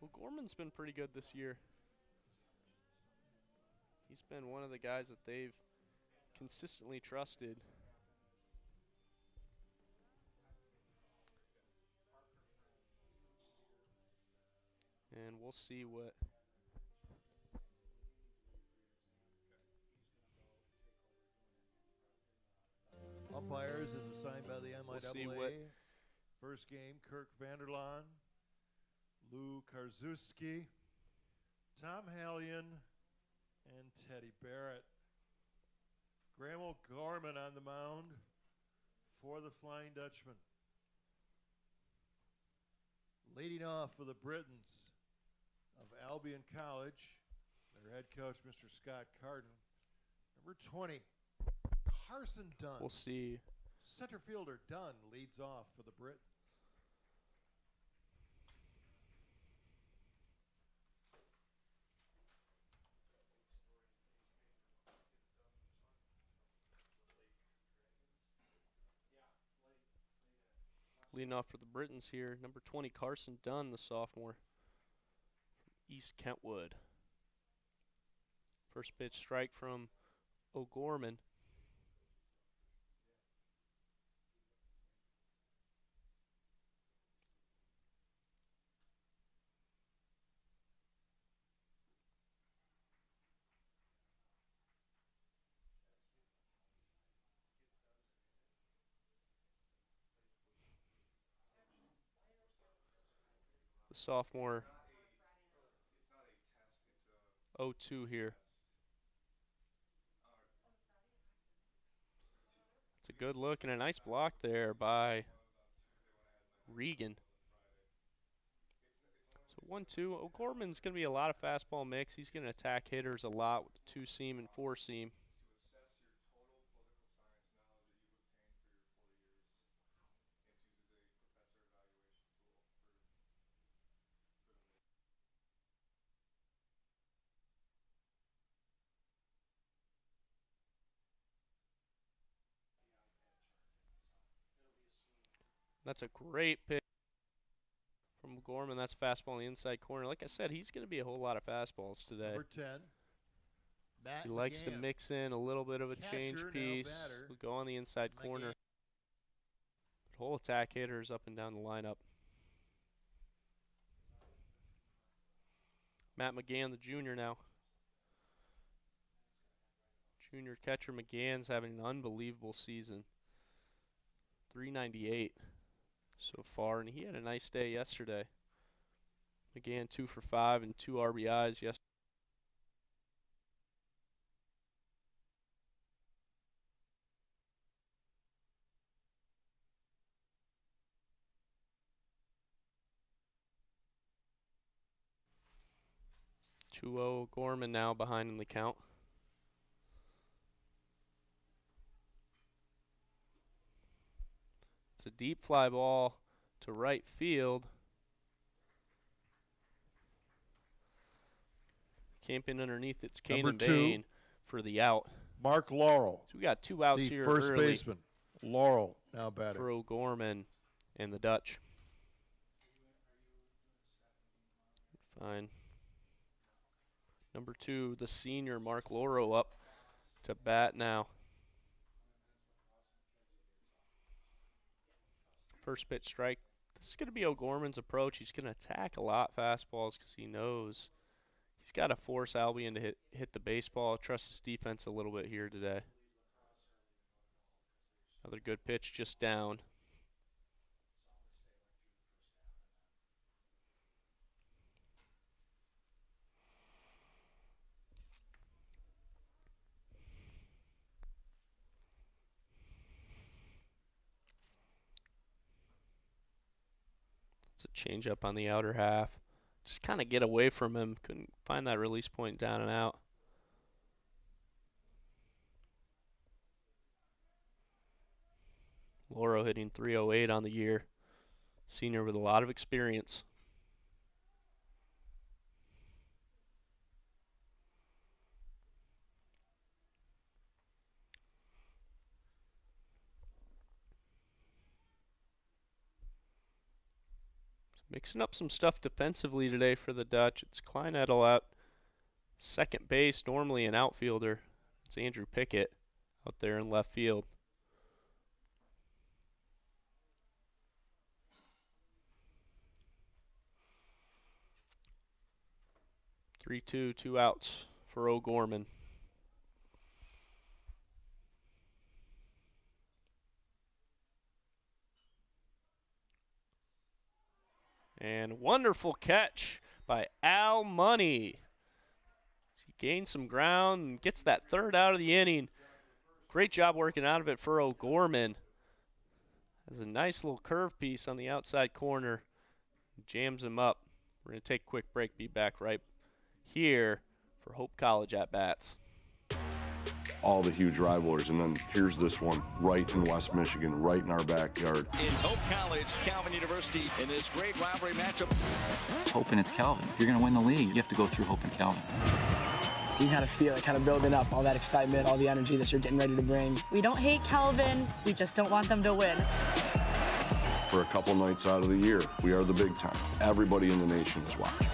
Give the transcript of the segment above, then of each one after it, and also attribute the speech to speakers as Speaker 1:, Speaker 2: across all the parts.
Speaker 1: Well, Gorman's been pretty good this year. He's been one of the guys that they've consistently trusted. And we'll see what
Speaker 2: Umpires is assigned by the MIAA.
Speaker 1: what
Speaker 2: First game, Kirk Vanderlaan, Lou Karzuski, Tom Hallion, and Teddy Barrett. Graham O'Gorman on the mound for the Flying Dutchman. Leading off for the Britons of Albion College, their head coach, Mr. Scott Carden. Number 20, Carson Dunn.
Speaker 1: we'll see.
Speaker 2: Center fielder Dunn leads off for the Britons.
Speaker 1: Leading off for the Britons here, number 20, Carson Dunn, the sophomore from East Kentwood. First pitch strike from O'Gorman. The sophomore 0-2 here. It's a good look and a nice block there by Regan. So 1-2. O'Gorman's going to be a lot of fastball mix. He's going to attack hitters a lot with the 2-seam and 4-seam. That's a great pitch from Gorman. That's fastball in the inside corner. Like I said, he's going to be a whole lot of fastballs today.
Speaker 2: Number 10, Matt
Speaker 1: He likes to
Speaker 2: McGann.
Speaker 1: mix in a little bit of a change
Speaker 2: Catcher, now
Speaker 1: piece.
Speaker 2: batter.
Speaker 1: We'll go on the inside corner.
Speaker 2: McGann.
Speaker 1: But whole attack hitters up and down the lineup. Matt McGann, the junior now. Junior catcher McGann's having an unbelievable season. 398 so far, and he had a nice day yesterday. McGann 2 for 5 and 2 RBIs yesterday. Gorman now behind in the count. It's a deep fly ball to right field. Camping underneath, it's Kane and Bain for the out.
Speaker 2: Mark Laurel.
Speaker 1: So we got 2 outs here
Speaker 2: The first
Speaker 1: early
Speaker 2: baseman. Laurel now batting.
Speaker 1: for O'Gorman and the Dutch. Fine. Number 2, the senior Mark Laurel up to bat now. First pitch strike. This is going to be O'Gorman's approach. He's going to attack a lot fastballs because he knows he's got to force Albion to hit the baseball. Trust his defense a little bit here today. Another good pitch just down. It's a changeup on the outer half. Just kind of get away from him. Couldn't find that release point down and out. Lauro hitting 308 on the year. Senior with a lot of experience. Mixing up some stuff defensively today for the Dutch. It's Kleinedel out second base, normally an outfielder. It's Andrew Pickett out there in left field. Three-two, two outs for O'Gorman. And wonderful catch by Al Money. He gains some ground and gets that third out of the inning. Great job working out of it for O'Gorman. Has a nice little curve piece on the outside corner. Jams him up. We're going to take a quick break. Be back right here for Hope College at bats.
Speaker 3: All the huge rivalries, and then here's this one right in West Michigan, right in our backyard.
Speaker 4: It's Hope College, Calvin University in this great rivalry matchup.
Speaker 5: Hope and it's Calvin. If you're going to win the league, you have to go through Hope and Calvin.
Speaker 6: You kind of feel it kind of building up, all that excitement, all the energy that you're getting ready to bring.
Speaker 7: We don't hate Calvin, we just don't want them to win.
Speaker 3: For a couple nights out of the year, we are the big time. Everybody in the nation is watching.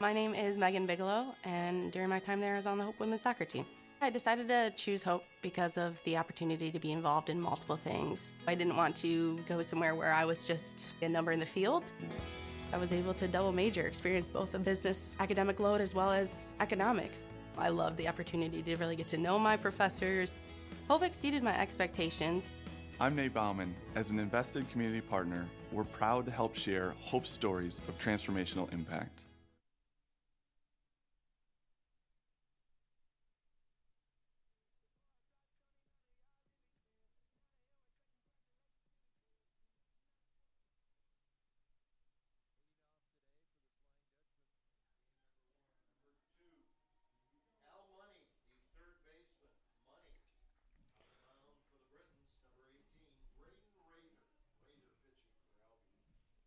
Speaker 8: My name is Megan Bigelow, and during my time there, I was on the Hope women's soccer team. I decided to choose Hope because of the opportunity to be involved in multiple things. I didn't want to go somewhere where I was just a number in the field. I was able to double major, experience both a business academic load as well as economics. I loved the opportunity to really get to know my professors. Hope exceeded my expectations.
Speaker 9: I'm Nate Bauman. As an invested community partner, we're proud to help share Hope's stories of transformational impact.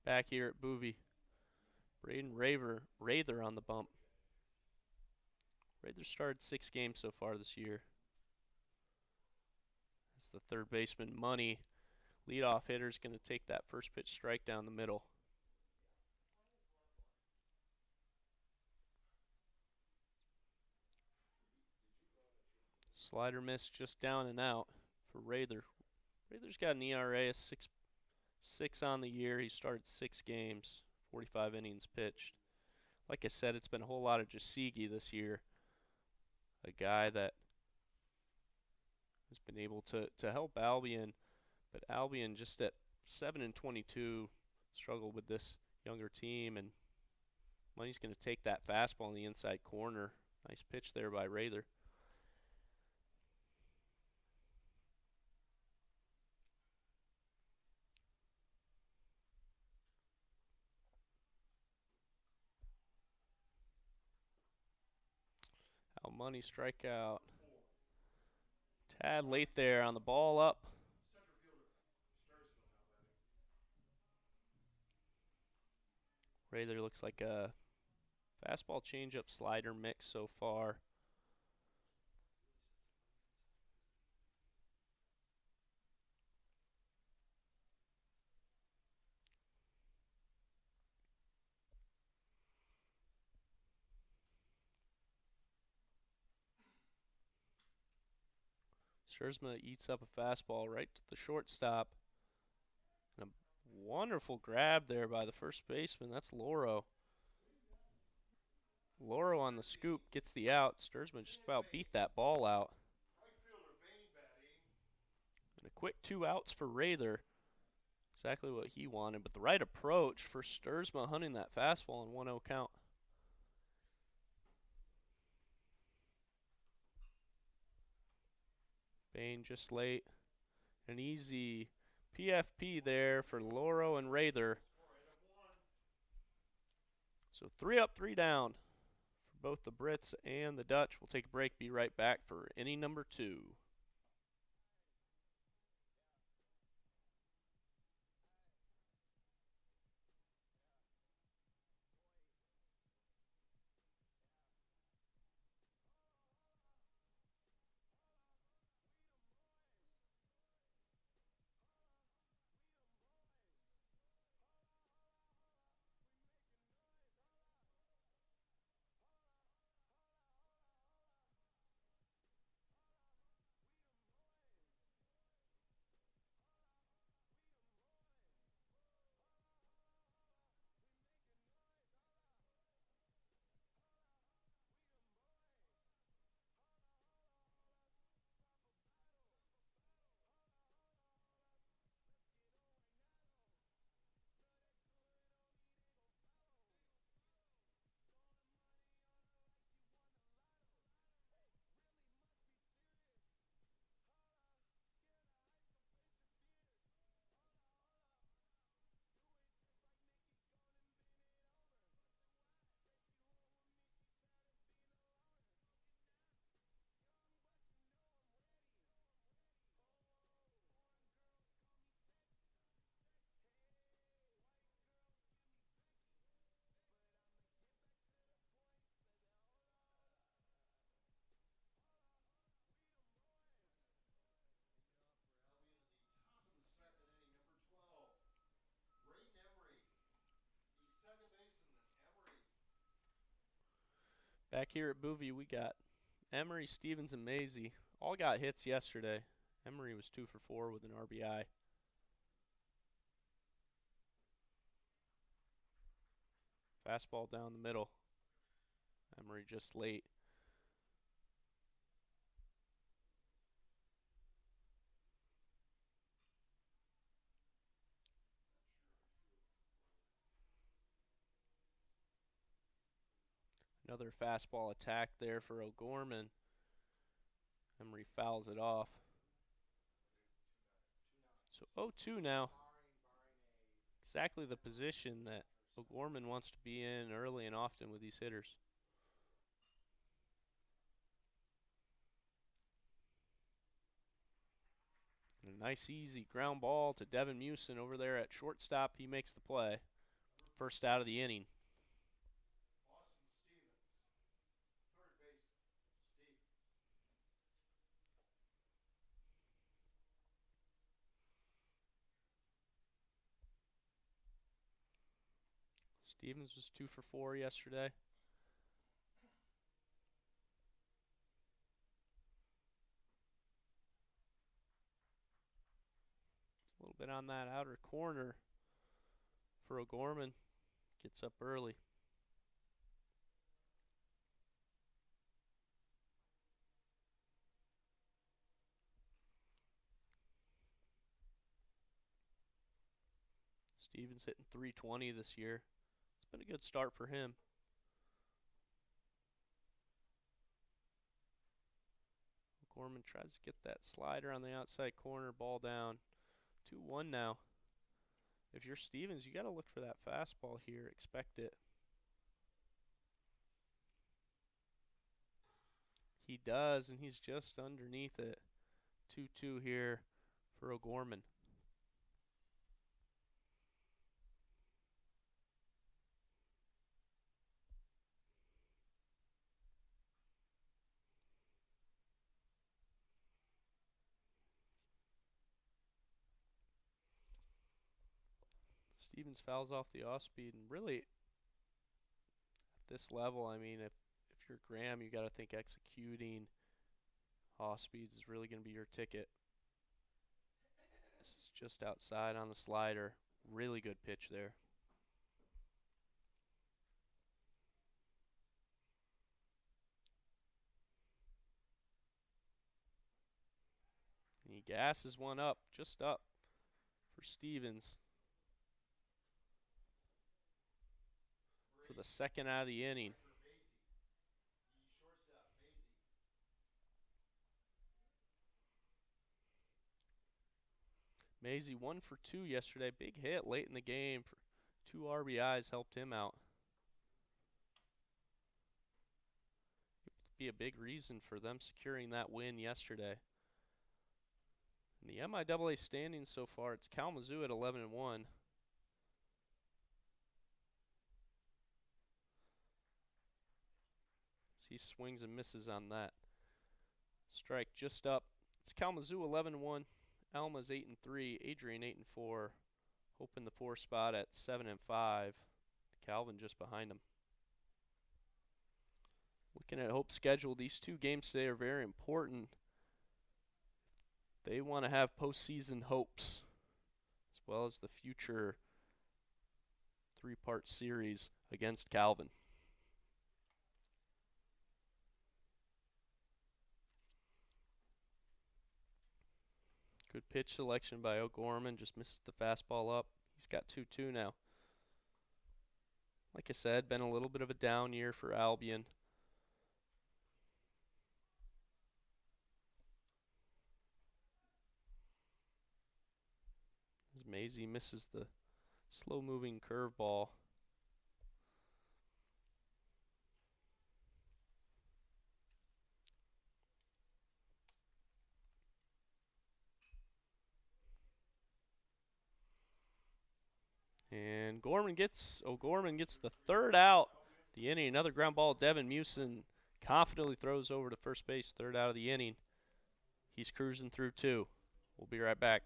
Speaker 1: Back here at Boovie. Braden Rather on the bump. Rather started 6 games so far this year. As the third baseman, Money, leadoff hitter, is going to take that first pitch strike down the middle. Slider miss just down and out for Rather. Rather's got an ERA of 6 on the year. He started 6 games, 45 innings pitched. Like I said, it's been a whole lot of Jasigi this year. A guy that has been able to help Albion, but Albion just at 7-22 struggled with this younger team, and Money's going to take that fastball in the inside corner. Nice pitch there by Rather. Money strikeout. Tad late there on the ball up. Rather looks like a fastball changeup slider mix so far. Scherzma eats up a fastball right to the shortstop. And a wonderful grab there by the first baseman. That's Loro. Loro on the scoop gets the out. Scherzma just about beat that ball out. And a quick 2 outs for Rather. Exactly what he wanted, but the right approach for Scherzma hunting that fastball in 1-0 count. Bain just late. An easy PFP there for Loro and Rather. So 3 up, 3 down for both the Brits and the Dutch. We'll take a break, be right back for inning number 2. Back here at Boovie, we got Emery, Stevens, and Maisie. All got hits yesterday. Emery was 2 for 4 with an RBI. Fastball down the middle. Emery just late. Another fastball attack there for O'Gorman. Emery fouls it off. So 0-2 now. Exactly the position that O'Gorman wants to be in early and often with these hitters. And a nice easy ground ball to Devin Mewson over there at shortstop. He makes the play. First out of the inning. Stevens was 2 for 4 yesterday. A little bit on that outer corner for O'Gorman. Gets up early. Stevens hitting .320 this year. It's been a good start for him. O'Gorman tries to get that slider on the outside corner, ball down. 2-1 now. If you're Stevens, you got to look for that fastball here. Expect it. He does, and he's just underneath it. 2-2 here for O'Gorman. Stevens fouls off the off speed, and really at this level, I mean, if you're Graham, you got to think executing off speeds is really going to be your ticket. This is just outside on the slider. Really good pitch there. And he gasses one up, just up for Stevens. For the second out of the inning. Maisie 1 for 2 yesterday. Big hit late in the game. For 2 RBIs helped him out. It would be a big reason for them securing that win yesterday. In the MIAA standings so far, it's Kalamazoo at 11-1. He swings and misses on that. Strike just up. It's Kalamazoo 11-1. Alma's 8-3. Adrian 8-4. Hoping the 4 spot at 7-5. Calvin just behind him. Looking at Hope's schedule, these 2 games today are very important. They want to have postseason hopes, as well as the future 3-part series against Calvin. Good pitch selection by O'Gorman. Just misses the fastball up. He's got 2-2 now. Like I said, been a little bit of a down year for Albion. As Maisie misses the slow-moving curveball. And O'Gorman gets the 3rd out. The inning, another ground ball. Devin Mewson confidently throws over to first base, 3rd out of the inning. He's cruising through 2. We'll be right back.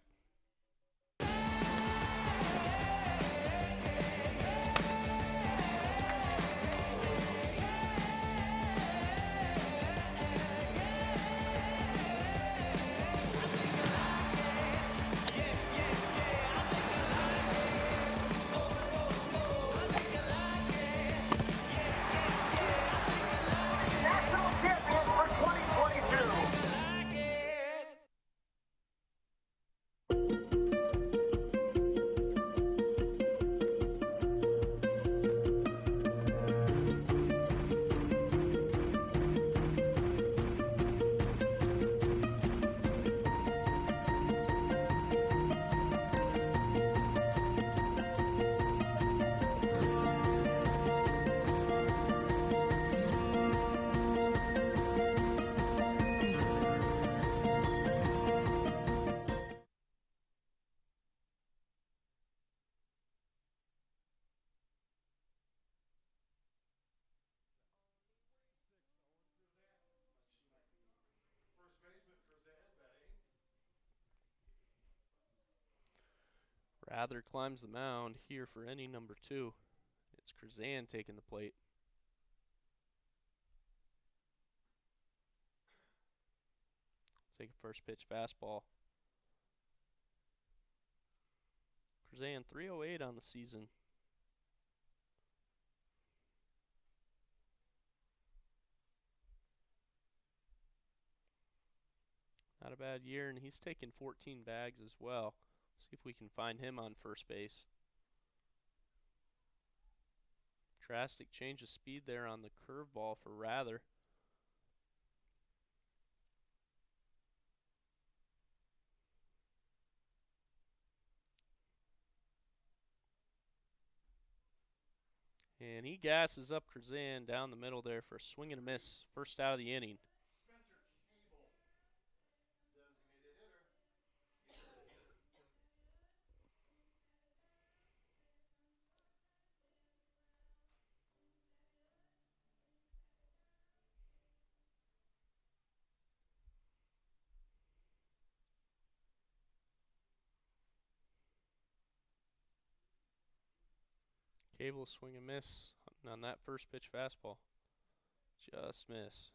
Speaker 1: Rather climbs the mound here for inning number 2. It's Krzan taking the plate. Take a first pitch fastball. Krzan 308 on the season. Not a bad year, and he's taken 14 bags as well. See if we can find him on first base. Drastic change of speed there on the curveball for Rather. And he gasses up Krzan down the middle there for a swing and a miss. First out of the inning. Cable swing and miss on that first pitch fastball. Just miss.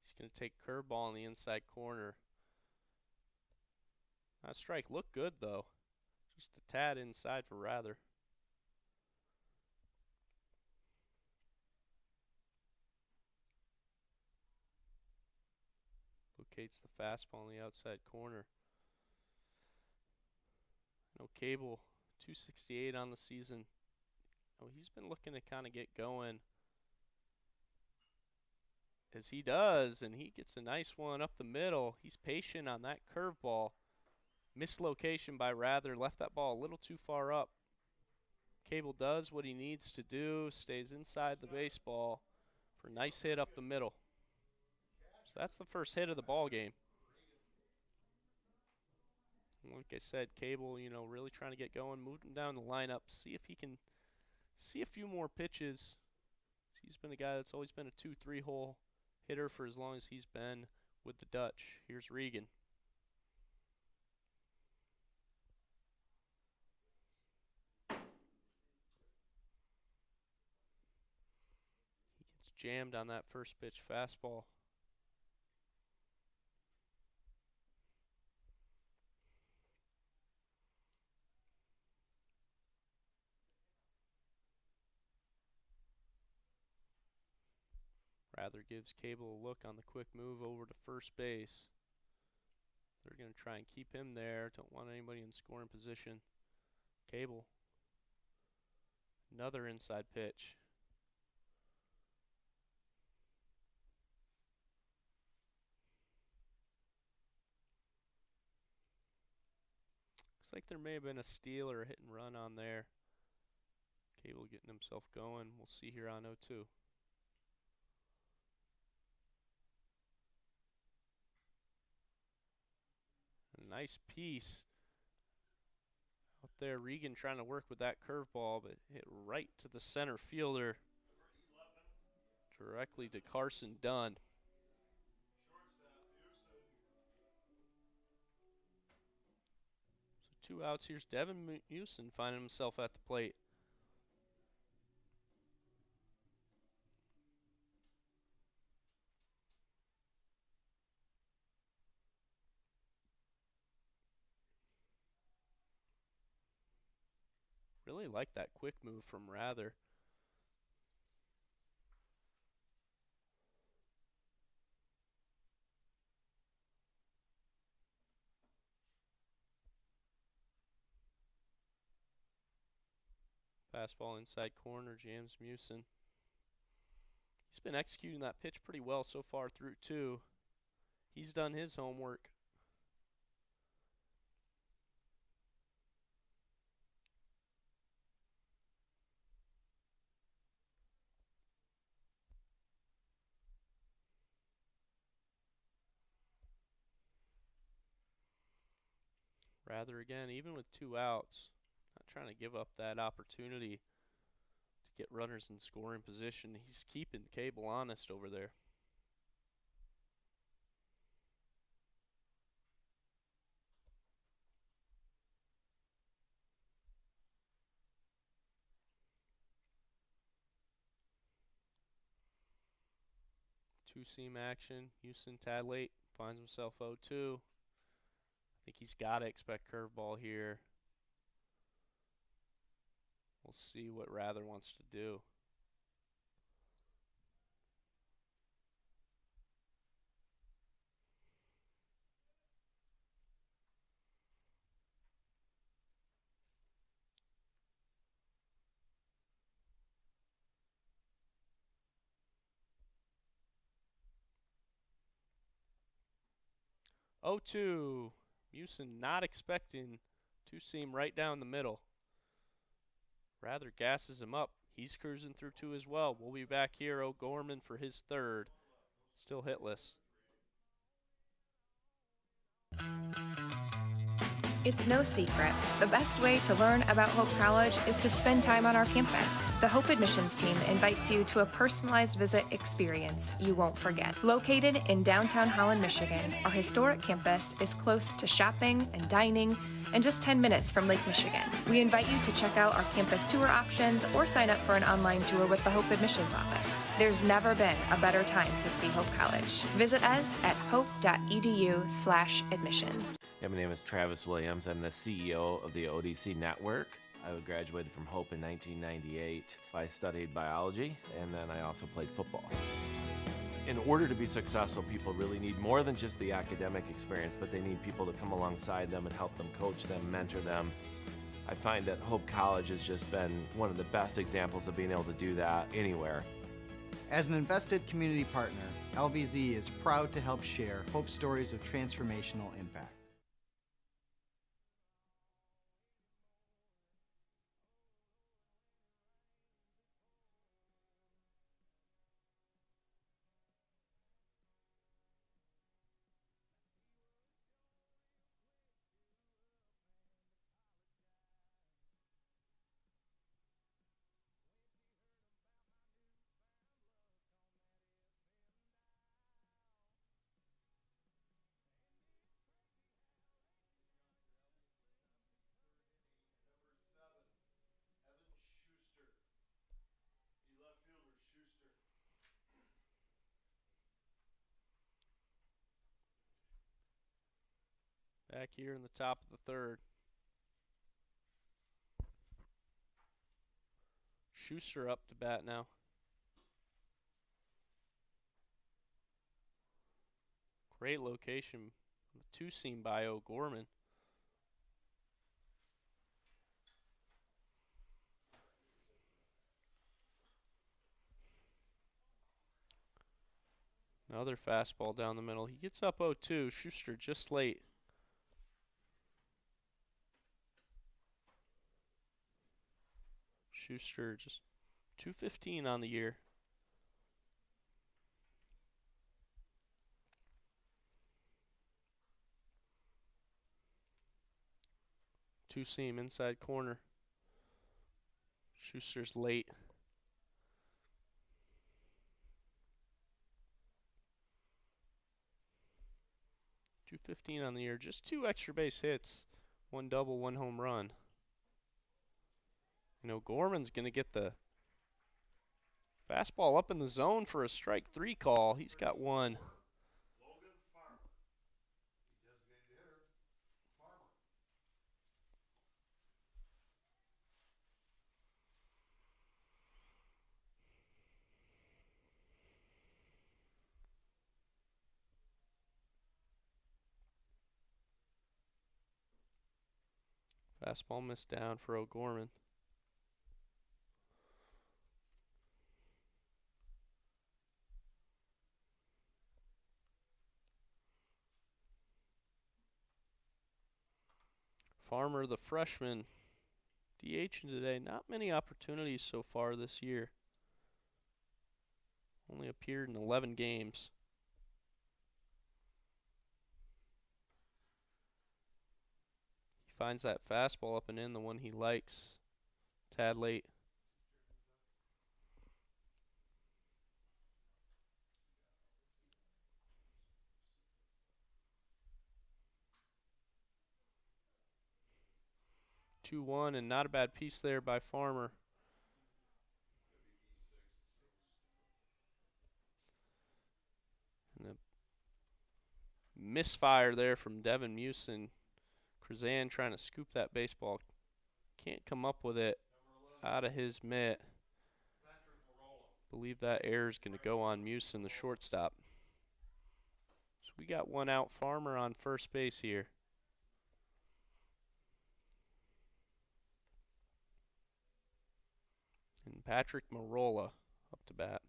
Speaker 1: He's going to take curveball in the inside corner. That strike looked good though. Just a tad inside for Rather. Locates the fastball in the outside corner. No Cable, 268 on the season. Oh, he's been looking to kind of get going. As he does, and he gets a nice one up the middle. He's patient on that curveball. Mislocation by Rather, left that ball a little too far up. Cable does what he needs to do, stays inside the baseball for a nice hit up the middle. So that's the first hit of the ball game. Like I said, Cable, really trying to get going, moving down the lineup, see if he can see a few more pitches. He's been a guy that's always been a 2-3 hole hitter for as long as he's been with the Dutch. Here's Regan. He gets jammed on that first pitch fastball. Rather gives Cable a look on the quick move over to first base. They're going to try and keep him there. Don't want anybody in scoring position. Cable. Another inside pitch. Looks like there may have been a steal or a hit and run on there. Cable getting himself going. We'll see here on 0-2. A nice piece out there. Regan trying to work with that curveball, but hit right to the center fielder. Directly to Carson Dunn. So 2 outs. Here's Devin Mewson finding himself at the plate. Really like that quick move from Rather. Fastball inside corner, jams Mewson. He's been executing that pitch pretty well so far through 2. He's done his homework. Rather, again, even with 2 outs, not trying to give up that opportunity to get runners in scoring position. He's keeping Cable honest over there. Two-seam action. Houston tad late. Finds himself 0-2. I think he's got to expect curveball here. We'll see what Rather wants to do. Oh, 2. Houston not expecting two-seam right down the middle. Rather gasses him up. He's cruising through 2 as well. We'll be back here. O'Gorman for his 3rd. Still hitless.
Speaker 10: It's no secret. The best way to learn about Hope College is to spend time on our campus. The Hope admissions team invites you to a personalized visit experience you won't forget. Located in downtown Holland, Michigan, our historic campus is close to shopping and dining and just 10 minutes from Lake Michigan. We invite you to check out our campus tour options or sign up for an online tour with the Hope admissions office. There's never been a better time to see Hope College. Visit us at hope.edu/admissions.
Speaker 11: Yeah, my name is Travis Williams. I'm the CEO of the ODC Network. I graduated from Hope in 1998. I studied biology, and then I also played football. In order to be successful, people really need more than just the academic experience, but they need people to come alongside them and help them coach them, mentor them. I find that Hope College has just been one of the best examples of being able to do that anywhere.
Speaker 12: As an invested community partner, LVZ is proud to help share Hope stories of transformational impact.
Speaker 1: Back here in the top of the 3rd. Schuster up to bat now. Great location. Two-seam by O'Gorman. Another fastball down the middle. He gets up 0-2. Schuster just late. Schuster just 215 on the year. Two-seam inside corner. Schuster's late. .215 on the year. Just 2 extra base hits. 1 double, 1 home run. You know, Gorman's going to get the fastball up in the zone for a strike 3 call. He's got 1. Fastball missed down for O'Gorman. Farmer, the freshman, DHing today. Not many opportunities so far this year. Only appeared in 11 games. finds that fastball up and in, the one he likes. Tad late. Two one, and not a bad piece there by Farmer. And a misfire there from Devin Mewson. Krazan trying to scoop that baseball. Can't come up with it out of his mitt. Believe that error is going to go on Mewson, the shortstop. So we got one out. Farmer on first base here. And Patrick Marola up to bat.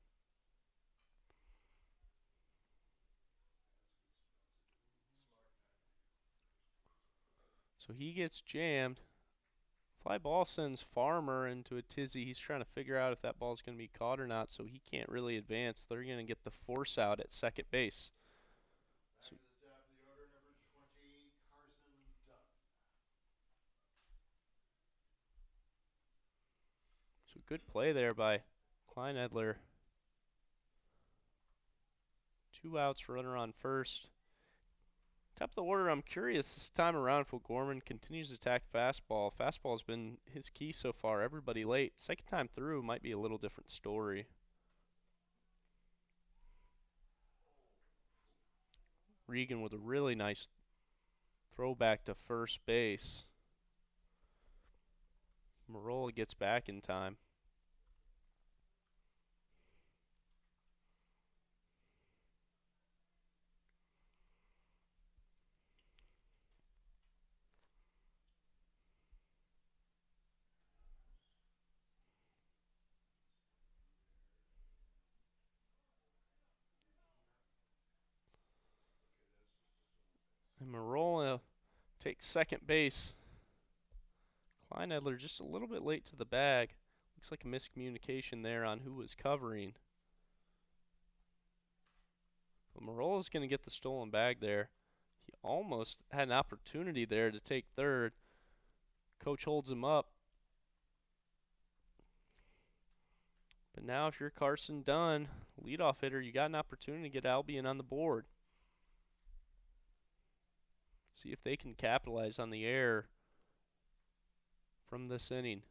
Speaker 1: So he gets jammed. Fly ball sends Farmer into a tizzy. He's trying to figure out if that ball's going to be caught or not, so he can't really advance. They're going to get the force out at second base. So good play there by Kleinedler. 2 outs, runner on first. Top of the order, I'm curious this time around if O'Gorman continues to attack fastball. Fastball's been his key so far. Everybody late. Second time through might be a little different story. Regan with a really nice throwback to first base. Marola gets back in time. And Marola takes second base. Kleinedler just a little bit late to the bag. Looks like a miscommunication there on who was covering. But Marola's going to get the stolen bag there. He almost had an opportunity there to take third. Coach holds him up. But now if you're Carson Dunn, leadoff hitter, you got an opportunity to get Albion on the board. See if they can capitalize on the error from this inning.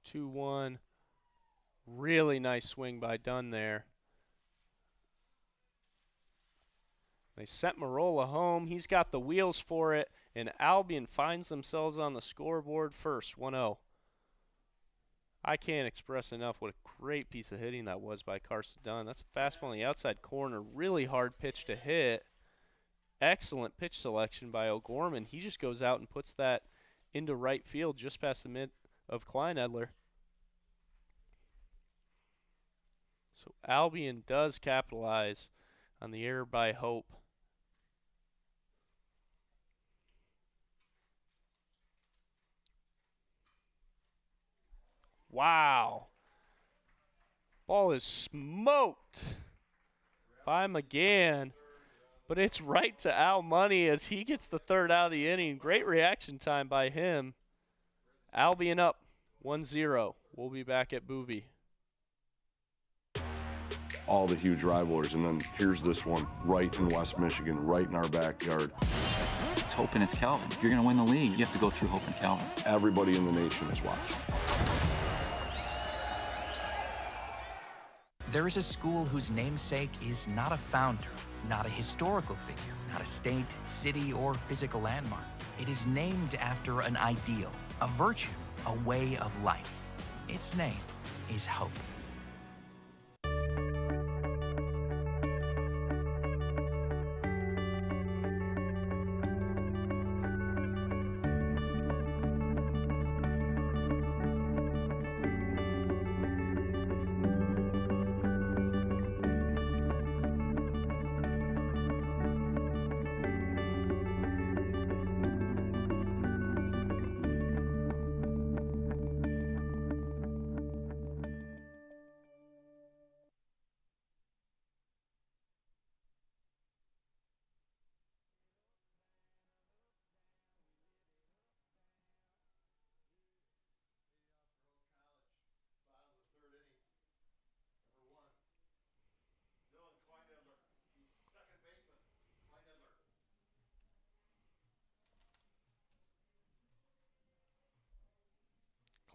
Speaker 1: Two one. Really nice swing by Dunn there. They sent Marola home. He's got the wheels for it, and Albion finds themselves on the scoreboard first, 1-0. I can't express enough what a great piece of hitting that was by Carson Dunn. That's a fastball in the outside corner. Really hard pitch to hit. Excellent pitch selection by O'Gorman. He just goes out and puts that into right field just past the mid of Kleinedler. So Albion does capitalize on the error by Hope. Wow. Ball is smoked by McGann, but it's right to Al Money as he gets the third out of the inning. Great reaction time by him. Albion up 1-0. We'll be back at Boovie.
Speaker 3: All the huge rivalries, and then here's this one right in West Michigan, right in our backyard.
Speaker 5: It's Hope and it's Calvin. If you're going to win the league, you have to go through Hope and Calvin.
Speaker 3: Everybody in the nation is watching.
Speaker 13: There is a school whose namesake is not a founder, not a historical figure, not a state, city, or physical landmark. It is named after an ideal, a virtue, a way of life. Its name is Hope.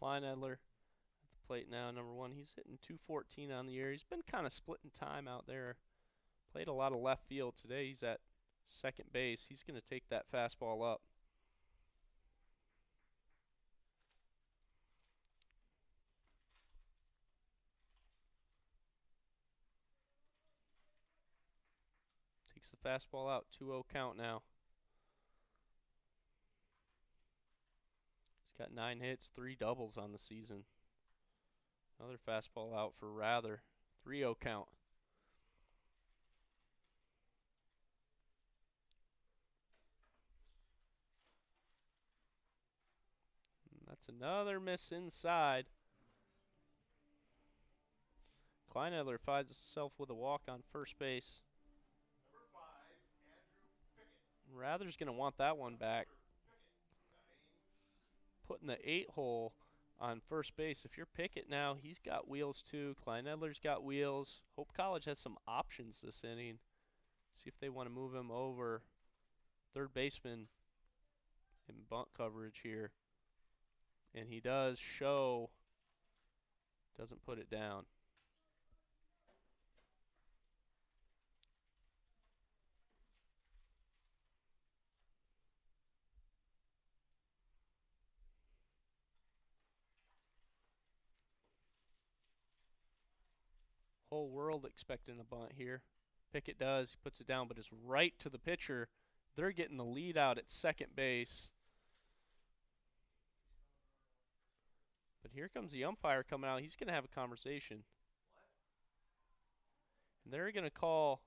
Speaker 1: Kleinedler at the plate now, number 1. He's hitting .214 on the year. He's been kind of splitting time out there. Played a lot of left field today. He's at second base. He's going to take that fastball up. Takes the fastball out. 2-0 count now. He's got 9 hits, 3 doubles on the season. Another fastball out for Rather. 3-0 count. And that's another miss inside. Kleinedler finds himself with a walk on first base. Rather's going to want that one back. Putting the 8-hole on first base. If you're Pickett now, he's got wheels too. Kleinedler's got wheels. Hope College has some options this inning. See if they want to move him over. Third baseman in bunt coverage here. And he does show. Doesn't put it down. Whole world expecting a bunt here. Pickett does. He puts it down, but it's right to the pitcher. They're getting the lead out at second base. But here comes the umpire coming out. He's going to have a conversation. And they're going to call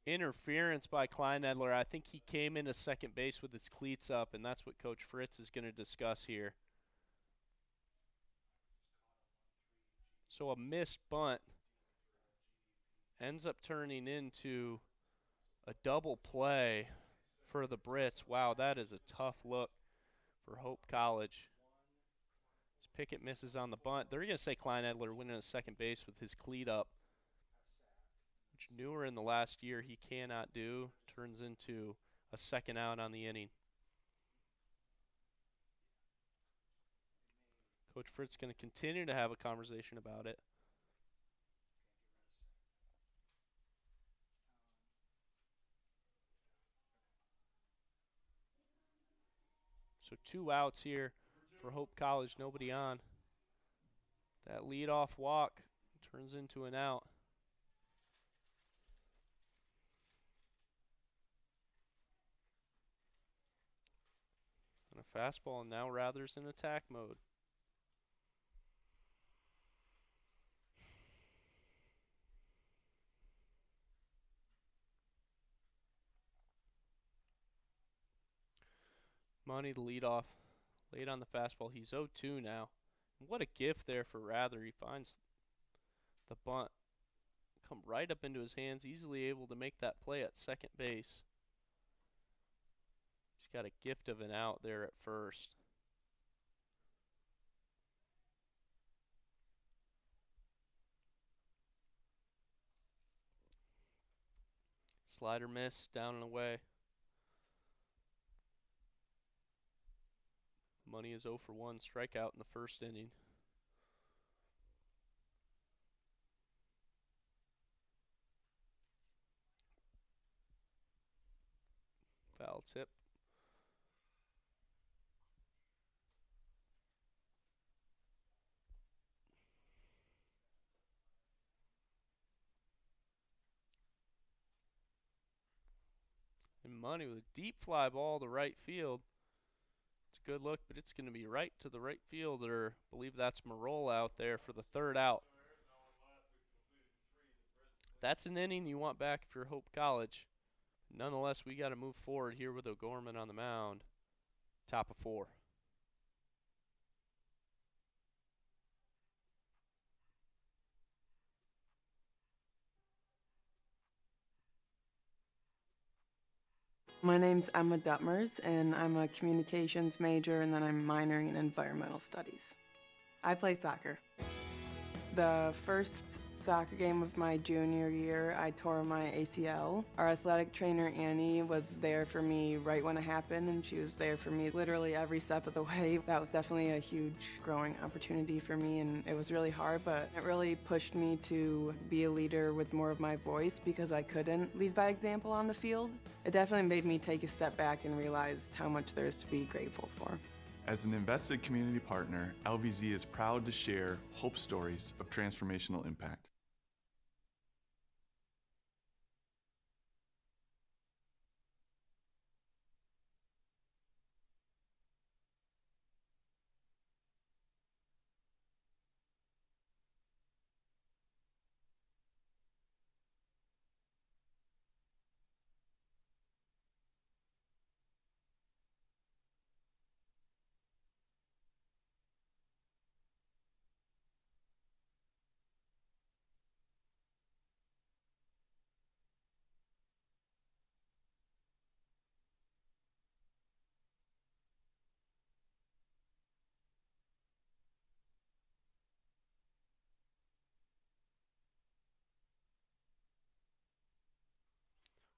Speaker 1: interference by Kleinedler. I think he came into second base with his cleats up, and that's what Coach Fritz is going to discuss here. So a missed bunt ends up turning into a double play for the Brits. Wow, that is a tough look for Hope College. As Pickett misses on the bunt. They're going to say Kleinedler winning a second base with his cleat up, which newer in the last year he cannot do. Turns into a second out on the inning. Coach Fritz going to continue to have a conversation about it. So 2 outs here for Hope College, nobody on. That leadoff walk turns into an out. And a fastball, and now Rather's in attack mode. Money, the leadoff, late on the fastball. He's 0-2 now. What a gift there for Rather. He finds the bunt come right up into his hands, easily able to make that play at second base. He's got a gift of an out there at first. Slider miss, down and away. Money is 0 for 1, strikeout in the first inning. Foul tip. And Money with a deep fly ball to right field. It's a good look, but it's going to be right to the right fielder. I believe that's Marola out there for the third out. That's an inning you want back if you're Hope College. Nonetheless, we got to move forward here with O'Gorman on the mound. Top of 4.
Speaker 14: My name's Emma Duttmers, and I'm a communications major, and then I'm minoring in environmental studies. I play soccer. The first soccer game of my junior year, I tore my ACL. Our athletic trainer, Annie, was there for me right when it happened, and she was there for me literally every step of the way. That was definitely a huge growing opportunity for me, and it was really hard, but it really pushed me to be a leader with more of my voice because I couldn't lead by example on the field. It definitely made me take a step back and realize how much there is to be grateful for.
Speaker 9: As an invested community partner, LVZ is proud to share hope stories of transformational impact.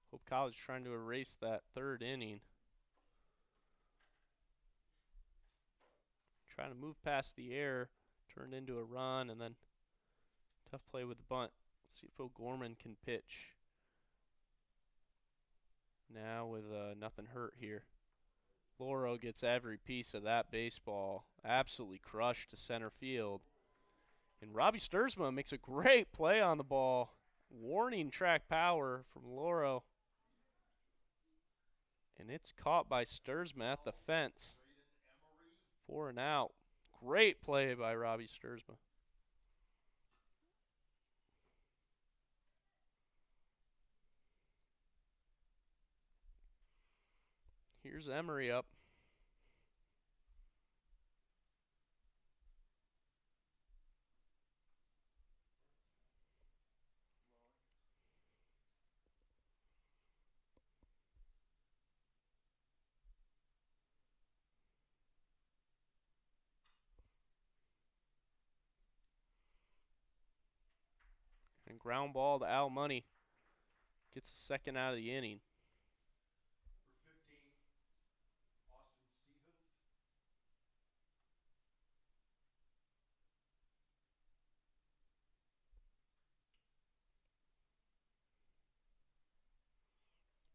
Speaker 1: Hope College trying to erase that third inning. Trying to move past the air, turned into a run, and then tough play with the bunt. Let's see if O'Gorman can pitch. Now with nothing hurt here. Loro gets every piece of that baseball. Absolutely crushed to center field. And Robbie Sturzma makes a great play on the ball. Warning track power from Loro. And it's caught by Sturzma at the fence. 4 and out. Great play by Robbie Sturzma. Here's Emery up. And ground ball to Al Money. Gets the second out of the inning.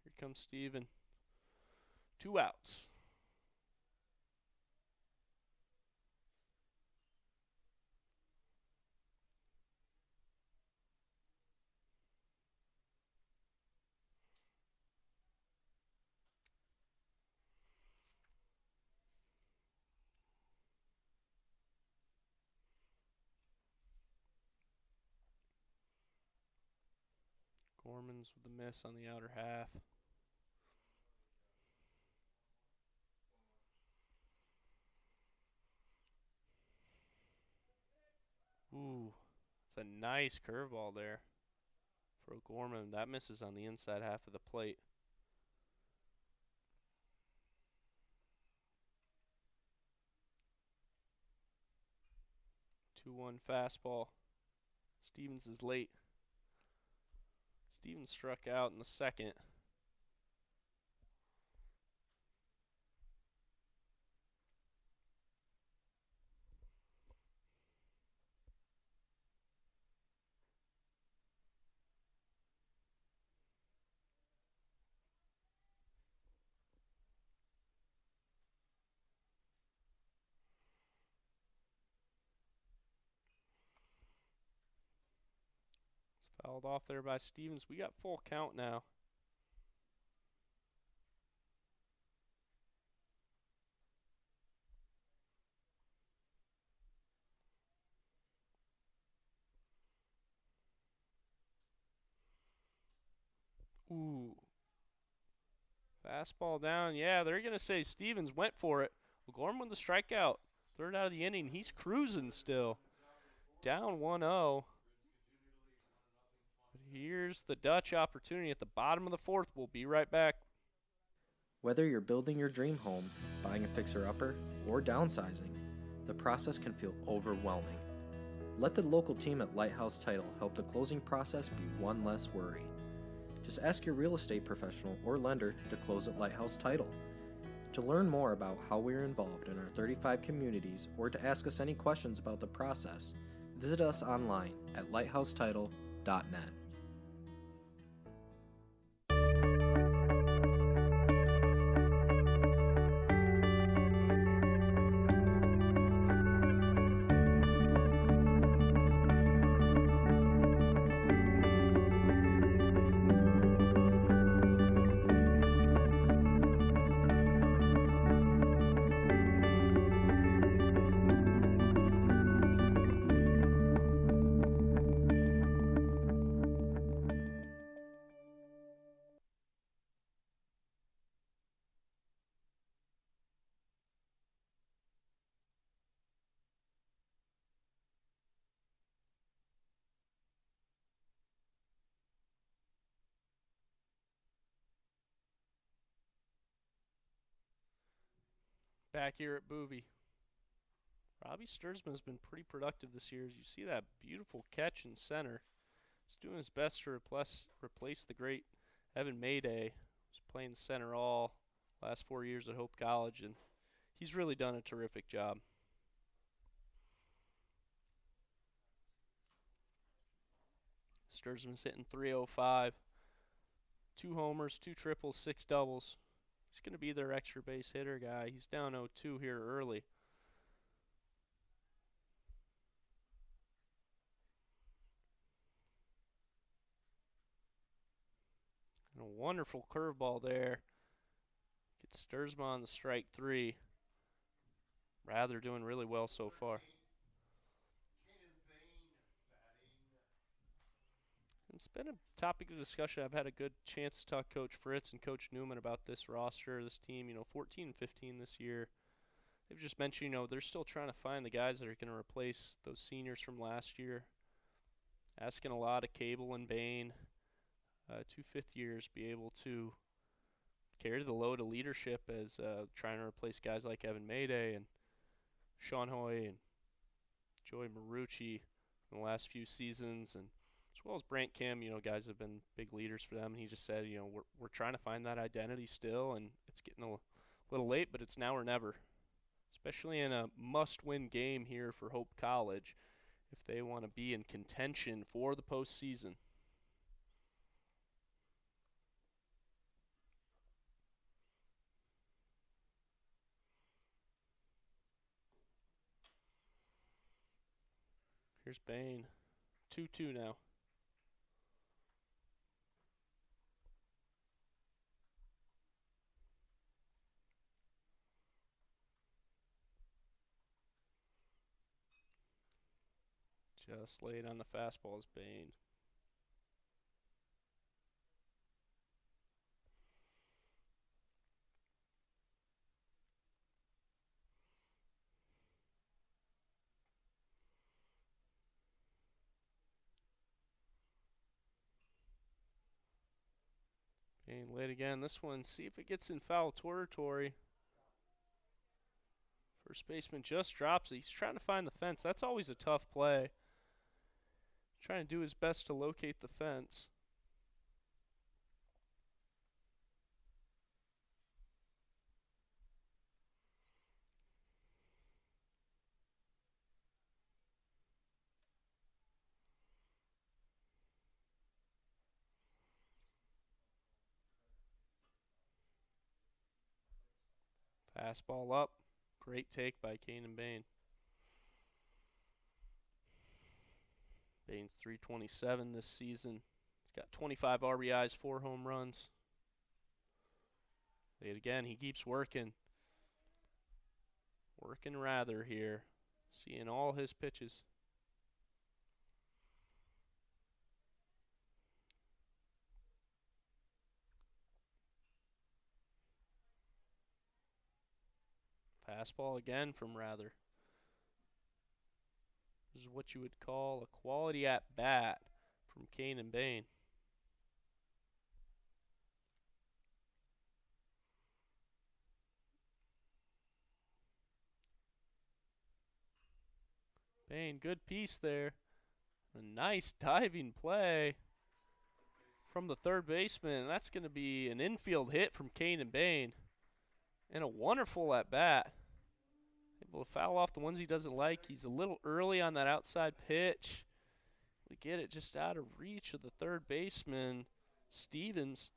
Speaker 1: Here comes Steven. 2 outs. Gorman's with the miss on the outer half. Ooh, it's a nice curveball there for O'Gorman. That misses on the inside half of the plate. 2-1 fastball. Stevens is late. Stevens struck out in the second. Fouled off there by Stevens. We got full count now. Ooh. Fastball down. Yeah, they're going to say Stevens went for it. O'Gorman with the strikeout. Third out of the inning. He's cruising still. Down 1-0. Here's the Dutch opportunity at the bottom of the fourth. We'll be right back.
Speaker 15: Whether you're building your dream home, buying a fixer-upper, or downsizing, the process can feel overwhelming. Let the local team at Lighthouse Title help the closing process be one less worry. Just ask your real estate professional or lender to close at Lighthouse Title. To learn more about how we are involved in our 35 communities or to ask us any questions about the process, visit us online at lighthousetitle.net.
Speaker 1: Back here at Boovie. Robbie Sturzman's been pretty productive this year. As you see that beautiful catch in center. He's doing his best to replace the great Evan Mayday. He's playing center all last 4 years at Hope College, and he's really done a terrific job. Sturzman's hitting .305. 2 homers, 2 triples, 6 doubles. He's going to be their extra base hitter guy. He's down 0-2 here early. And a wonderful curveball there. Gets Sturzman on the strike 3. Rather doing really well so far. It's been a topic of discussion. I've had a good chance to talk to Coach Fritz and Coach Newman about this roster, this team, 14 and 15 this year. They've just mentioned, they're still trying to find the guys that are going to replace those seniors from last year. Asking a lot of Cable and Bain, 2 fifth years, be able to carry the load of leadership as trying to replace guys like Evan Mayday and Sean Hoy and Joey Marucci in the last few seasons, and as well as Brant Kim, guys have been big leaders for them. And he just said, we're trying to find that identity still, and it's getting a little late, but it's now or never, especially in a must-win game here for Hope College if they want to be in contention for the postseason. Here's Bain. 2-2 now. Just laid on the fastball is Bain. Bain late again. This one, see if it gets in foul territory. First baseman just drops it. He's trying to find the fence. That's always a tough play. Trying to do his best to locate the fence. Fastball up. Great take by Kanan Bain. Bain's .327 this season. He's got 25 RBIs, 4 home runs. Late again, he keeps working. Working rather here. Seeing all his pitches. Fastball again from Rather. This is what you would call a quality at bat from Kanan Bain. Bain, good piece there. A nice diving play from the third baseman. That's going to be an infield hit from Caden Bain. And a wonderful at bat. Able to foul off the ones he doesn't like. He's a little early on that outside pitch. We get it just out of reach of the third baseman, Stevens.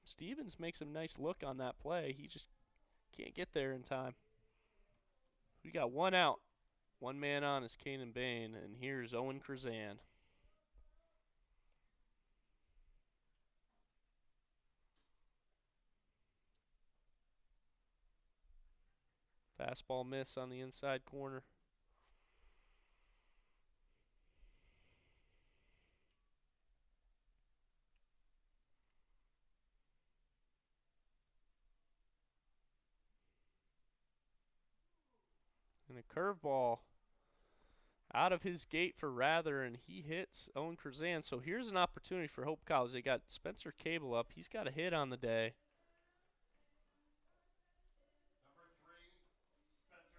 Speaker 1: Stevens makes a nice look on that play. He just can't get there in time. We got one out. One man on is Kanan Bain, and here's Owen Krzan. Fastball miss on the inside corner. And a curveball out of his gate for Rather, and he hits Owen Krzan. So here's an opportunity for Hope College. They got Spencer Cable up. He's got a hit on the day.
Speaker 2: Number 3, Spencer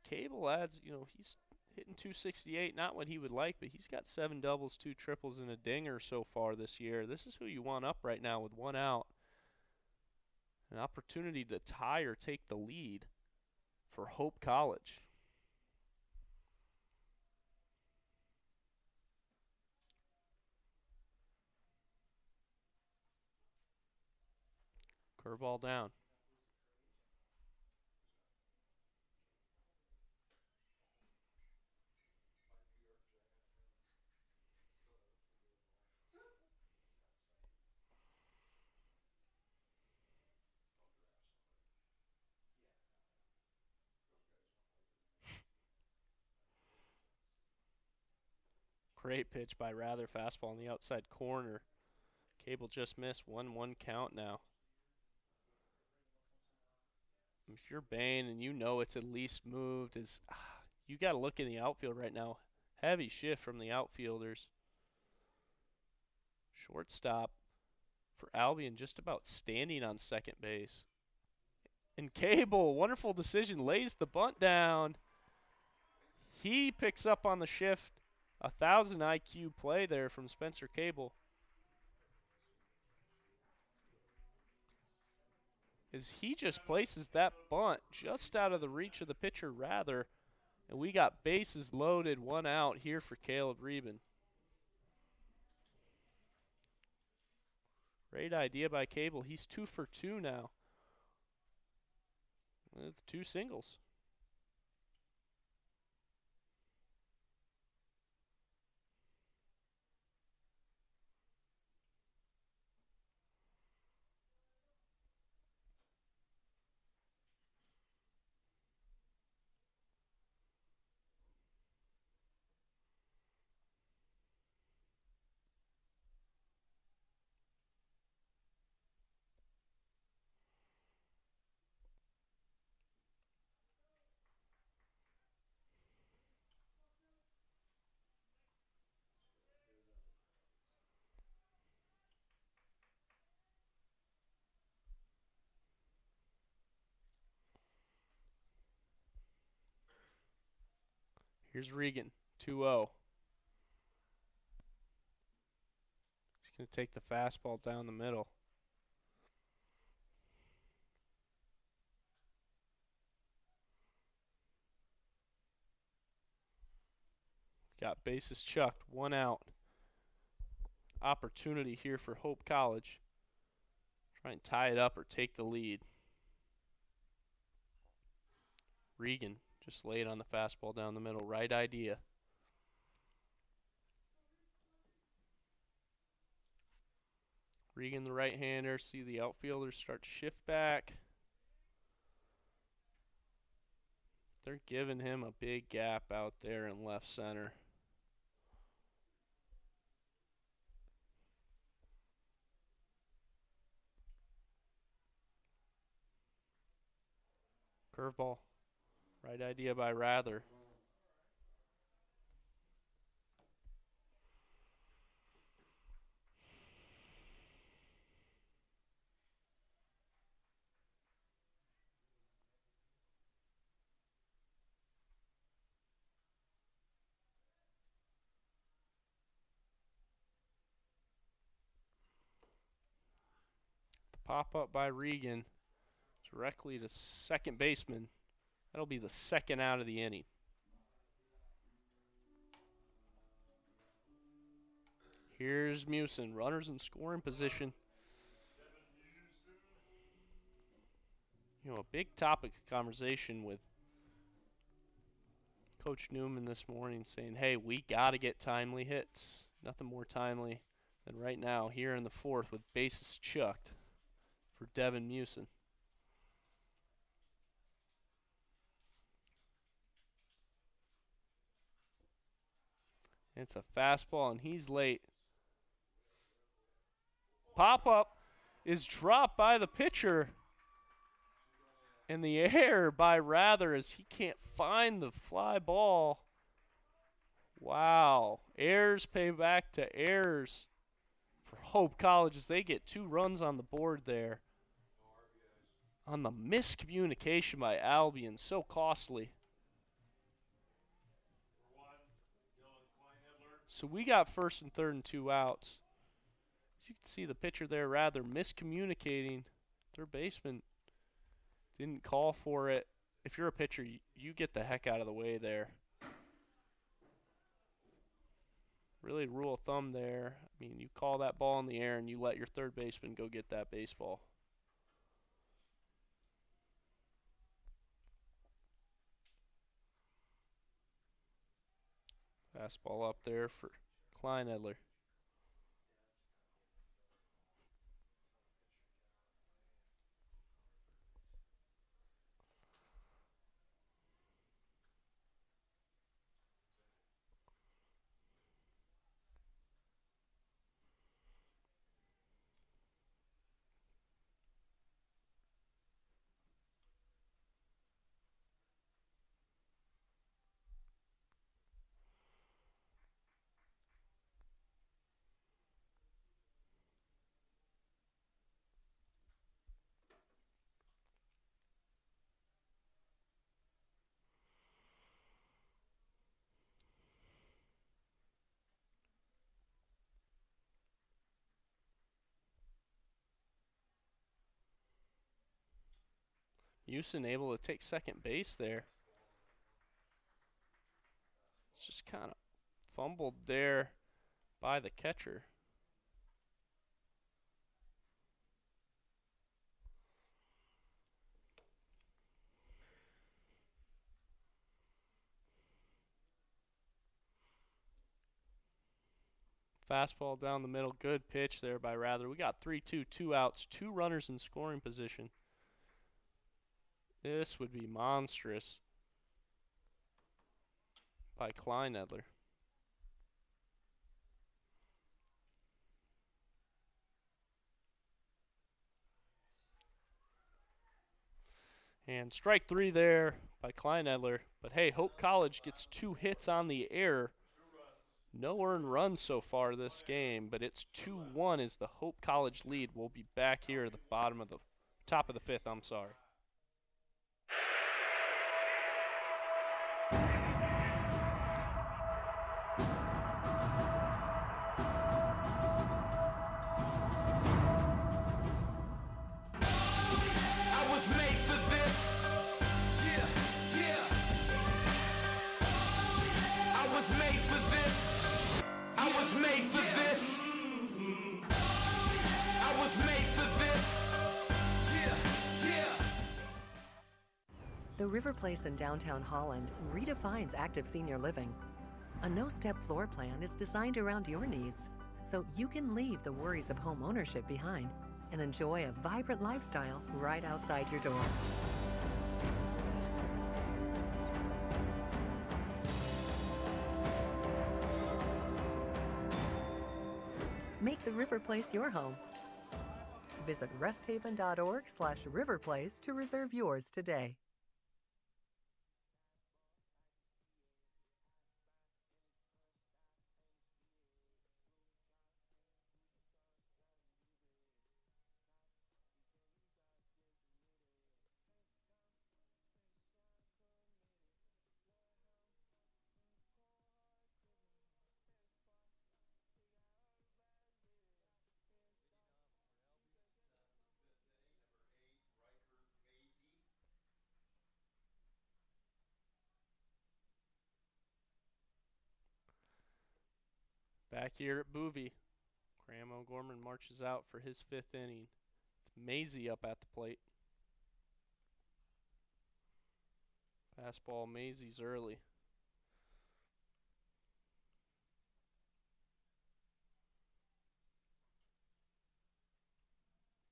Speaker 1: Cable adds, he's hitting 268, not what he would like, but he's got 7 doubles, 2 triples, and a dinger so far this year. This is who you want up right now with one out. An opportunity to tie or take the lead for Hope College. Curveball down. Great pitch by Rather, fastball on the outside corner. Cable just missed, 1-1 count now. If you're Bain and you know it's at least moved, you got to look in the outfield right now. Heavy shift from the outfielders. Shortstop for Albion just about standing on second base. And Cable, wonderful decision, lays the bunt down. He picks up on the shift. 1,000 IQ play there from Spencer Cable. As he just places that bunt just out of the reach of the pitcher Rather, and we got bases loaded, one out here for Caleb Reben. Great idea by Cable. He's 2 for 2 now with 2 singles. Here's Regan, 2-0. He's going to take the fastball down the middle. Got bases chucked, one out. Opportunity here for Hope College. Try and tie it up or take the lead. Regan just laid on the fastball down the middle. Right idea. Regan, the right-hander. See the outfielders start to shift back. They're giving him a big gap out there in left center. Curveball. Right idea by Rather. Pop up by Regan directly to second baseman. That'll be the second out of the inning. Here's Musin, runners in scoring position. You know, a big topic of conversation with Coach Newman this morning saying, hey, we got to get timely hits. Nothing more timely than right now here in the fourth with bases chucked for Devin Musin. It's a fastball, and he's late. Pop-up is dropped by the pitcher in the air by Rather as he can't find the fly ball. Wow. Errors pay back to errors for Hope College as they get 2 runs on the board there. On the miscommunication by Albion, so costly. So we got first and third and 2 outs. As you can see the pitcher there rather miscommunicating. Third baseman didn't call for it. If you're a pitcher, you get the heck out of the way there. Really rule of thumb there. I mean, you call that ball in the air and you let your third baseman go get that baseball. Fastball up there for Kleinedler. Musin able to take second base there. It's just kind of fumbled there by the catcher. Fastball down the middle. Good pitch there by Rather. We got 3-2, 2 outs, 2 runners in scoring position. This would be monstrous by Kleinedler. And strike 3 there by Kleinedler. But hey, Hope College gets 2 hits on the air. No earned runs so far this game, but it's 2-1 is the Hope College lead. We'll be back here at the top of the 5th, I'm sorry.
Speaker 16: The River Place in downtown Holland redefines active senior living. A no-step floor plan is designed around your needs, so you can leave the worries of home ownership behind and enjoy a vibrant lifestyle right outside your door. Make the River Place your home. Visit resthaven.org/riverplace to reserve yours today.
Speaker 1: Back here at Boovie, Graham O'Gorman marches out for his 5th inning. It's Maisie up at the plate. Fastball Maisie's early.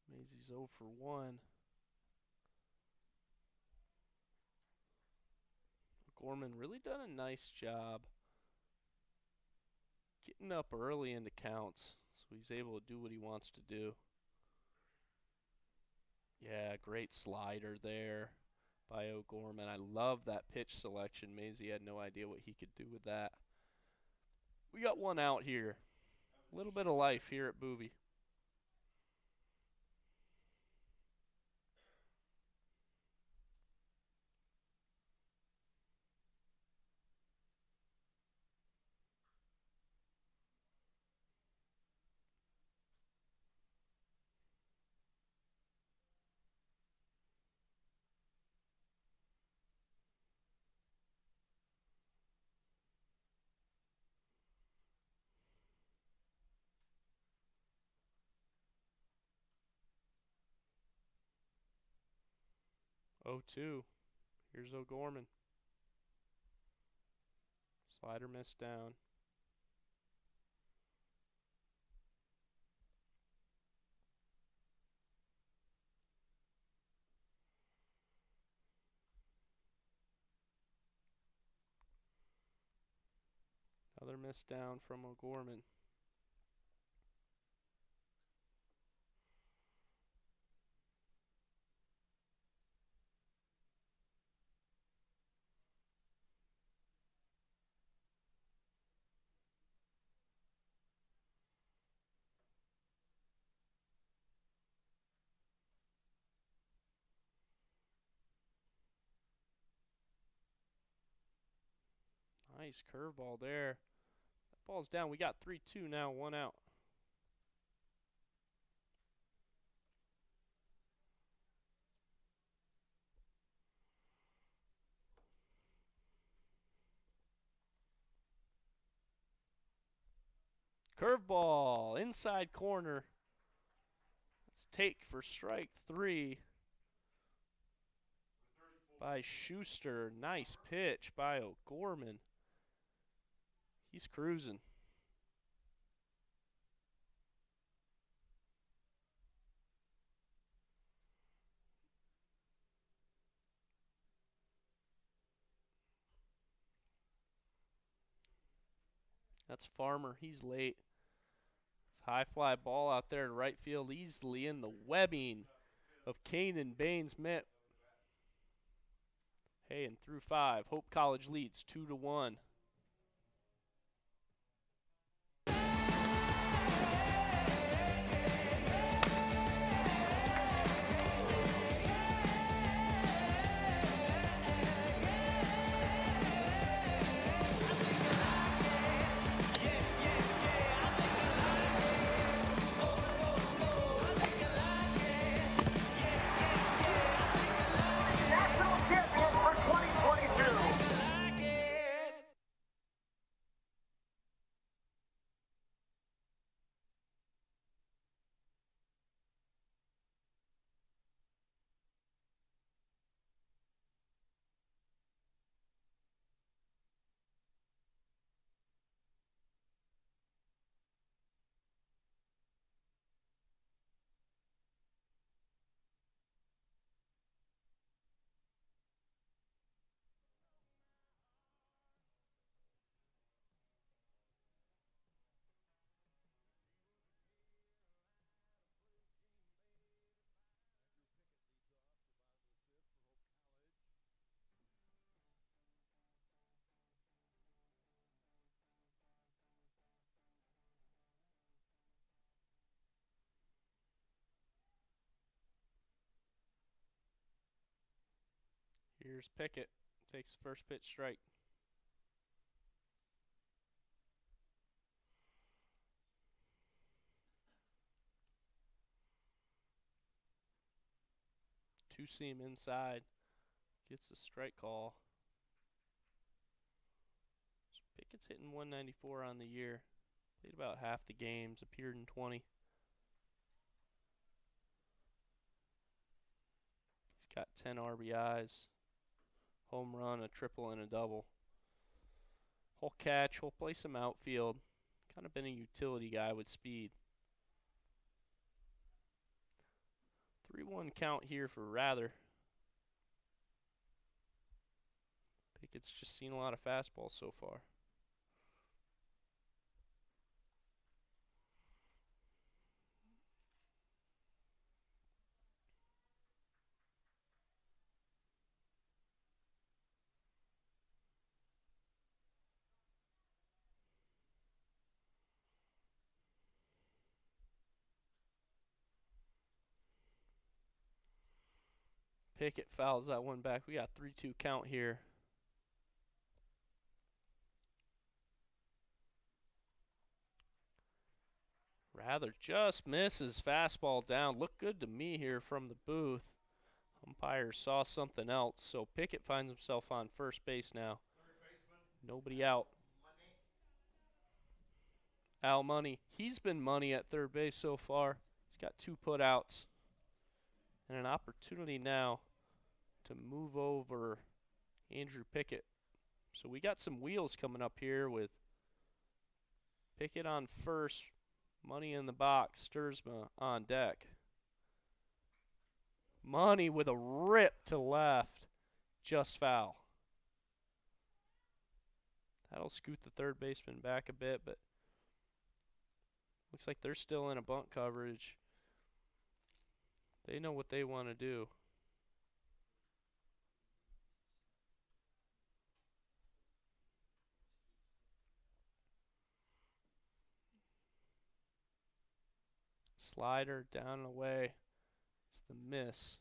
Speaker 1: Maisie's 0 for 1. Gorman really done a nice job getting up early into counts, so he's able to do what he wants to do. Yeah, great slider there by O'Gorman. I love that pitch selection. Maisie had no idea what he could do with that. We got one out here. A little bit of life here at Boovie. Oh, 2. Here's O'Gorman. Slider missed down. Another miss down from O'Gorman. Nice curveball there. That ball's down. We got 3-2 now, 1 out. Curveball, inside corner. Let's take for strike 3 by Schuster. Nice pitch by O'Gorman. He's cruising. That's Farmer. He's late. It's a high fly ball out there to right field, easily in the webbing of Kanan Baines. Hey, and through 5, Hope College leads 2-1. Here's Pickett. Takes the first pitch strike. Two-seam inside. Gets the strike call. So Pickett's hitting 194 on the year. Played about half the games, appeared in 20. He's got 10 RBIs, home run, a triple, and a double. He'll catch, he'll play some outfield. Kind of been a utility guy with speed. 3-1 count here for Rather. Pickett's just seen a lot of fastballs so far. Pickett fouls that one back. We got 3-2 count here. Rather just misses fastball down. Looked good to me here from the booth. Umpire saw something else, so Pickett finds himself on first base now. Nobody out. Al Money. He's been money at third base so far. He's got 2 putouts. And an opportunity now to move over Andrew Pickett. So we got some wheels coming up here with Pickett on first, Money in the box, Sturzma on deck. Money with a rip to left, just foul. That'll scoot the third baseman back a bit, but looks like they're still in a bunt coverage. They know what they want to do. Slider down and away. It's the miss.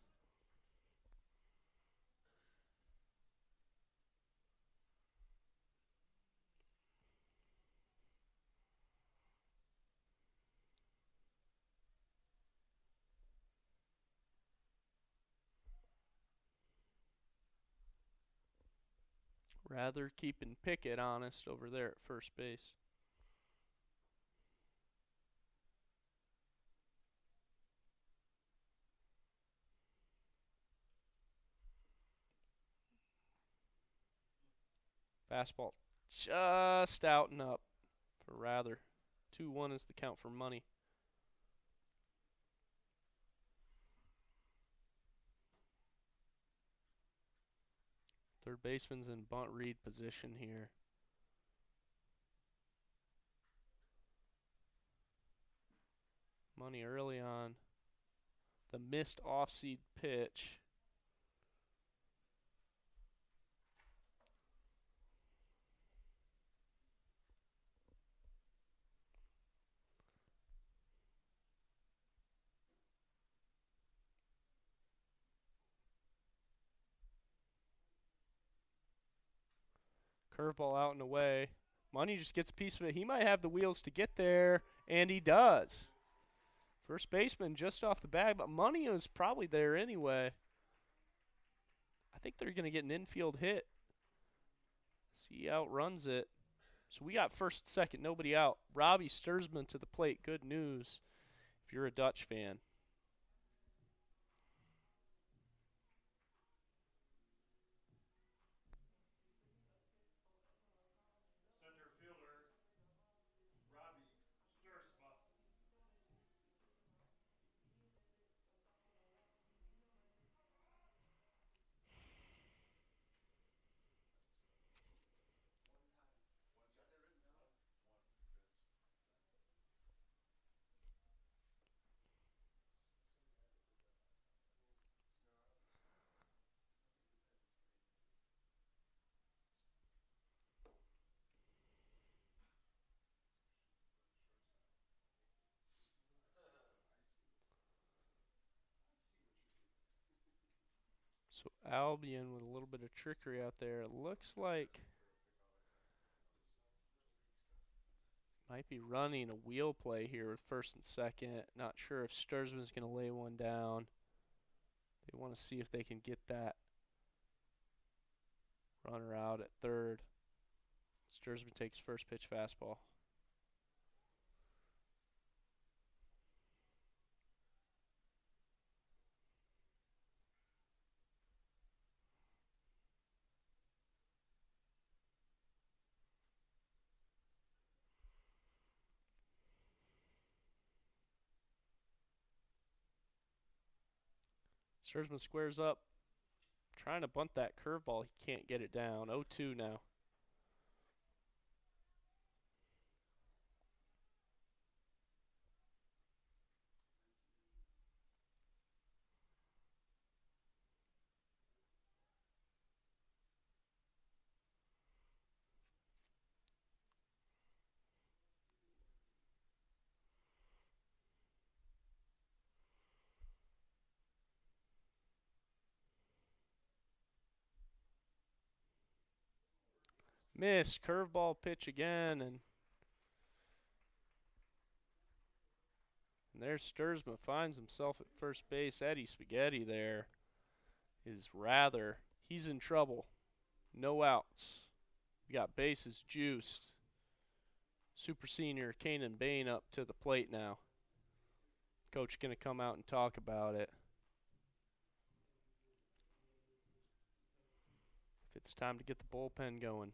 Speaker 1: Rather keeping Pickett honest over there at first base. Fastball just out and up for Rather. 2-1 is the count for Money. Third baseman's in bunt read position here. Money early on. The missed off-seed pitch. Curveball out and away. Money just gets a piece of it. He might have the wheels to get there, and he does. First baseman just off the bag, but Money is probably there anyway. I think they're going to get an infield hit. See, he outruns it. So we got first, second, nobody out. Robbie Sturzman to the plate. Good news if you're a Dutch fan. So Albion with a little bit of trickery out there. It looks like might be running a wheel play here with first and second. Not sure if Sturzman's going to lay one down. They want to see if they can get that runner out at third. Sturzman takes first pitch fastball. Sturzman squares up, trying to bunt that curveball. He can't get it down. 0-2 now. Miss curveball pitch again, and there's Sturzman, finds himself at first base. Eddie Spaghetti there is rather, he's in trouble. No outs. We got bases juiced. Super senior Kanan Bain up to the plate now. Coach going to come out and talk about it. If it's time to get the bullpen going.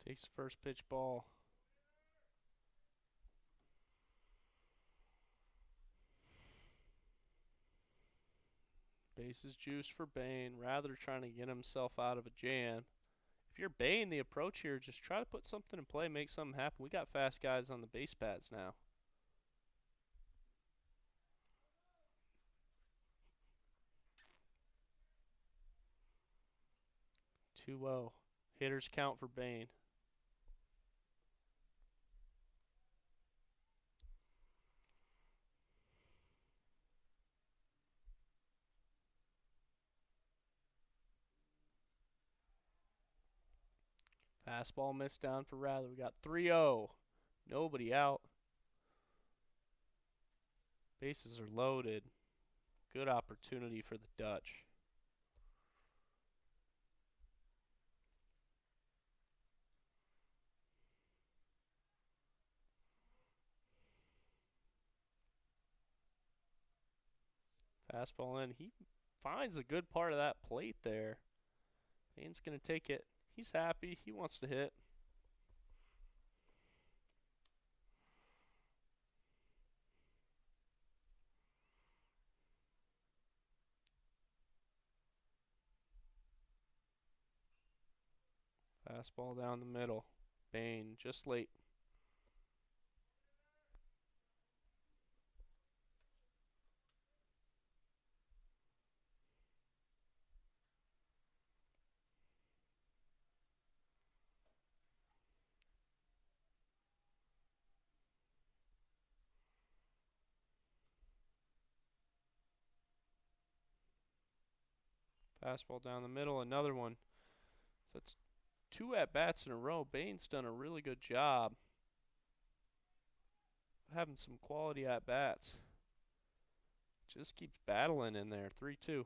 Speaker 1: Takes the first pitch ball. Bases juice for Bain. Rather trying to get himself out of a jam. If you're Bain, the approach here, just try to put something in play, make something happen. We got fast guys on the base pads now. Two-0. Hitters count for Bain. Fastball missed down for Rather. We got 3-0. Nobody out. Bases are loaded. Good opportunity for the Dutch. Fastball in. He finds a good part of that plate there. Bain's going to take it. He's happy. He wants to hit. Fastball down the middle. Bain just late. Fastball down the middle, another one. So that's 2 at-bats in a row. Bain's done a really good job having some quality at-bats. Just keeps battling in there. 3-2.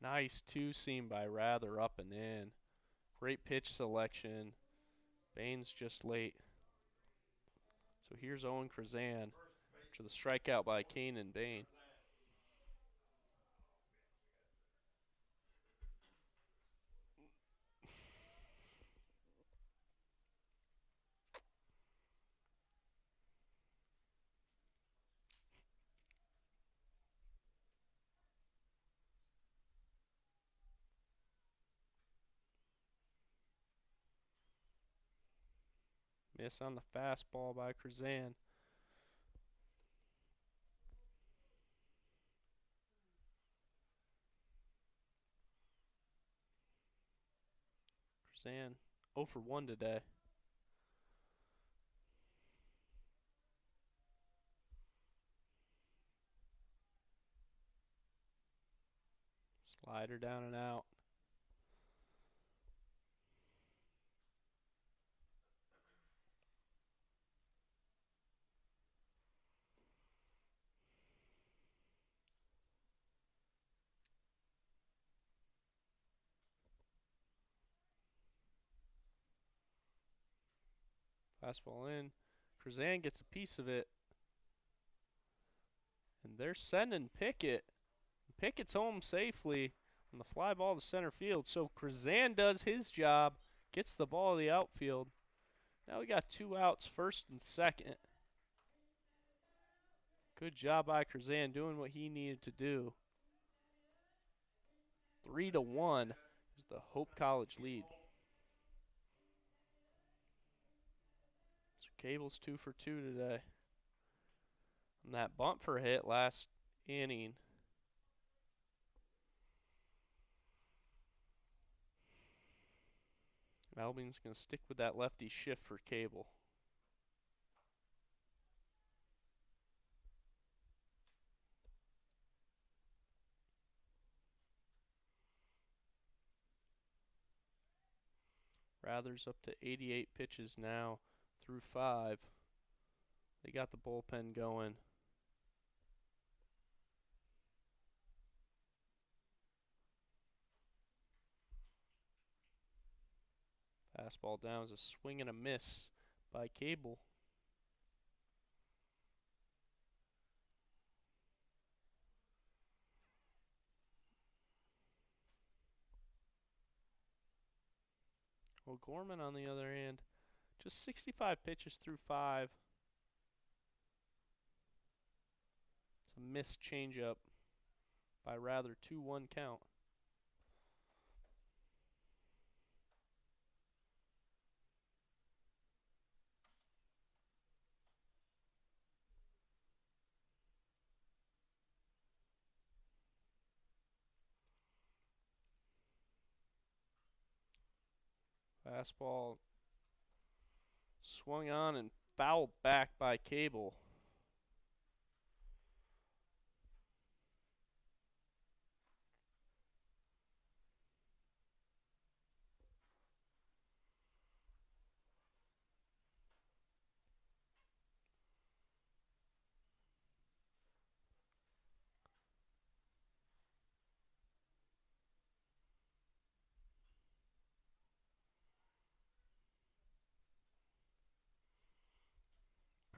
Speaker 1: Nice two-seam by Rather up and in. Great pitch selection. Bain's just late. So here's Owen Krazan to the strikeout by Kanan Bain. Miss on the fastball by Krzan. Krzan 0 for 1 today. Slider down and out. Fastball in. Krzan gets a piece of it. And they're sending Pickett. Pickett's home safely on the fly ball to center field. So Krzan does his job, gets the ball to the outfield. Now we got 2 outs, first and second. Good job by Krzan doing what he needed to do. 3-1 is the Hope College lead. So Cable's 2 for 2 today. And that bunt for a hit last inning. Albion's going to stick with that lefty shift for Cable. Rather's up to 88 pitches now through 5. They got the bullpen going. Fastball down is a swing and a miss by Cable. Well, Gorman, on the other hand, just 65 pitches through 5. It's a missed changeup by Rather, 2-1 count. Fastball swung on and fouled back by Cable.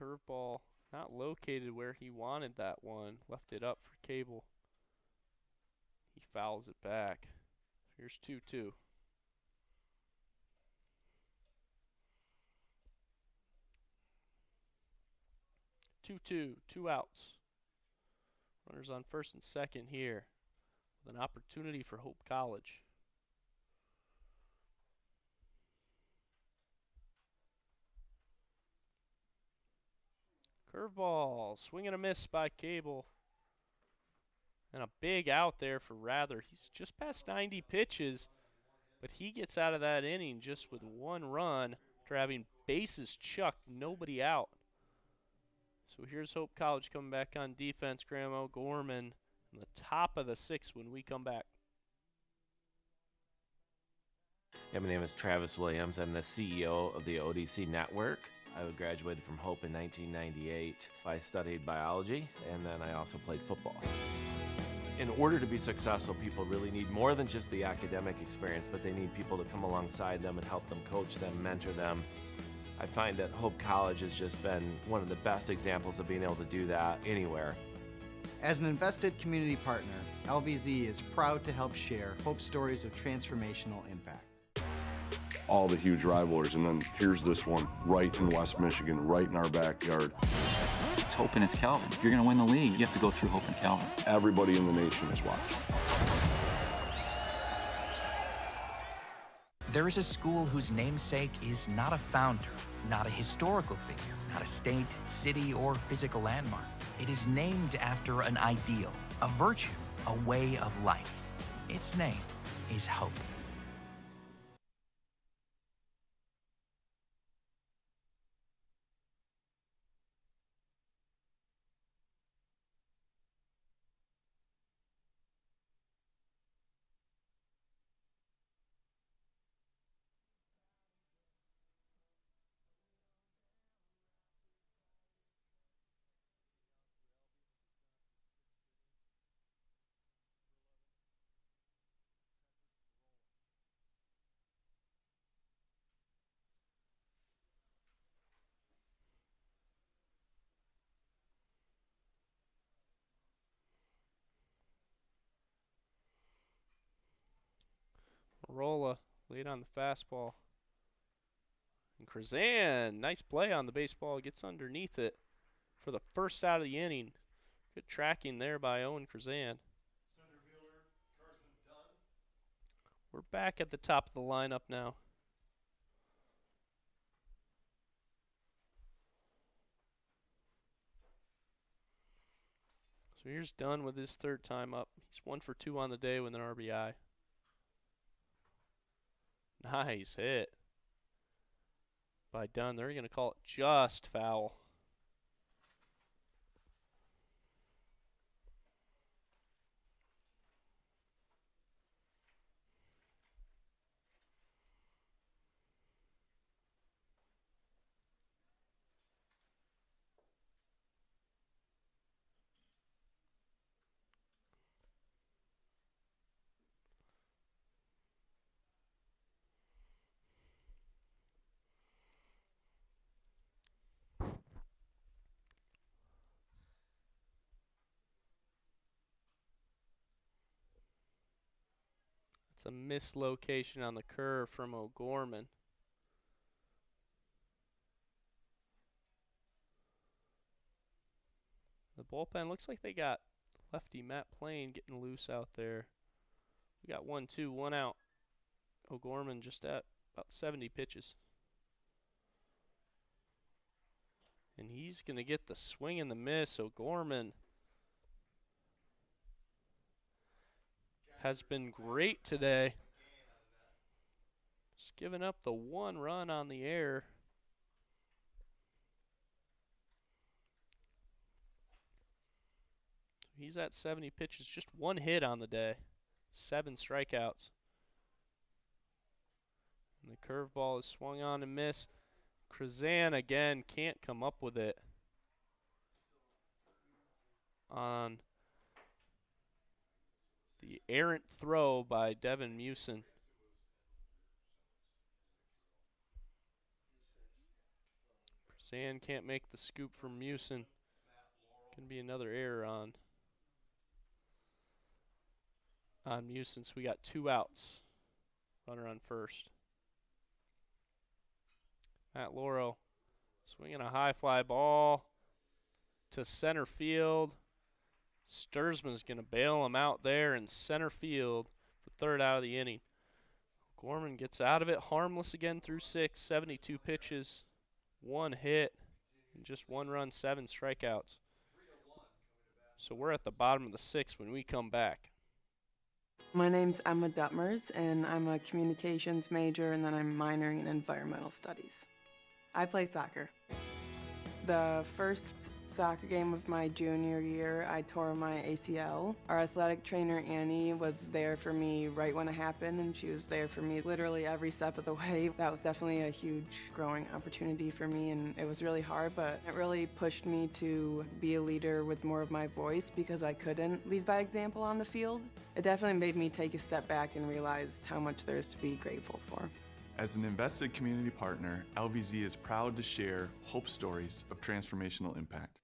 Speaker 1: Curveball not located where he wanted that one. Left it up for Cable. He fouls it back. Here's 2-2. Two outs. Runners on first and second here with an opportunity for Hope College. Curveball, swing and a miss by Cable. And a big out there for Rather. He's just past 90 pitches, but he gets out of that inning just with 1 run after having bases chucked, nobody out. So here's Hope College coming back on defense. Graham O'Gorman on the top of the 6th when we come back.
Speaker 11: Yeah, my name is Travis Williams. I'm the CEO of the ODC Network. I graduated from Hope in 1998. I studied biology, and then I also played football. In order to be successful, people really need more than just the academic experience, but they need people to come alongside them and help them coach them, mentor them. I find that Hope College has just been one of the best examples of being able to do that anywhere.
Speaker 12: As an invested community partner, LVZ is proud to help share Hope stories of transformational impact.
Speaker 3: All the huge rivalries, and then here's this one right in West Michigan, right in our backyard.
Speaker 5: It's Hope and it's Calvin. If you're going to win the league, you have to go through Hope and Calvin.
Speaker 3: Everybody in the nation is watching.
Speaker 13: There is a school whose namesake is not a founder, not a historical figure, not a state, city, or physical landmark. It is named after an ideal, a virtue, a way of life. Its name is hope.
Speaker 1: Rolla late on the fastball. And Krazan, nice play on the baseball, gets underneath it for the first out of the inning. Good tracking there by Owen Krazan. We're back at the top of the lineup now. So here's Dunn with his third time up. He's 1 for 2 on the day with an RBI. Nice hit by Dunn. They're going to call it just foul. It's a mislocation on the curve from O'Gorman. The bullpen looks like they got lefty Matt Plain getting loose out there. We got 1-2, 1 out. O'Gorman just at about 70 pitches. And he's going to get the swing and the miss. O'Gorman has been great today. Just giving up the 1 run on the air. He's at 70 pitches, just 1 hit on the day, 7 strikeouts. And the curveball is swung on and missed. Krazan again can't come up with it on the errant throw by Devin Musin. Krazan can't make the scoop from Musin. Can be another error on Musin. So we got 2 outs. Runner on first. Matt Lauro swinging a high fly ball to center field. Sturzman's going to bail him out there in center field for third out of the inning. Gorman gets out of it harmless again through 6, 72 pitches, 1 hit, and just 1 run, 7 strikeouts. So we're at the bottom of the 6th when we come back.
Speaker 14: My name's Emma Duttmers, and I'm a communications major, and then I'm minoring in environmental studies. I play soccer. The first soccer game of my junior year, I tore my ACL. Our athletic trainer, Annie, was there for me right when it happened, and she was there for me literally every step of the way. That was definitely a huge growing opportunity for me, and it was really hard, but it really pushed me to be a leader with more of my voice because I couldn't lead by example on the field. It definitely made me take a step back and realize how much there is to be grateful for.
Speaker 9: As an invested community partner, LVZ is proud to share hope stories of transformational impact.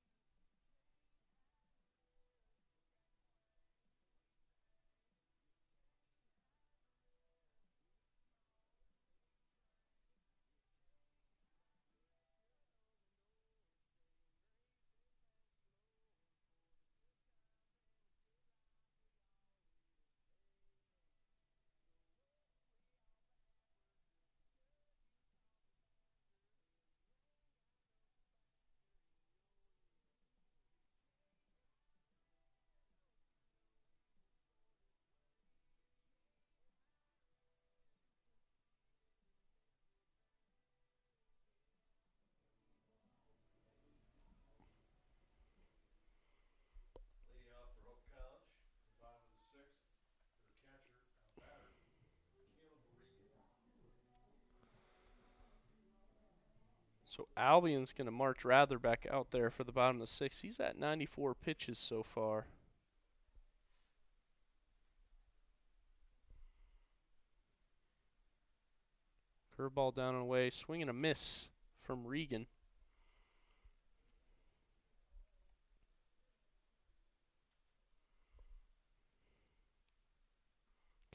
Speaker 1: So Albion's going to march Rather back out there for the bottom of the 6th. He's at 94 pitches so far. Curveball down and away. Swing and a miss from Regan.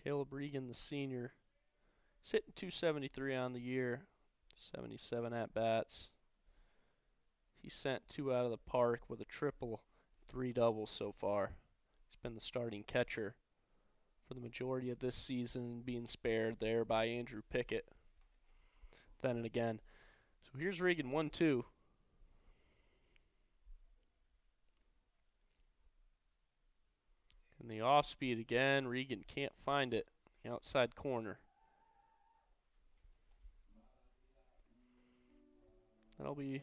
Speaker 1: Caleb Regan, the senior, is hitting 273 on the year, 77 at-bats. He sent 2 out of the park with a triple, 3 doubles so far. He's been the starting catcher for the majority of this season, being spared there by Andrew Pickett. Then and again. So here's Regan, 1-2. And the off speed again. Regan can't find it. The outside corner. That'll be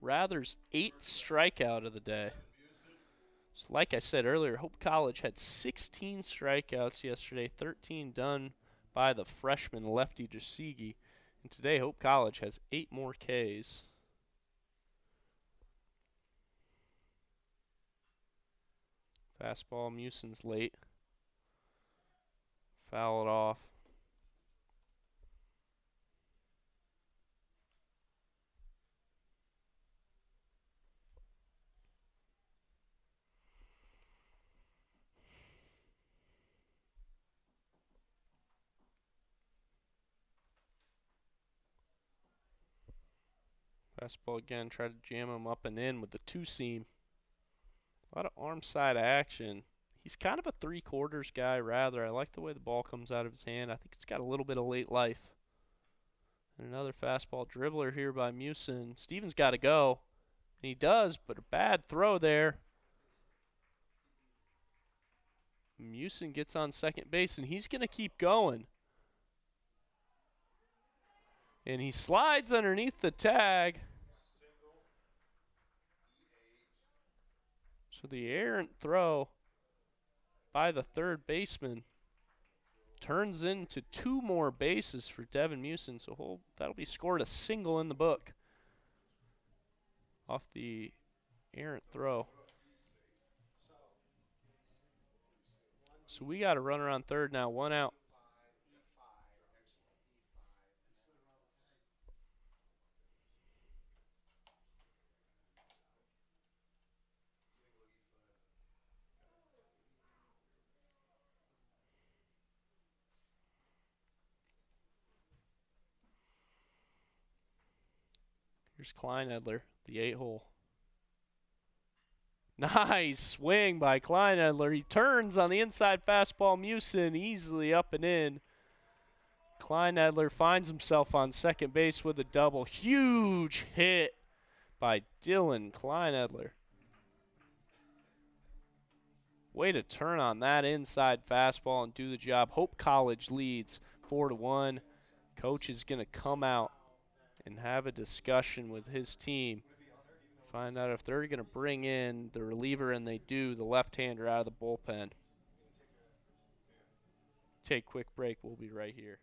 Speaker 1: Rather's 8th strikeout of the day. So like I said earlier, Hope College had 16 strikeouts yesterday, 13 done by the freshman Lefty Jasigi. And today Hope College has 8 more Ks. Fastball, Muson's late. Foul it off. Fastball again, try to jam him up and in with the 2-seam. A lot of arm side action. He's kind of a 3/4 guy, Rather. I like the way the ball comes out of his hand. I think it's got a little bit of late life. And another fastball dribbler here by Muson. Stevens got to go. And he does, but a bad throw there. Muson gets on second base, and he's going to keep going. And he slides underneath the tag. So the errant throw by the third baseman turns into 2 more bases for Devin Muson. So that'll be scored a single in the book off the errant throw. So we got a runner on third now, 1 out. Here's Kleinedler, the 8-hole. Nice swing by Kleinedler. He turns on the inside fastball. Muson easily up and in. Kleinedler finds himself on second base with a double. Huge hit by Dylan Kleinedler. Way to turn on that inside fastball and do the job. Hope College leads 4-1. Coach is going to come out and have a discussion with his team. Find out if they're going to bring in the reliever, and they do, the left-hander out of the bullpen. Take a quick break. We'll be right here.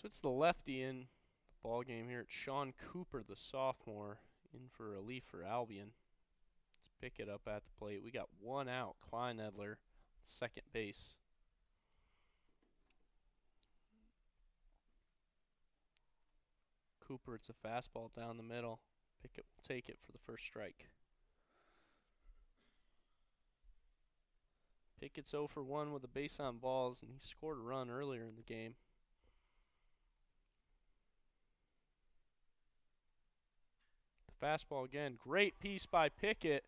Speaker 1: So it's the lefty in the ball game here. It's Sean Cooper, the sophomore, in for relief for Albion. Let's pick it up at the plate. We got one out. Klein Edler, second base. Cooper, it's a fastball down the middle. Pickett will take it for the first strike. Pickett's 0 for 1 with a base on balls, and he scored a run earlier in the game. The fastball again. Great piece by Pickett.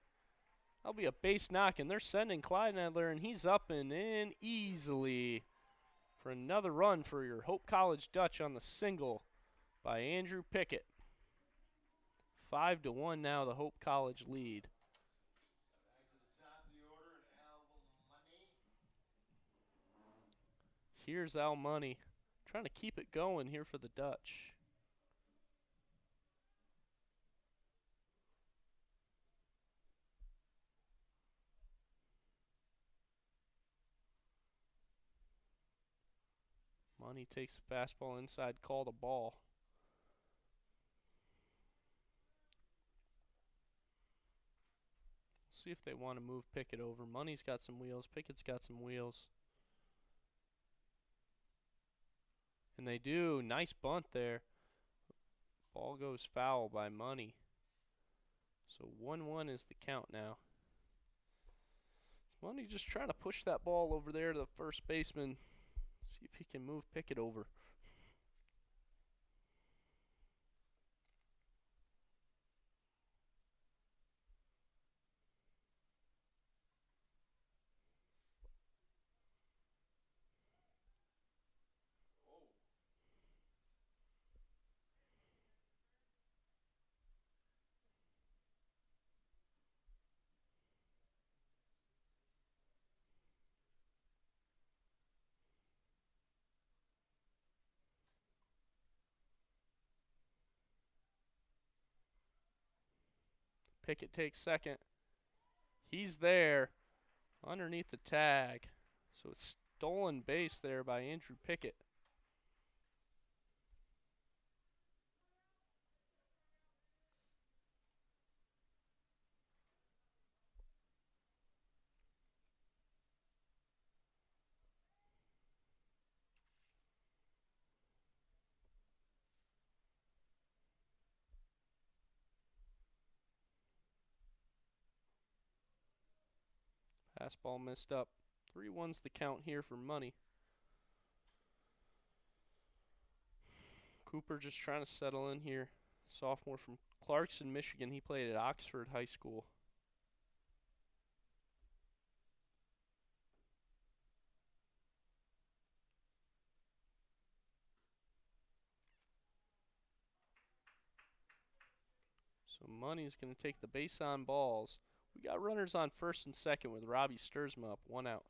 Speaker 1: That'll be a base knock, and they're sending Clyde Edler, and he's up and in easily for another run for your Hope College Dutch on the single by Andrew Pickett. 5-1 now, the Hope College lead. Here's Al Money trying to keep it going here for the Dutch. Money takes the fastball inside, called a ball. See if they want to move Pickett over. Money's got some wheels. Pickett's got some wheels. And they do. Nice bunt there. Ball goes foul by Money. So 1-1 is the count now. Money just trying to push that ball over there to the first baseman. See if he can move Pickett over. Pickett takes second. He's there underneath the tag. So it's stolen base there by Andrew Pickett. Fastball missed up. 3-1's the count here for Money. Cooper just trying to settle in here. Sophomore from Clarkson, Michigan. He played at Oxford High School. So Money's going to take the base on balls. We got runners on first and second with Robbie Stursma up, 1 out.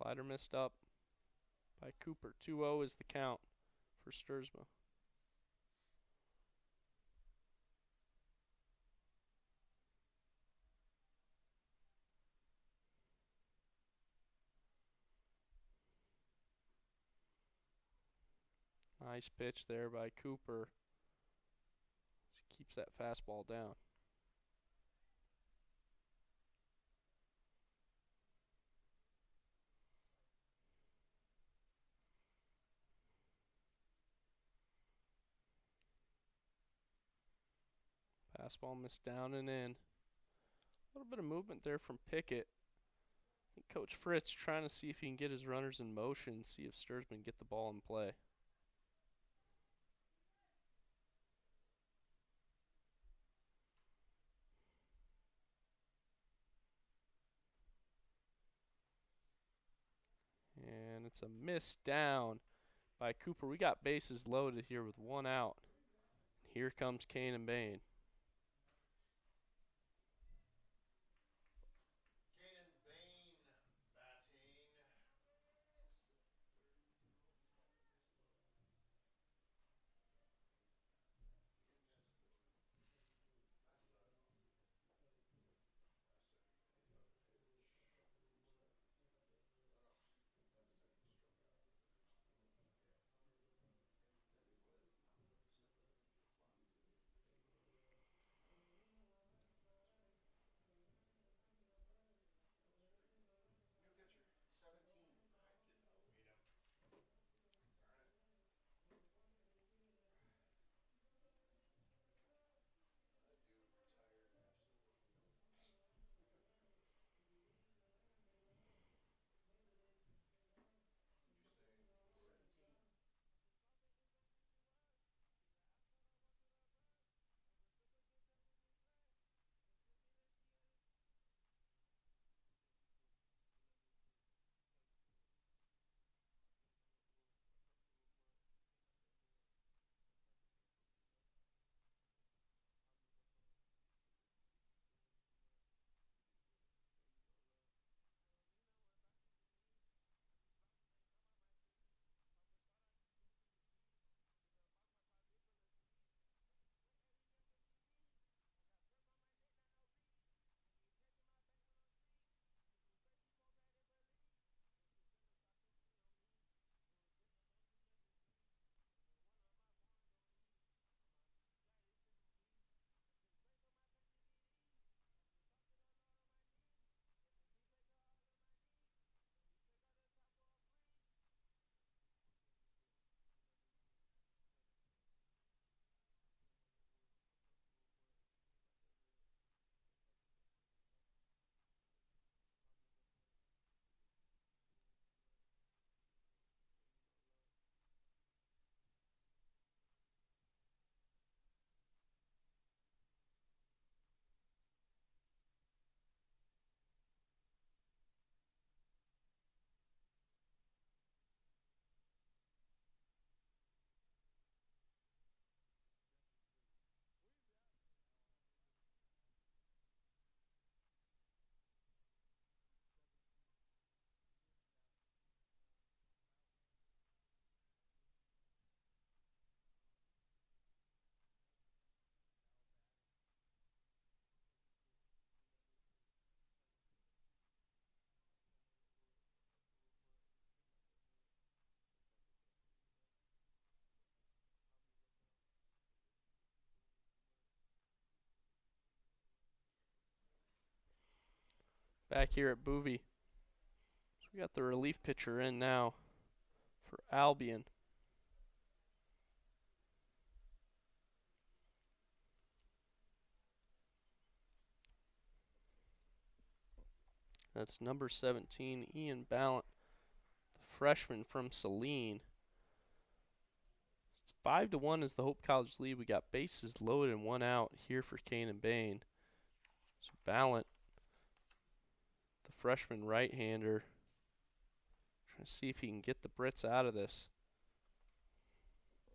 Speaker 1: Slider missed up by Cooper. 2-0 is the count for Stursma. Nice pitch there by Cooper. Just keeps that fastball down. Fastball missed down and in. A little bit of movement there from Pickett. I think Coach Fritz trying to see if he can get his runners in motion, see if Stursman can get the ball in play. That's a miss down by Cooper. We got bases loaded here with 1 out. Here comes Canaan Bain. Back here at Boovie. So we got the relief pitcher in now for Albion. That's number 17, Ian Ballant, the freshman from Saline. It's 5-1 is the Hope College lead. We got bases loaded and 1 out here for Canaan Bain. So Ballant, the freshman right-hander, trying to see if he can get the Brits out of this.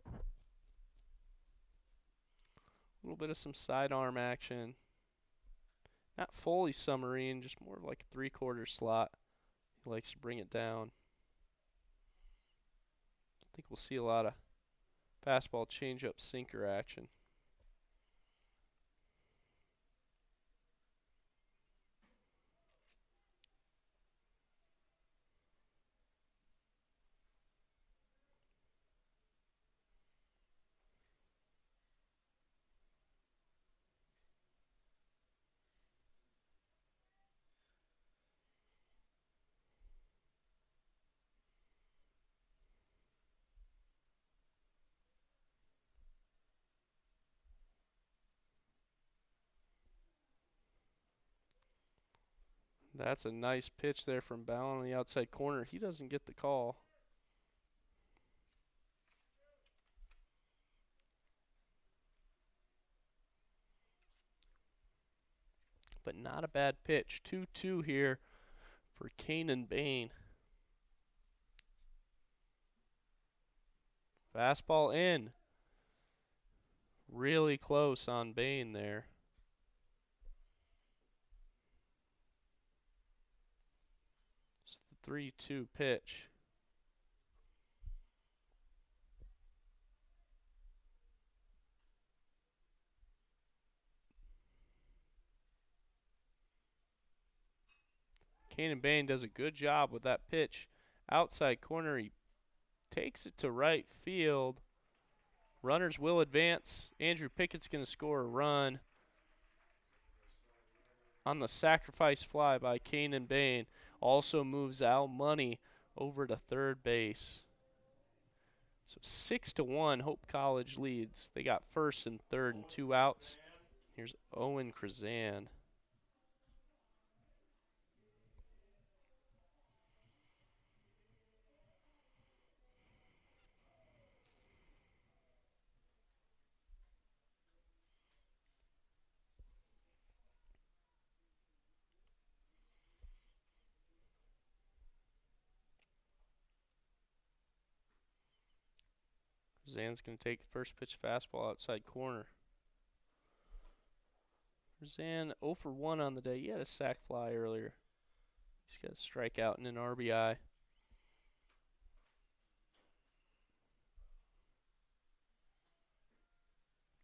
Speaker 1: A little bit of some sidearm action. Not fully submarine, just more of like a 3/4 slot. He likes to bring it down. I think we'll see a lot of fastball changeup sinker action. That's a nice pitch there from Ballon on the outside corner. He doesn't get the call. But not a bad pitch. 2-2 here for Canaan Bain. Fastball in. Really close on Bain there. It's the 3-2 pitch. Kanan Bain does a good job with that pitch. Outside corner, he takes it to right field. Runners will advance. Andrew Pickett's going to score a run on the sacrifice fly by Kanan Bain. Also moves Al Money over to third base. So 6-1, Hope College leads. They got first and third and 2 outs. Here's Owen Krazan. Krazan's going to take the first pitch fastball outside corner. Krazan 0 for 1 on the day. He had a sac fly earlier. He's got a strikeout and an RBI.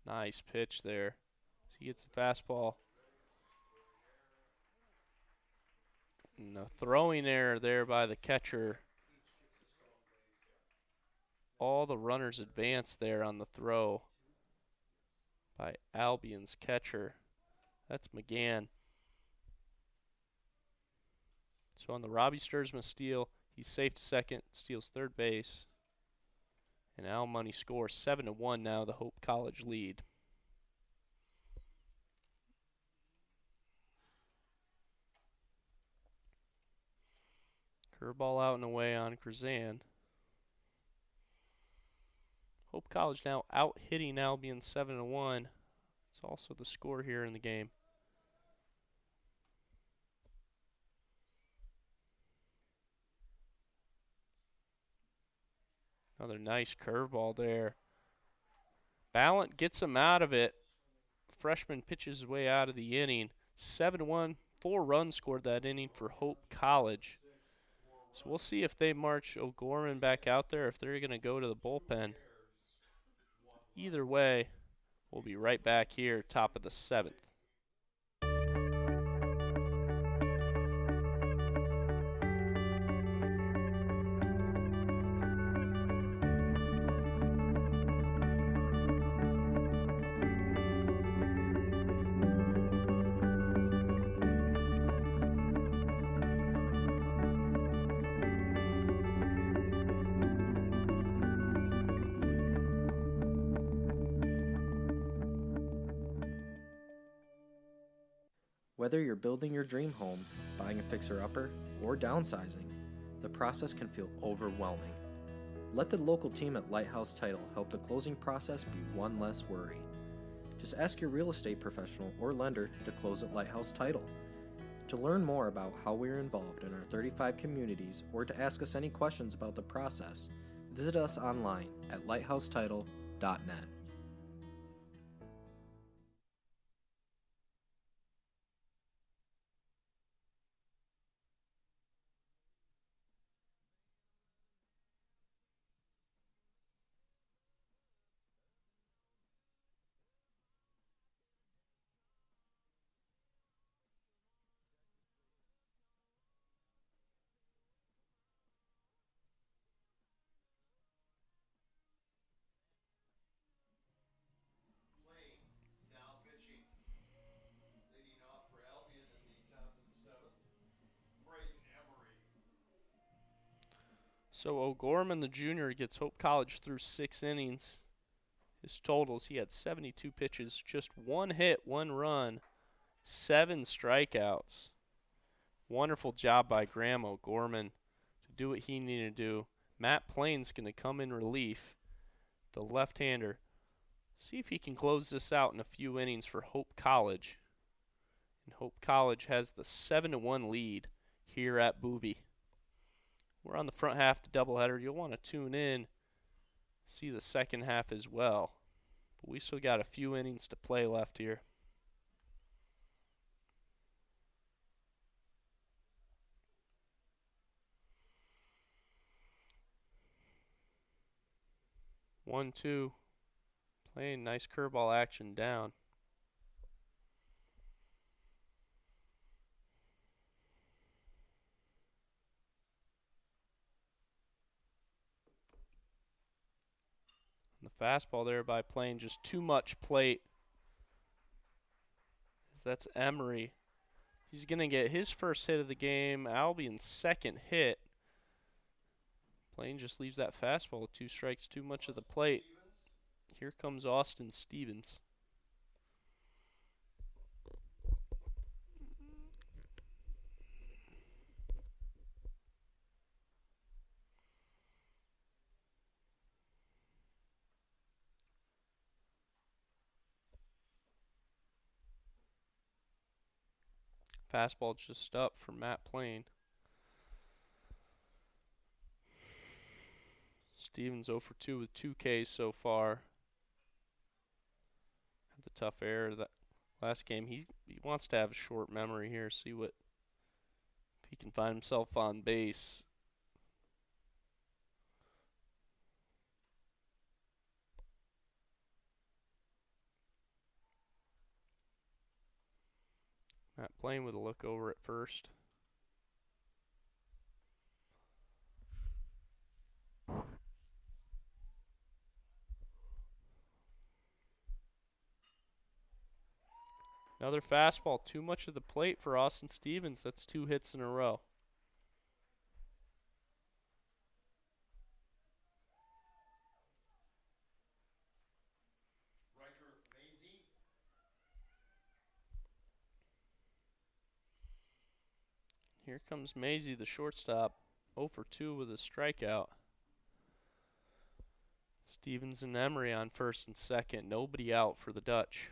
Speaker 1: Nice pitch there. So he gets the fastball. And a throwing error there by the catcher. All the runners advance there on the throw by Albion's catcher. That's McGann. So on the Robbie Sturzman steal, he's safe to second, steals third base. And Al Money scores 7-1 now, the Hope College lead. Curveball out and away on Krazan. Hope College now out hitting Albion 7-1. It's also the score here in the game. Another nice curveball there. Ballant gets him out of it. Freshman pitches his way out of the inning. 7-1, 4 runs scored that inning for Hope College. So we'll see if they march O'Gorman back out there, if they're going to go to the bullpen. Either way, we'll be right back here, top of the 7th.
Speaker 15: Whether you're building your dream home, buying a fixer-upper, or downsizing, the process can feel overwhelming. Let the local team at Lighthouse Title help the closing process be one less worry. Just ask your real estate professional or lender to close at Lighthouse Title. To learn more about how we are involved in our 35 communities or to ask us any questions about the process, visit us online at lighthousetitle.net.
Speaker 2: Now pitching. Leading off for Albion in the top of the 7th, Braden Emery.
Speaker 1: So O'Gorman, the junior, gets Hope College through 6 innings. His totals, he had 72 pitches, just 1 hit, 1 run, 7 strikeouts. Wonderful job by Graham O'Gorman to do what he needed to do. Matt Plain's going to come in relief, the left-hander. See if he can close this out in a few innings for Hope College. And Hope College has the 7-1 lead here at Boovie. We're on the front half of the doubleheader. You'll want to tune in, see the second half as well. But we still got a few innings to play left here. One, two. Playing nice curveball action down. And the fastball there by playing just too much plate. That's Emery. He's going to get his first hit of the game. Albion's second hit. Playing just leaves that fastball with 2 strikes, too much of the plate. Here comes Austin Stevens. Fastball just up for Matt Plain. Stevens 0 for 2 with 2 Ks so far. Had the tough error that last game. He wants to have a short memory here, see what if he can find himself on base. Matt Plain with a look over at first. Another fastball, too much of the plate for Austin Stevens. That's 2 hits in a row. Here comes Maisie, the shortstop, 0 for 2 with a strikeout. Stevens and Emery on first and second. Nobody out for the Dutch.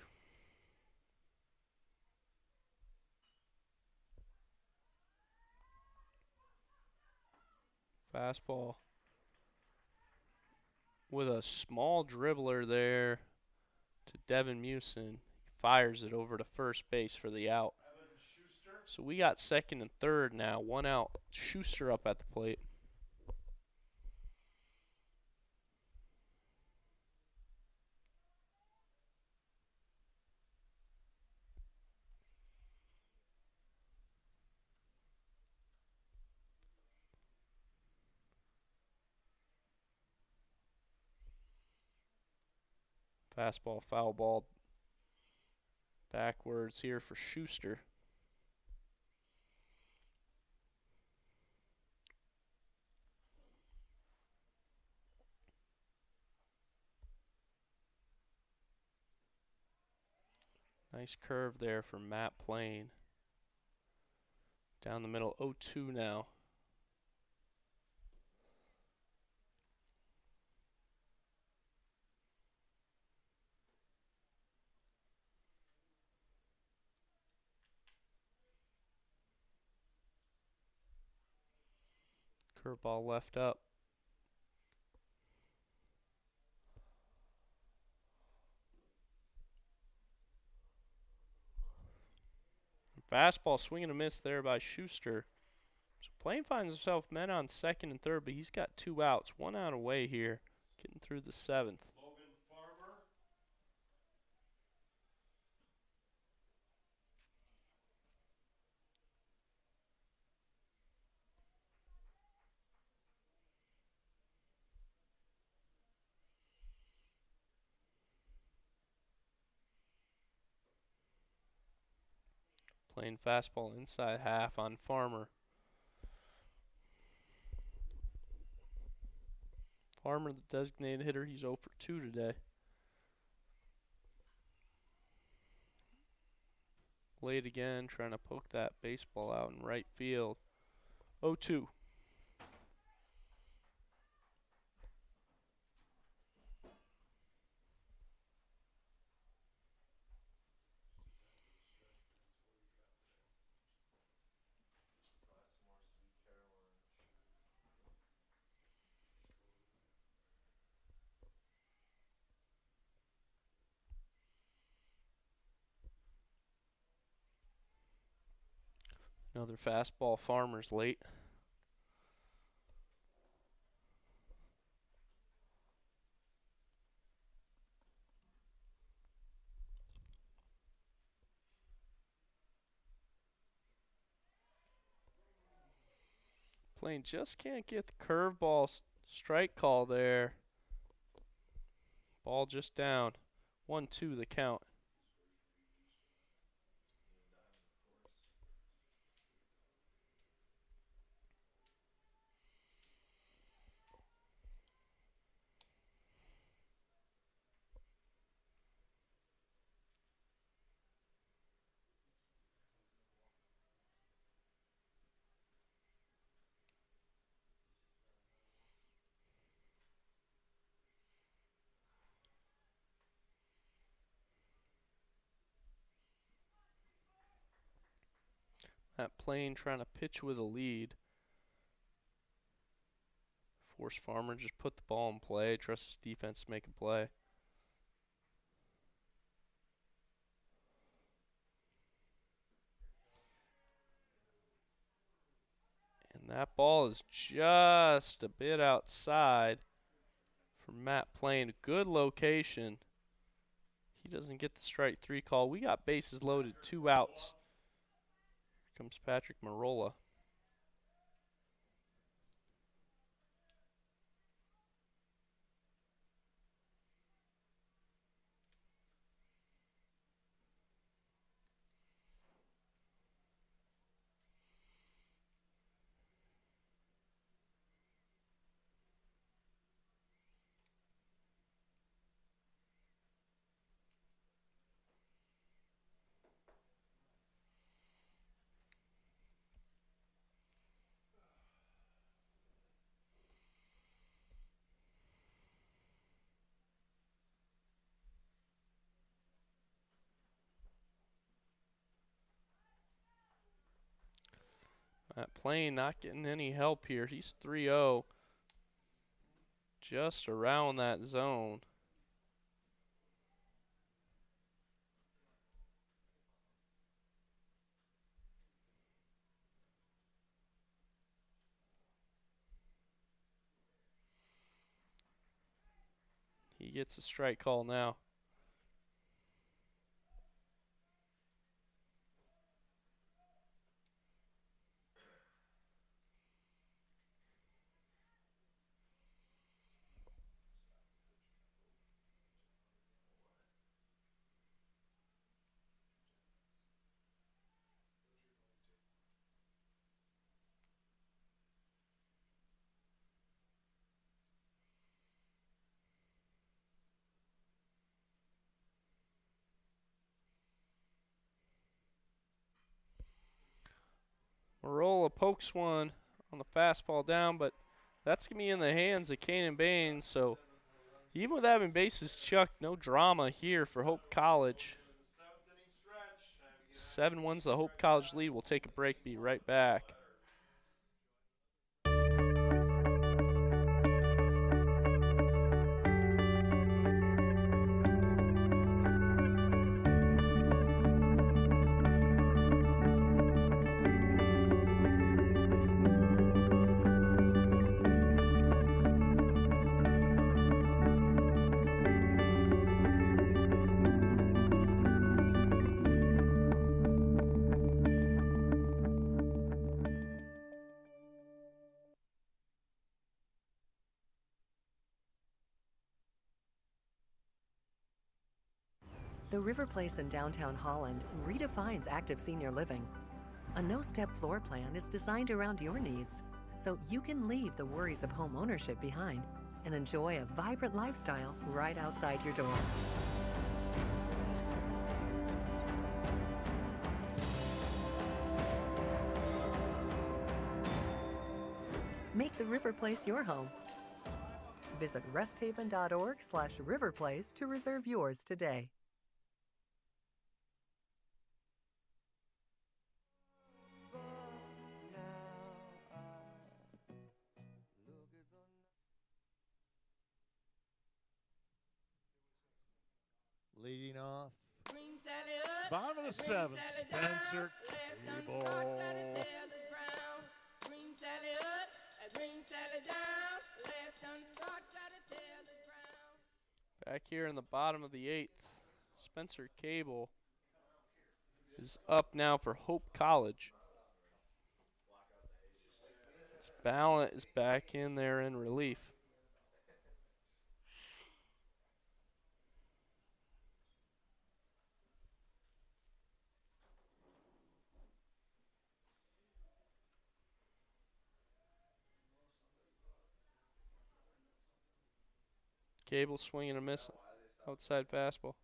Speaker 1: Fastball with a small dribbler there to Devin Mewson. He fires it over to first base for the out. So we got second and third now. 1 out. Schuster up at the plate. Fastball, foul ball backwards here for Schuster. Nice curve there from Matt Plain. Down the middle, 0-2 now. Curveball left up. Fastball swing and a miss there by Schuster. So Plain finds himself men on second and third, but he's got 2 outs. 1 out away here, getting through the 7th. Playing fastball inside half on Farmer. Farmer, the designated hitter, he's 0 for 2 today. Late again, trying to poke that baseball out in right field. 0-2. Another fastball, Farmer's late. Plain just can't get the curveball strike call there. Ball just down. 1-2 the count. That Plain trying to pitch with a lead. Force Farmer just put the ball in play. Trust his defense to make a play. And that ball is just a bit outside for Matt Plain. Good location. He doesn't get the strike 3 call. We got bases loaded, 2 outs. Here comes Patrick Marola. Matt Plain not getting any help here. He's 3-0. Just around that zone. He gets a strike call now. Marola pokes one on the fastball down, but that's going to be in the hands of Kanan Baines. So even with having bases chucked, no drama here for Hope College. 7-1's the Hope College lead. We'll take a break, be right back.
Speaker 16: The River Place in downtown Holland redefines active senior living. A no-step floor plan is designed around your needs, so you can leave the worries of home ownership behind and enjoy a vibrant lifestyle right outside your door. Make the River Place your home. Visit resthaven.org/riverplace to reserve yours today.
Speaker 2: Leading off, bottom of the 7th, Spencer Gable.
Speaker 1: Back here in the bottom of the 8th, Spencer Cable is up now for Hope College. Ballant is back in there in relief. Cable swinging a miss. Outside fastball.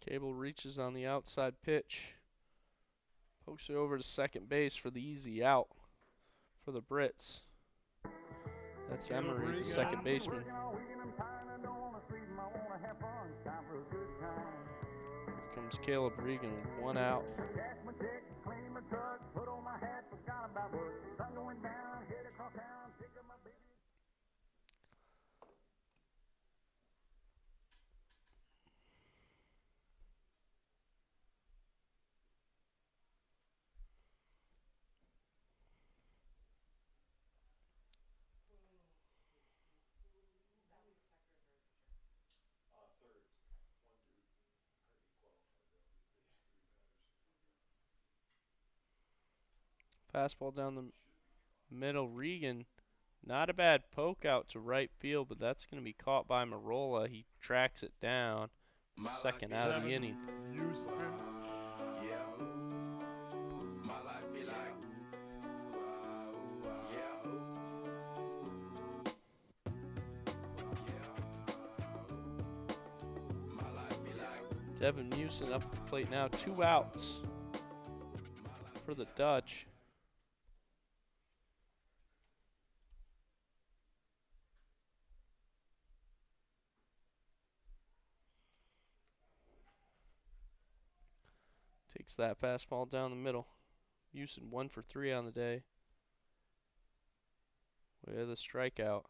Speaker 1: Cable reaches on the outside pitch. Pokes it over to second base for the easy out for the Brits. That's Emery, the second baseman. Here comes Caleb Regan with 1 out. Fastball down the middle. Regan, not a bad poke out to right field, but that's going to be caught by Marola. He tracks it down. Second out of the inning. Devin Mewson up at the plate now. 2 outs for the Dutch. Takes that fastball down the middle. Mewson 1 for 3 on the day with a strikeout.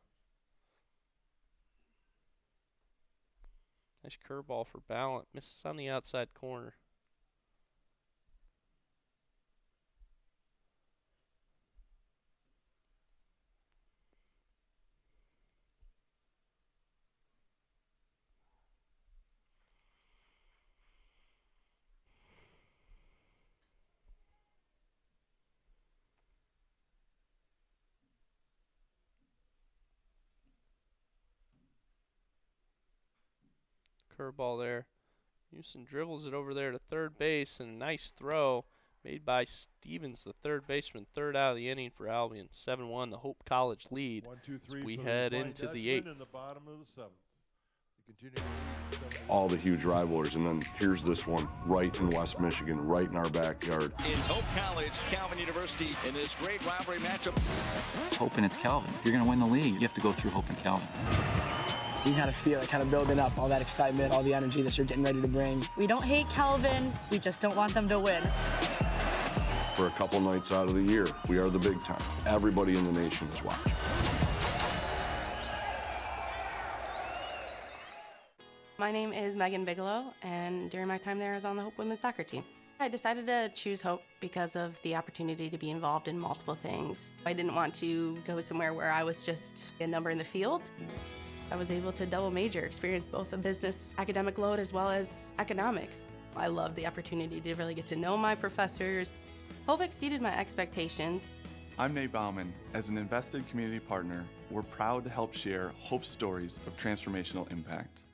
Speaker 1: Nice curveball for Ballant. Misses on the outside corner. Curveball there. Houston dribbles it over there to third base, and a nice throw made by Stevens, the third baseman. 3rd out of the inning for Albion. 7-1, the Hope College lead.
Speaker 2: 1, 2, 3
Speaker 1: we
Speaker 2: for
Speaker 1: head
Speaker 2: the
Speaker 1: into the
Speaker 2: Dutchman
Speaker 1: 8th.
Speaker 2: In the bottom of the 7th. Continue
Speaker 3: all the huge rivalries, and then here's this one right in West Michigan, right in our backyard.
Speaker 4: Is Hope College, Calvin University in this great rivalry matchup.
Speaker 5: It's Hope and it's Calvin. If you're going to win the league, you have to go through Hope and Calvin.
Speaker 6: You kind of feel it kind of building up, all that excitement, all the energy that you're getting ready to bring.
Speaker 7: We don't hate Calvin, we just don't want them to win.
Speaker 3: For a couple nights out of the year, we are the big time. Everybody in the nation is watching.
Speaker 8: My name is Megan Bigelow, and during my time there, I was on the Hope women's soccer team. I decided to choose Hope because of the opportunity to be involved in multiple things. I didn't want to go somewhere where I was just a number in the field. I was able to double major, experience both a business academic load as well as economics. I loved the opportunity to really get to know my professors. Hope exceeded my expectations.
Speaker 9: I'm Nate Bauman. As an invested community partner, we're proud to help share Hope's stories of transformational impact.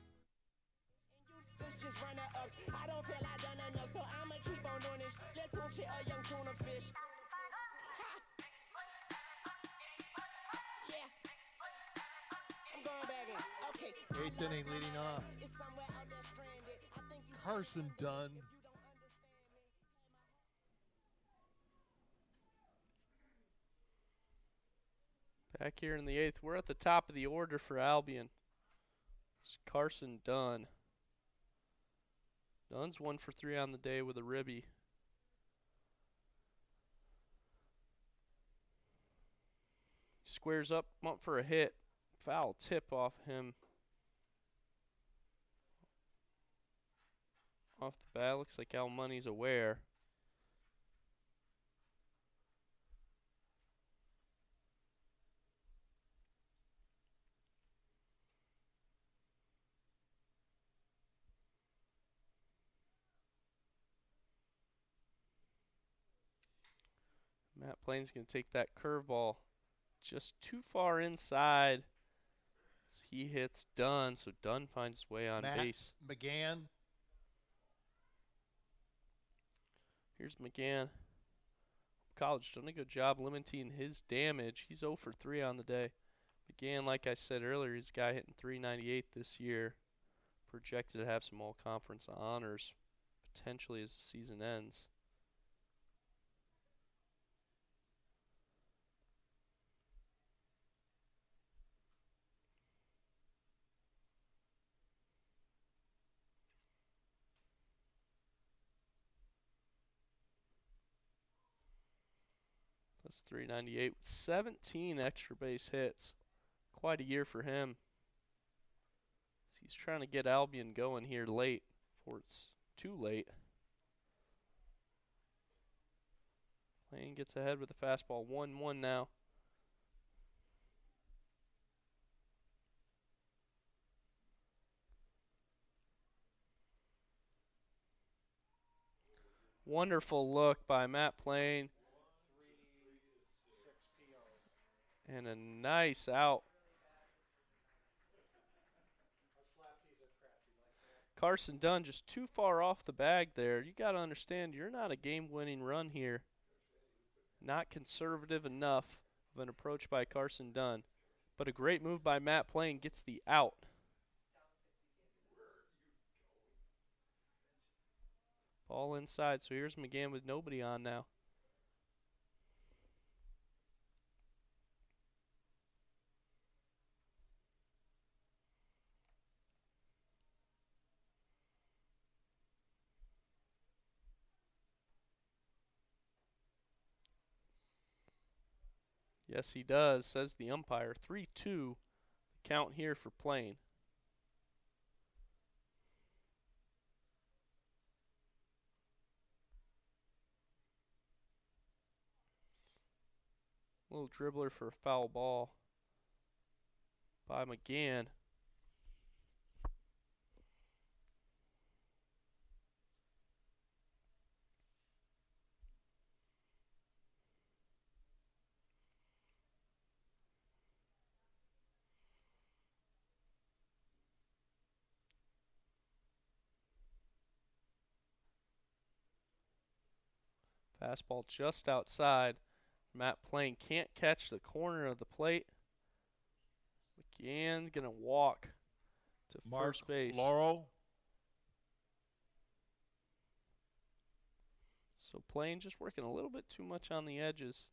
Speaker 2: Eighth inning leading off. Carson Dunn.
Speaker 1: Back here in the 8th, we're at the top of the order for Albion. It's Carson Dunn. Dunn's 1 for 3 on the day with a ribby. Squares up for a hit. Foul tip off him. Off the bat, looks like Al Money's aware. Matt Plain's going to take that curveball just too far inside. He hits Dunn, so Dunn finds his way on base.
Speaker 2: McGann.
Speaker 1: Here's McGann. College done a good job limiting his damage. He's 0 for 3 on the day. McGann, like I said earlier, he's a guy hitting .398 this year. Projected to have some all-conference honors potentially as the season ends. That's .398 with 17 extra base hits. Quite a year for him. He's trying to get Albion going here late before it's too late. Plain gets ahead with a fastball. 1-1 now. Wonderful look by Matt Plain. And a nice out. Carson Dunn just too far off the bag there. You got to understand, you're not a game-winning run here. Not conservative enough of an approach by Carson Dunn. But a great move by Matt Plain gets the out. Ball inside, so here's McGann with nobody on now. Yes, he does, says the umpire. 3-2 count here for Plain. Little dribbler for a foul ball by McGann. Fastball just outside. Matt Plain can't catch the corner of the plate. McGann's going to walk to first base.
Speaker 2: Laurel.
Speaker 1: So Plain just working a little bit too much on the edges.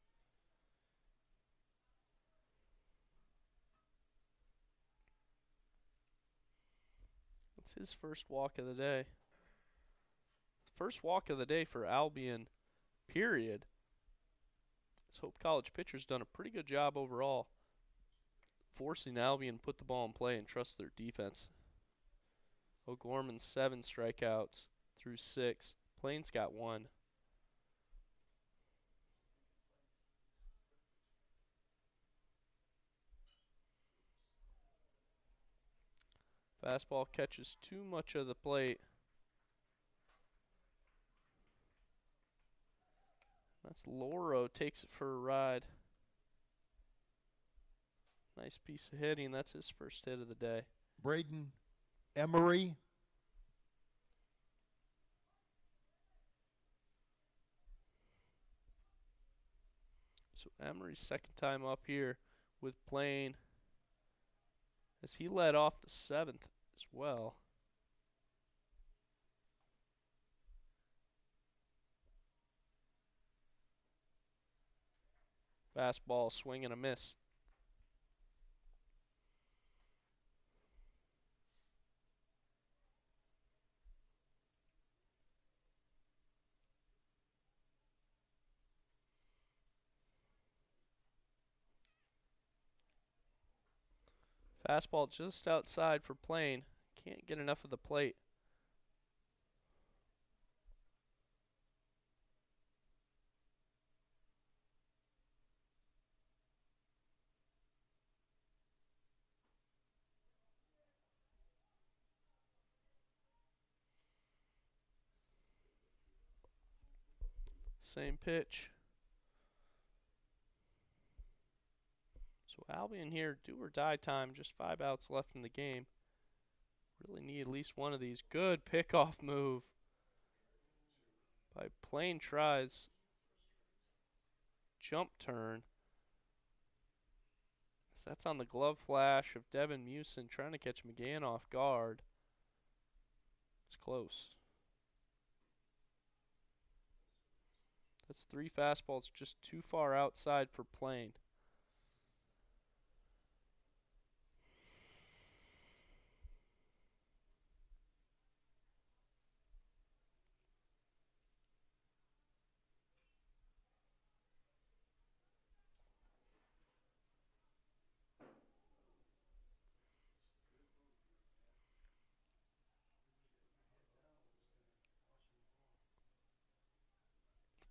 Speaker 1: It's his first walk of the day. First walk of the day for Albion, period. This Hope College pitcher's done a pretty good job overall, forcing Albion to put the ball in play and trust their defense. O'Gorman 7 strikeouts through 6. Plain's got 1. Fastball catches too much of the plate. That's Loro, takes it for a ride. Nice piece of hitting. That's his first hit of the day.
Speaker 2: Braden Emery.
Speaker 1: So Emery's second time up here with Plain, as he led off the 7th as well. Fastball, swing and a miss. Fastball just outside for Plain. Can't get enough of the plate. Same pitch. So Albion here, do or die time, just 5 outs left in the game. Really need at least one of these. Good pickoff move by Plain. Tries jump turn. That's on the glove flash of Devin Mewson trying to catch McGann off guard. It's close. That's 3 fastballs just too far outside for Plain.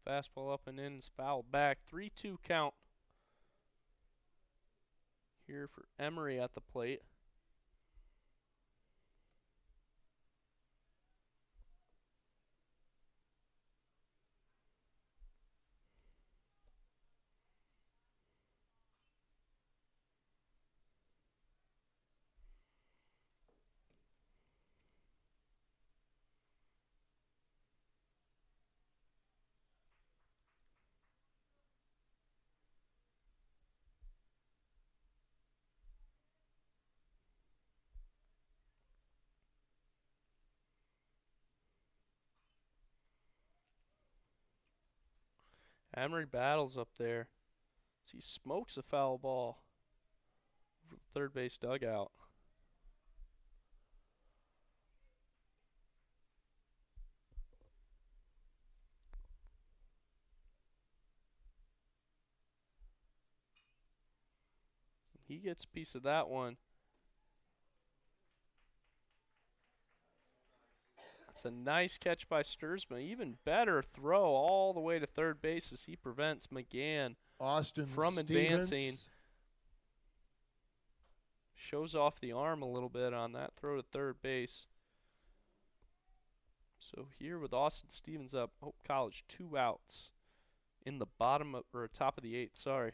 Speaker 1: Fastball up and in is fouled back. 3-2 count here for Emery at the plate. Emery battles up there. He smokes a foul ball over the third base dugout. He gets a piece of that one. That's a nice catch by Sturzman. Even better throw all the way to third base as he prevents McGann from advancing. Shows off the arm a little bit on that throw to third base. So here with Austin Stevens up, Hope College 2 outs in the bottom of, or top of the 8th, sorry.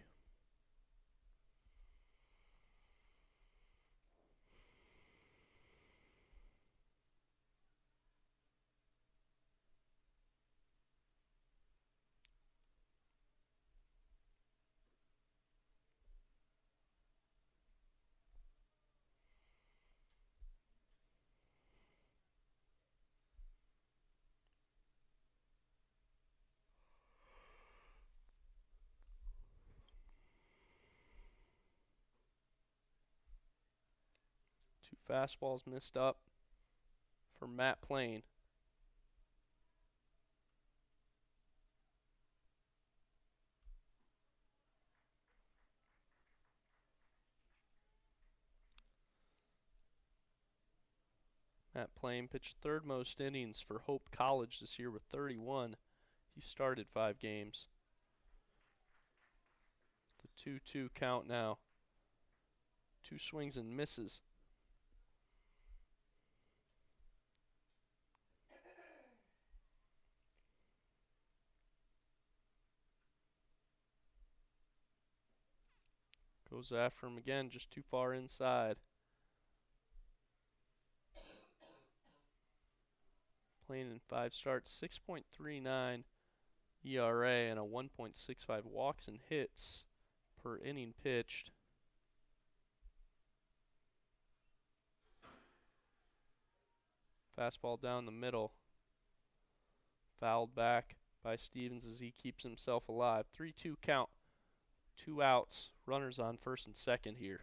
Speaker 1: Two fastballs missed up for Matt Plain. Matt Plain pitched third most innings for Hope College this year with 31. He started 5 games. The 2-2 count now. 2 swings and misses. Goes after him again, just too far inside. Plain in 5 starts, 6.39 ERA and a 1.65 walks and hits per inning pitched. Fastball down the middle. Fouled back by Stevens as he keeps himself alive. 3-2 count. 2 outs. Runners on first and second here.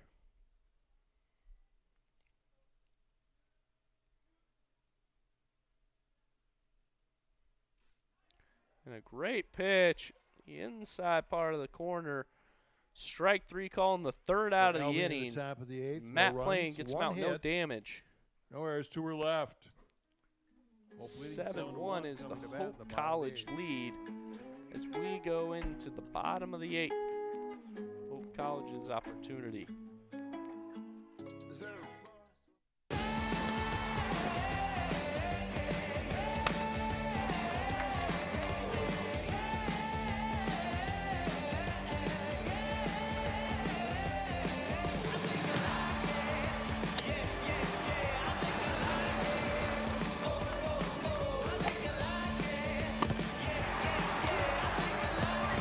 Speaker 1: And a great pitch. The inside part of the corner. Strike three call in the third out of the
Speaker 2: Albion
Speaker 1: inning.
Speaker 2: at the top of the eighth.
Speaker 1: Matt
Speaker 2: no
Speaker 1: Plain
Speaker 2: runs,
Speaker 1: gets him
Speaker 2: one
Speaker 1: out,
Speaker 2: hit,
Speaker 1: no damage.
Speaker 2: no errors, 2 were left.
Speaker 1: 7-1 is the
Speaker 2: coming to bat in
Speaker 1: Hope
Speaker 2: the bottom
Speaker 1: College
Speaker 2: eighth.
Speaker 1: lead as we go into the bottom of the eighth. Hope College's opportunity.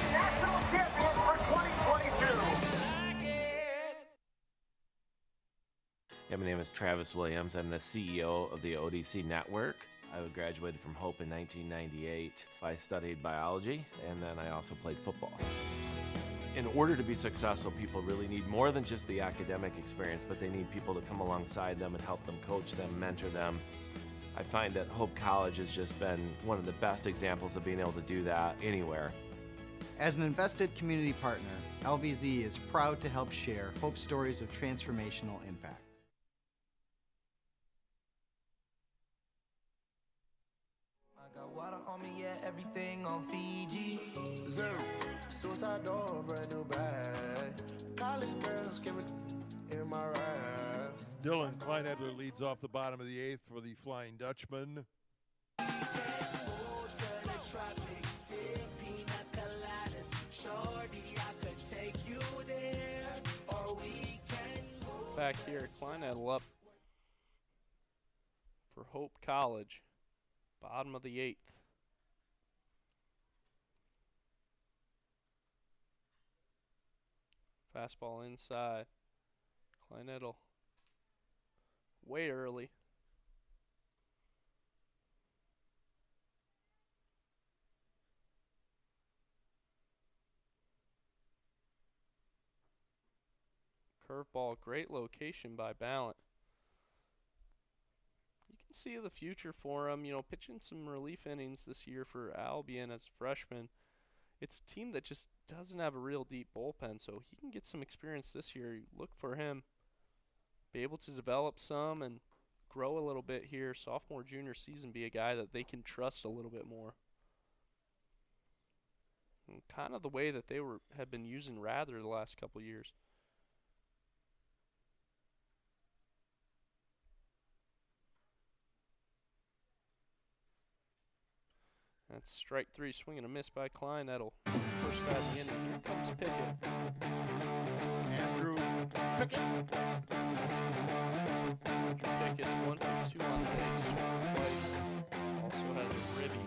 Speaker 17: National champions for 2022.
Speaker 11: Yeah, my name is Travis Williams. I'm the CEO of the ODC Network. I graduated from Hope in 1998. I studied biology, and then I also played football. In order to be successful, people really need more than just the academic experience, but they need people to come alongside them and help them, coach them, mentor them. I find that Hope College has just been one of the best examples of being able to do that anywhere.
Speaker 12: As an invested community partner, LVZ is proud to help share Hope stories of transformational impact.
Speaker 18: I got water on me, yeah, everything on Fiji. Suicide door, brand new bag. College girls give it in my raps.
Speaker 2: Dylan Kleinedler leads off the bottom of the eighth for the Flying Dutchman.
Speaker 1: Back here, Kleinedel up for Hope College. Bottom of the eighth. Fastball inside. Kleinedel way early. Curveball, great location by Ballant. You can see the future for him, pitching some relief innings this year for Albion as a freshman. It's a team that just doesn't have a real deep bullpen, so he can get some experience this year. You look for him, be able to develop some and grow a little bit here. Sophomore, junior season, be a guy that they can trust a little bit more. And kind of the way that they have been using Rather the last couple years. That's strike three, swing and a miss by Kleinedel. First out of the inning. Here comes Pickett.
Speaker 2: Andrew Pickett.
Speaker 1: Andrew Pickett's 1 for 2 on the day. Scored twice. Also has a ribby.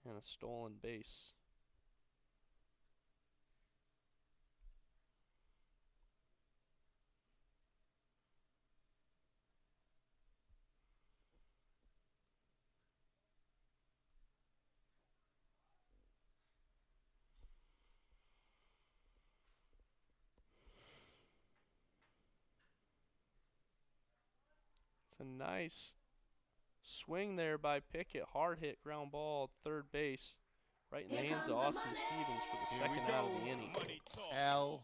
Speaker 1: And a stolen base. A nice swing there by Pickett. Hard hit ground ball, third base. Right in the hands of Austin Stevens for the second out of the inning.
Speaker 2: Al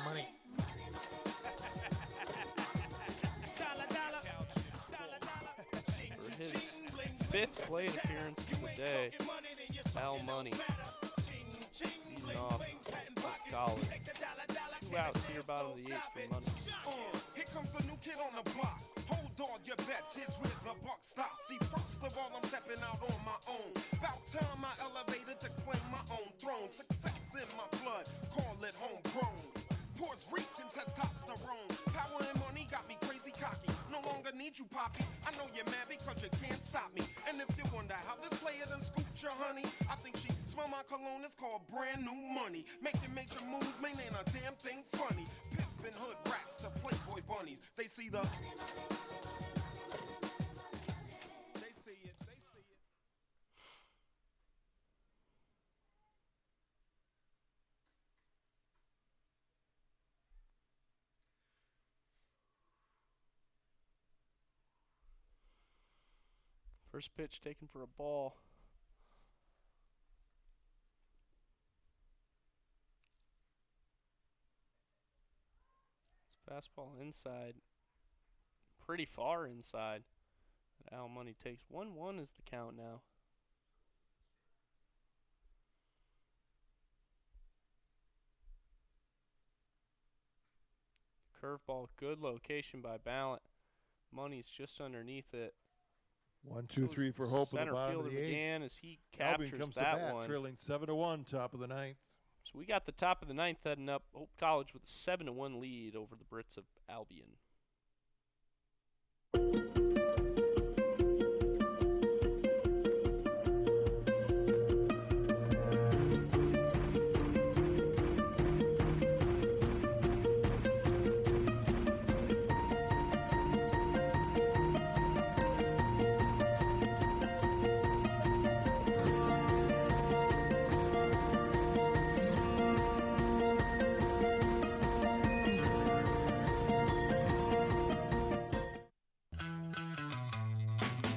Speaker 2: Money.
Speaker 1: For his fifth plate appearance of the day, Al Money leading off College. 2 outs here, bottom of the eighth for Money.
Speaker 17: Here comes the new kid on the block. Hold all your bets, here's where the buck stops. See, first of all, I'm stepping out on my own. About time I elevated to claim my own throne. Success in my blood, call it homegrown. Puerto Rican testosterone. Power and money got me crazy cocky. No longer need you, Poppy. I know you're mad because you can't stop me. And if you wonder how this player done scooped your honey, I think she smell my cologne, it's called brand new money. Making major moves, man, ain't a damn thing funny. Pimpin' hood rats to Playboy bunnies. They see the... They see it, they see it.
Speaker 1: First pitch taken for a ball. Fastball inside. Pretty far inside. Al Money takes 1-1 is the count now. Curveball, good location by Ballant. Money's just underneath it.
Speaker 2: 1-2-3 for Hope in the bottom of the eighth.
Speaker 1: McGann as he
Speaker 2: Albion
Speaker 1: captures
Speaker 2: comes to
Speaker 1: that
Speaker 2: bat,
Speaker 1: one.
Speaker 2: trailing 7-1, top of the ninth.
Speaker 1: So we got the top of the ninth heading up. Hope College with a 7-1 lead over the Brits of Albion.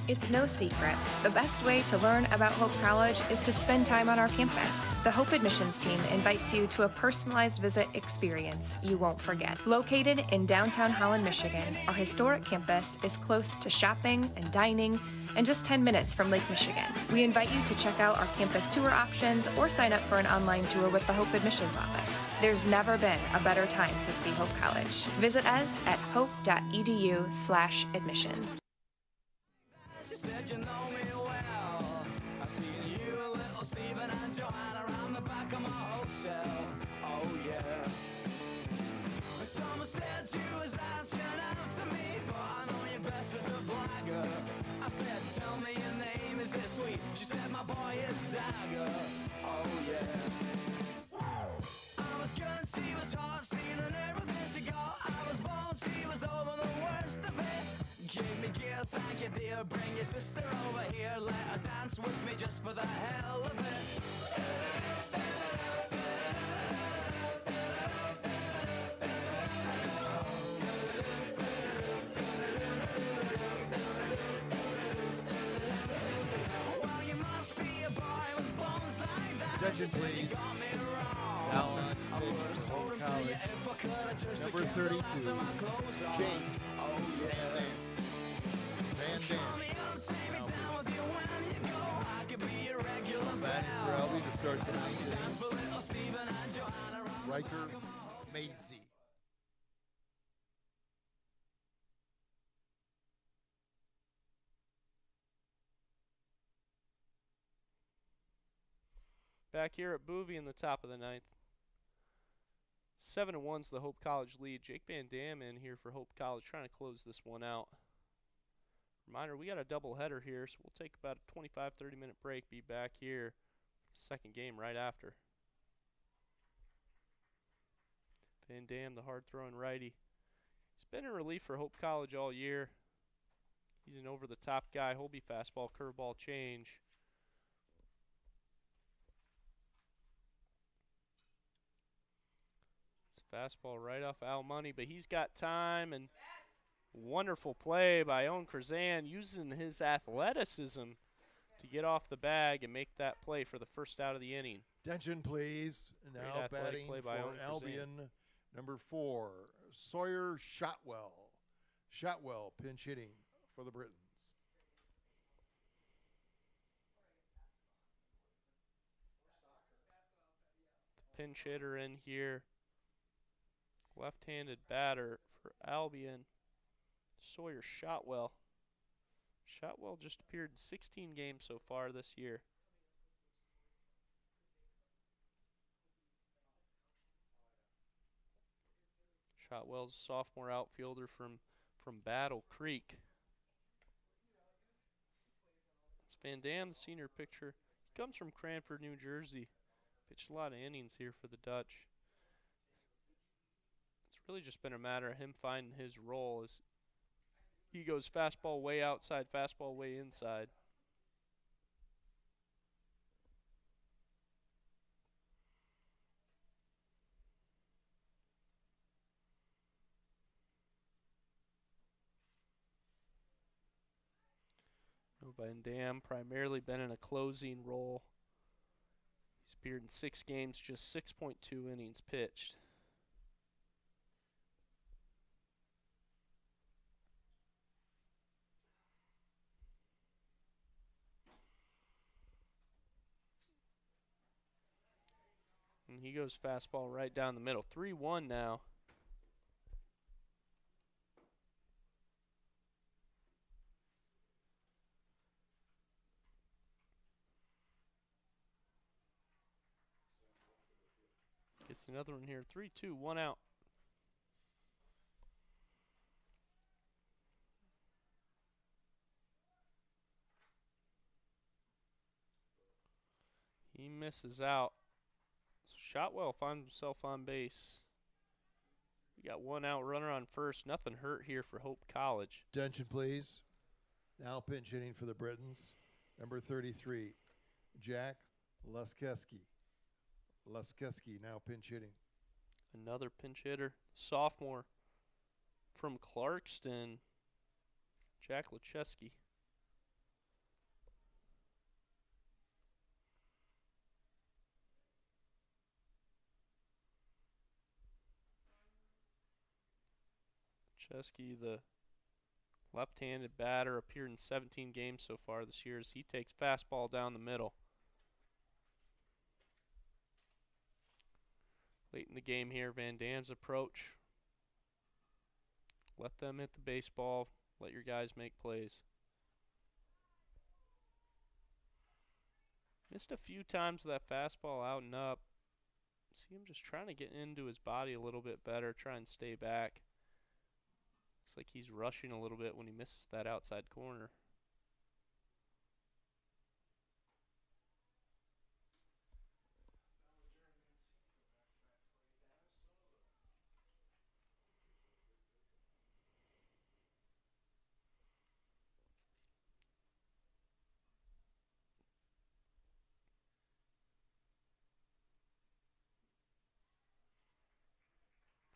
Speaker 10: It's no secret. The best way to learn about Hope College is to spend time on our campus. The Hope admissions team invites you to a personalized visit experience you won't forget. Located in downtown Holland, Michigan, our historic campus is close to shopping and dining and just 10 minutes from Lake Michigan. We invite you to check out our campus tour options or sign up for an online tour with the Hope admissions office. There's never been a better time to see Hope College. Visit us at hope.edu/admissions.
Speaker 18: She said you know me well. I've seen you and little Stephen and Joanna around the back of my hotel. Oh yeah. Someone said you was asking out to me, but I know you best as a blagger. I said, tell me your name, is it sweet? She said, my boy is Dagger. Oh yeah. I was good, she was hot, stealing everything she got. I was bold, she was over the worst of it. Give me gear, thank you dear. Bring your sister over here. Let her dance with me just for the hell of it. Well, you must be a boy with bones like that.
Speaker 2: Attention, please. Now on pitch from Hope College. Number 32, Jake Van Dam. Batting for Albion to start the ninth inning. Riker Macy.
Speaker 1: Back here at Boovie in the top of the ninth. 7-1's the Hope College lead. Jake Van Dam in here for Hope College, trying to close this one out. Reminder, we got a double header here, so we'll take about a 25-30 minute break, be back here, second game right after. Van Dam, the hard-throwing righty. He's been in relief for Hope College all year. He's an over-the-top guy. Holby fastball, curveball change. Fastball right off Al Money, but he's got time, and wonderful play by Owen Krzan, using his athleticism to get off the bag and make that play for the first out of the inning.
Speaker 2: Attention, please. Now batting
Speaker 1: play
Speaker 2: for
Speaker 1: by Owen
Speaker 2: Albion, number 4, Sawyer Shotwell. Shotwell pinch hitting for the Britons.
Speaker 1: The pinch hitter in here. Left-handed batter for Albion, Sawyer Shotwell. Shotwell just appeared in 16 games so far this year. Shotwell's a sophomore outfielder from Battle Creek. It's Van Dam, the senior pitcher. He comes from Cranford, New Jersey. Pitched a lot of innings here for the Dutch. It's really just been a matter of him finding his role as he goes fastball way outside, fastball way inside. Van Dam primarily been in a closing role. He's appeared in 6 games, just 6.2 innings pitched. he goes fastball right down the middle. 3-1 now. Gets another one here. 3-2, 1 out. He misses out. So Shotwell finds himself on base. We got 1 out, runner on first. Nothing hurt here for Hope College.
Speaker 2: Attention, please. Now pinch hitting for the Britons. Number 33, Jack Leskeski. Leskeski now pinch hitting.
Speaker 1: Another pinch hitter. Sophomore from Clarkston, Jack Lecheski. Lecheski, the left-handed batter, appeared in 17 games so far this year as he takes fastball down the middle. Late in the game here, Van Dam's approach. Let them hit the baseball. Let your guys make plays. Missed a few times with that fastball out and up. See him just trying to get into his body a little bit better, try and stay back. Looks like he's rushing a little bit when he misses that outside corner.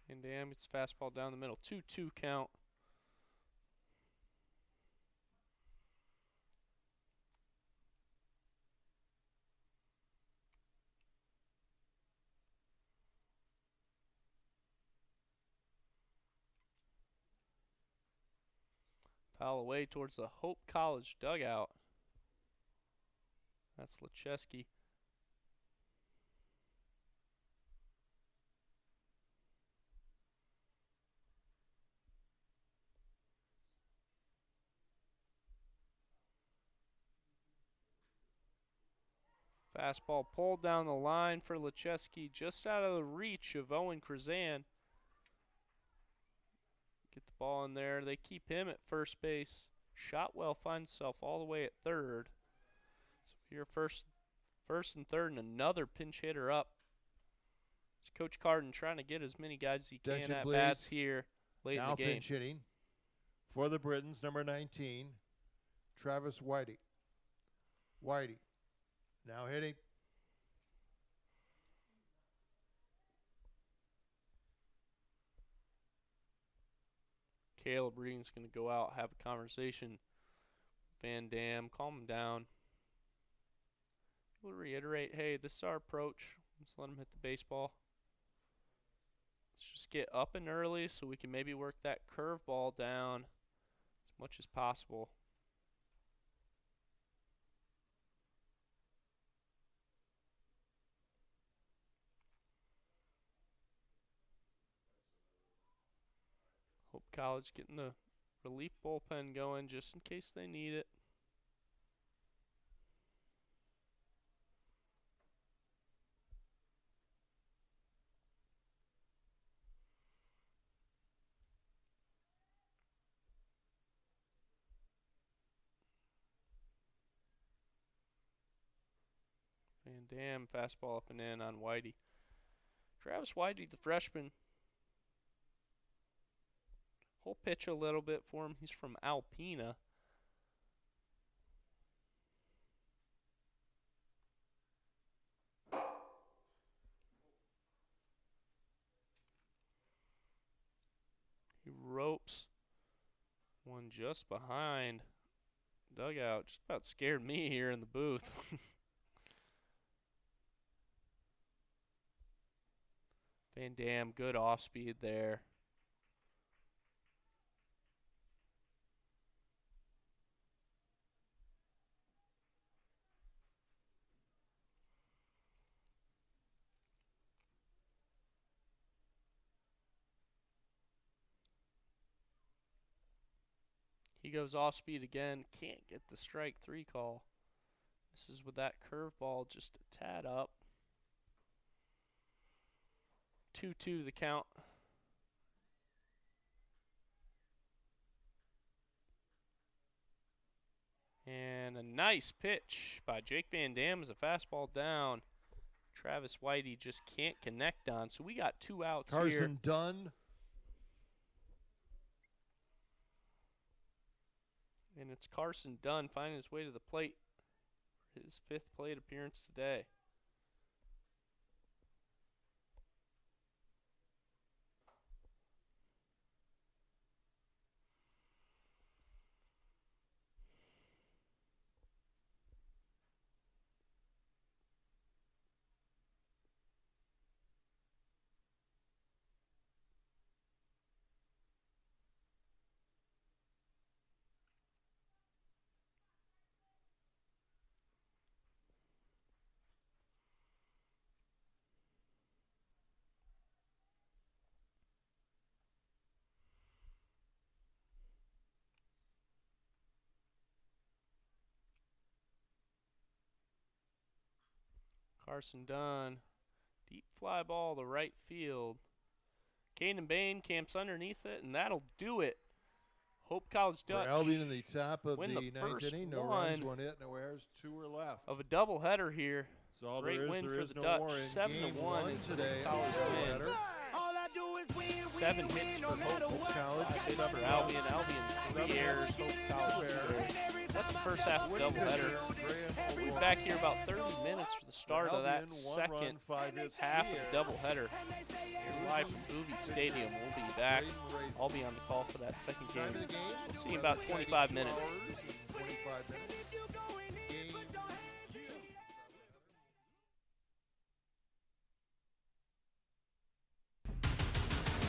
Speaker 1: Van Dam gets fastball down the middle. 2-2 count. Foul away towards the Hope College dugout. That's Lecheski. Fastball pulled down the line for Lecheski, just out of the reach of Owen Krazan. Get the ball in there. They keep him at first base. Shotwell finds himself all the way at third. So here first and third, and another pinch hitter up. It's Coach Carden trying to get as many guys as he can at bats here late in the game.
Speaker 2: Now pinch hitting for the Britons, number 19, Travis Whitey. Whitey now hitting.
Speaker 1: Caleb Regan's going to go out, have a conversation. Van Dam, calm him down. We'll reiterate, hey, this is our approach. Let's let him hit the baseball. Let's just get up and early so we can maybe work that curveball down as much as possible. Hope College getting the relief bullpen going just in case they need it. Van Dam, fastball up and in on Whitey. Travis Whitey, the freshman. He'll pitch a little bit for him. He's from Alpena. He ropes one just behind dugout. Just about scared me here in the booth. Van Dam, good off speed there. He goes off speed again. Can't get the strike 3 call. This is with that curveball just a tad up. 2-2 the count. And a nice pitch by Jake Van Dam as a fastball down. Travis Whitey just can't connect on. So we got 2 outs here.
Speaker 2: Carson Dunn.
Speaker 1: And it's Carson Dunn finding his way to the plate for his 5th plate appearance today. Carson Dunn, deep fly ball to right field. Caden Bain camps underneath it, and that'll do it. Hope College Dutch.
Speaker 2: Albion in the top of the
Speaker 1: win
Speaker 2: ninth inning. No runs, 1 hit, no errors, 2 are left.
Speaker 1: Of a doubleheader here.
Speaker 2: So all
Speaker 1: Great
Speaker 2: there is,
Speaker 1: win
Speaker 2: there
Speaker 1: for
Speaker 2: is
Speaker 1: the
Speaker 2: no
Speaker 1: Dutch.
Speaker 2: more in
Speaker 1: 7-1 is
Speaker 2: today.
Speaker 1: the College win.
Speaker 18: All I do is win,
Speaker 1: 7 hits for Hope
Speaker 2: College.
Speaker 1: 5 hits for Albion. Albion 3 errors. Hope College 2 errors. That's the first half of doubleheader. We'll be back here about 30 minutes for the start of that second half of the doubleheader. Here live from Boovie Stadium. We'll be back. I'll be on the call for that second game. We'll see you in about 25 minutes.
Speaker 2: 25 minutes.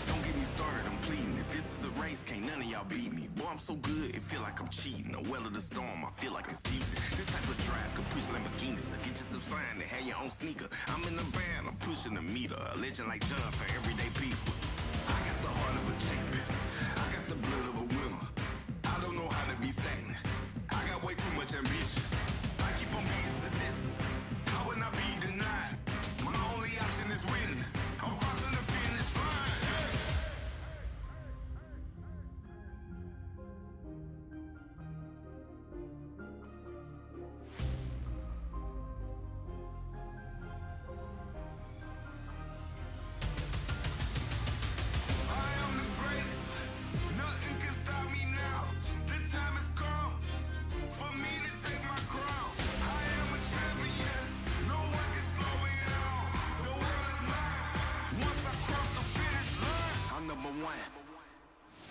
Speaker 19: Don't get me started, I'm pleading. If this is a race, can't none of y'all beat me. Boy, I'm so good, it feel like I'm cheating. A well of the storm, I feel like it's season. This type of drive could push Lamborghinis. So get yourself signed and have your own sneaker. I'm in the band, I'm pushing the meter. A legend like John for everyday people. I got the heart of a champion. I got the blood of a winner. I don't know how to be stagnant. I got way too much ambition. I keep on beating statistics. How would I be denied? My only option is winning. I'm crossing the finish line. I am the greatest. Nothing can stop me now. The time has come for me to take my crown. I am a champion. No one can slow me down. The world is mine. Once I cross the finish line, I'm number 1.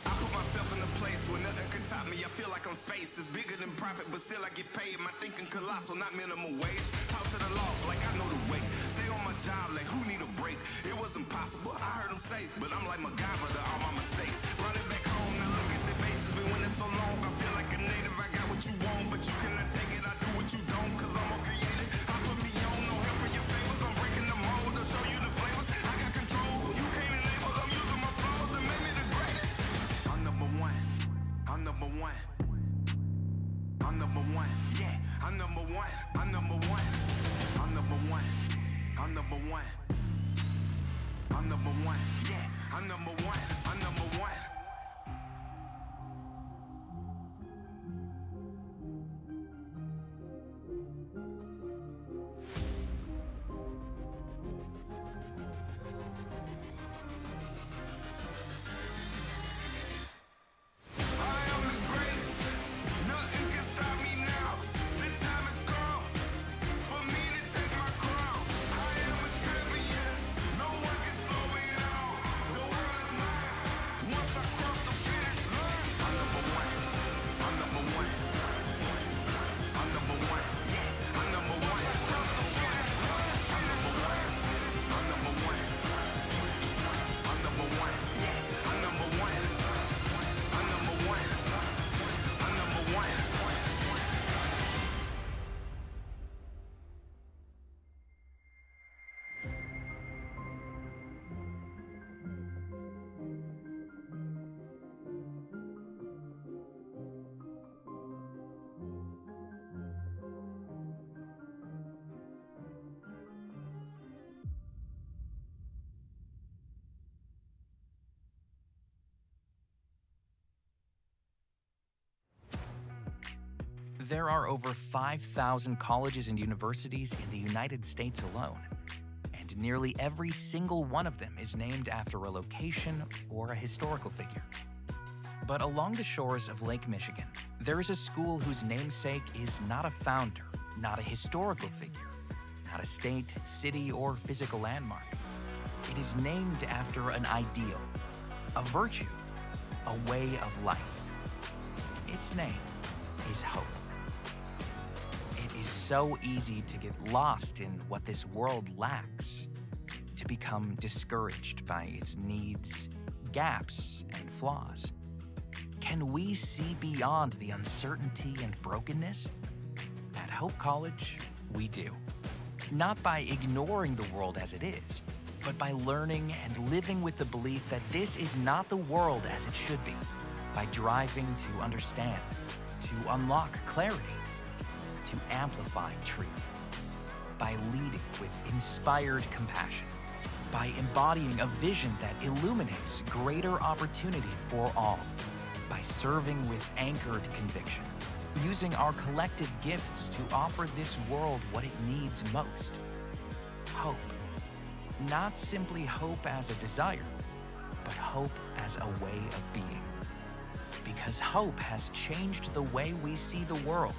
Speaker 19: I put myself in a place where nothing can top me. I feel like I'm space. It's bigger than profit, but still I get paid. My thinking colossal, not minimum wage. Talk to the loss like I know the way. Stay on my job like who need a break? It wasn't possible, I heard him say, but I'm like MacGyver to all my mistakes. Running back home, now look at the bases. Been winning so long, I feel like a native. I got what you want, but you cannot take it. I do what you don't, cause I'm more creative. I put me on, no help for your favors. I'm breaking the mold to show you the flavors. I got control, you can't enable. I'm using my flaws to make me the greatest. I'm number 1. I'm number 1. I'm number 1. Yeah, I'm number 1. I'm number 1. I'm number 1. I'm number 1. I'm number 1. Yeah, I'm number 1. I'm number 1. I am the greatest. Nothing can stop me now. The time has come for me to take my crown. I am a champion. No one can slow me down. The world is mine. Once I
Speaker 13: There are over 5,000 colleges and universities in the United States alone, and nearly every single one of them is named after a location or a historical figure. But along the shores of Lake Michigan, there is a school whose namesake is not a founder, not a historical figure, not a state, city, or physical landmark. It is named after an ideal, a virtue, a way of life. Its name is hope. It is so easy to get lost in what this world lacks, to become discouraged by its needs, gaps, and flaws. Can we see beyond the uncertainty and brokenness? At Hope College, we do. Not by ignoring the world as it is, but by learning and living with the belief that this is not the world as it should be, by driving to understand, to unlock clarity, to amplify truth, by leading with inspired compassion, by embodying a vision that illuminates greater opportunity for all, by serving with anchored conviction, using our collective gifts to offer this world what it needs most: hope. Not simply hope as a desire, but hope as a way of being. Because hope has changed the way we see the world,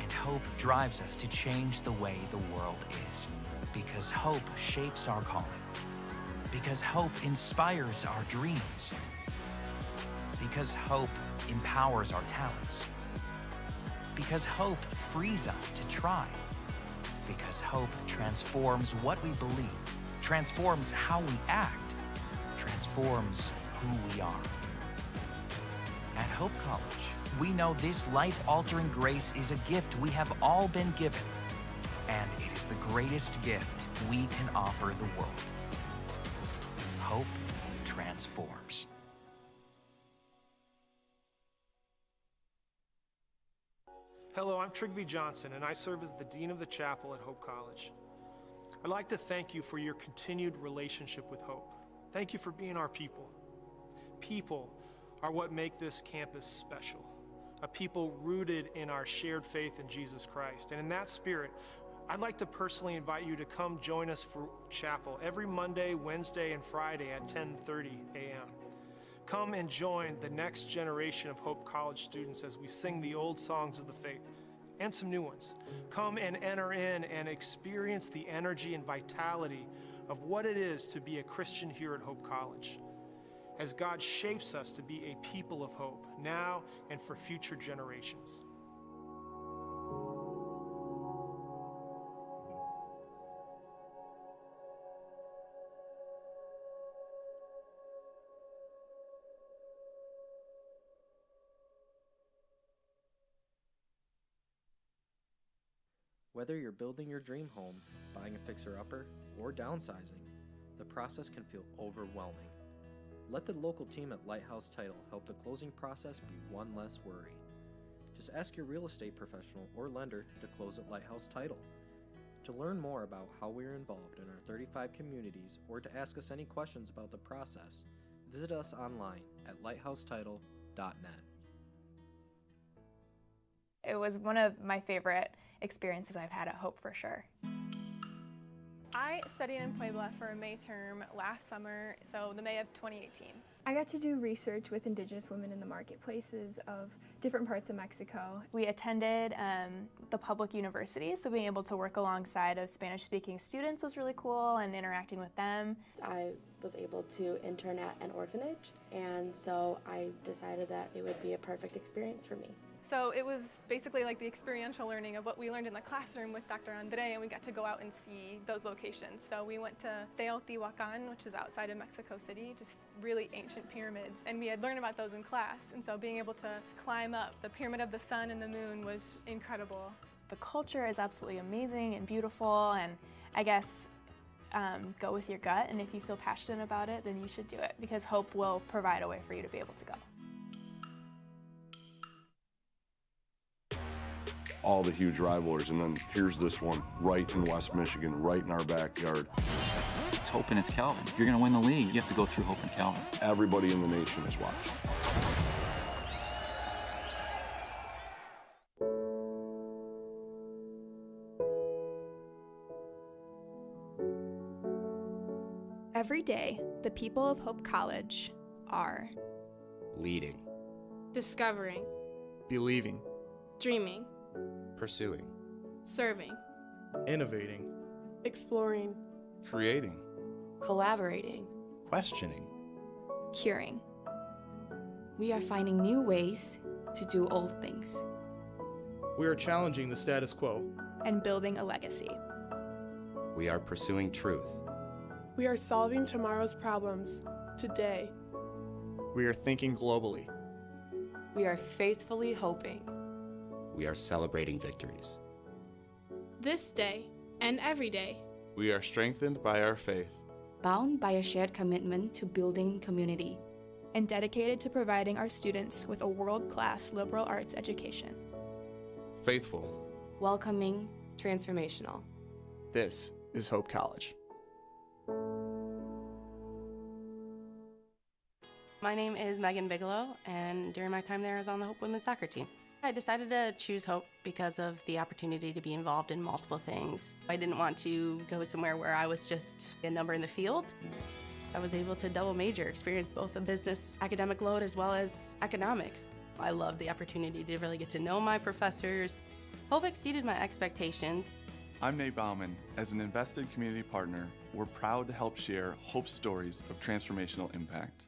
Speaker 13: and hope drives us to change the way the world is. Because hope shapes our calling. Because hope inspires our dreams. Because hope empowers our talents. Because hope frees us to try. Because hope transforms what we believe, transforms how we act, transforms who we are. At Hope College, we know this life-altering grace is a gift we have all been given, and it is the greatest gift we can offer the world. Hope transforms.
Speaker 20: Hello, I'm Trigby Johnson, and I serve as the Dean of the Chapel at Hope College. I'd like to thank you for your continued relationship with Hope. Thank you for being our people. People are what make this campus special. A people rooted in our shared faith in Jesus Christ. And in that spirit, I'd like to personally invite you to come join us for chapel every Monday, Wednesday, and Friday at 10:30 a.m. Come and join the next generation of Hope College students as we sing the old songs of the faith and some new ones. Come and enter in and experience the energy and vitality of what it is to be a Christian here at Hope College, as God shapes us to be a people of hope now and for future generations.
Speaker 15: Whether you're building your dream home, buying a fixer-upper, or downsizing, the process can feel overwhelming. Let the local team at Lighthouse Title help the closing process be one less worry. Just ask your real estate professional or lender to close at Lighthouse Title. To learn more about how we are involved in our 35 communities or to ask us any questions about the process, visit us online at lighthousetitle.net.
Speaker 21: It was one of my favorite experiences I've had at Hope, for sure.
Speaker 22: I studied in Puebla for a May term last summer, so the May of 2018.
Speaker 23: I got to do research with Indigenous women in the marketplaces of different parts of Mexico.
Speaker 21: We attended the public universities, so being able to work alongside of Spanish-speaking students was really cool, and interacting with them.
Speaker 24: I was able to intern at an orphanage, and so I decided that it would be a perfect experience for me.
Speaker 22: So it was basically like the experiential learning of what we learned in the classroom with Dr. Andre, and we got to go out and see those locations. So we went to Teotihuacan, which is outside of Mexico City, just really ancient pyramids, and we had learned about those in class. And so being able to climb up the Pyramid of the Sun and the Moon was incredible.
Speaker 21: The culture is absolutely amazing and beautiful, and I guess go with your gut, and if you feel passionate about it, then you should do it, because Hope will provide a way for you to be able to go.
Speaker 3: All the huge rivalries, and then here's this one right in West Michigan, right in our backyard.
Speaker 5: It's Hope and it's Calvin. If you're going to win the league, you have to go through Hope and Calvin.
Speaker 3: Everybody in the nation is watching.
Speaker 4: Every day, the people of Hope College are
Speaker 6: leading,
Speaker 14: discovering,
Speaker 16: believing,
Speaker 14: dreaming,
Speaker 6: pursuing,
Speaker 14: serving,
Speaker 16: innovating,
Speaker 14: exploring,
Speaker 16: creating,
Speaker 25: collaborating,
Speaker 16: questioning,
Speaker 4: curing.
Speaker 25: We are finding new ways to do old things.
Speaker 16: We are challenging the status quo
Speaker 4: and building a legacy.
Speaker 6: we are pursuing truth.
Speaker 14: We are solving tomorrow's problems today.
Speaker 16: We are thinking globally.
Speaker 25: We are faithfully hoping.
Speaker 6: We are celebrating victories.
Speaker 14: This day and every day.
Speaker 9: We are strengthened by our faith,
Speaker 25: Bound by a shared commitment to building community.
Speaker 4: And dedicated to providing our students with a world-class liberal arts education.
Speaker 9: faithful.
Speaker 25: Welcoming, transformational.
Speaker 16: This is Hope College.
Speaker 8: My name is Megan Bigelow, and during my time there, I was on the Hope women's soccer team. I decided to choose Hope because of the opportunity to be involved in multiple things. I didn't want to go somewhere where I was just a number in the field. I was able to double major, experience both a business academic load as well as economics. I loved the opportunity to really get to know my professors. Hope exceeded my expectations.
Speaker 9: I'm Nate Bauman. As an invested community partner, we're proud to help share Hope's stories of transformational impact.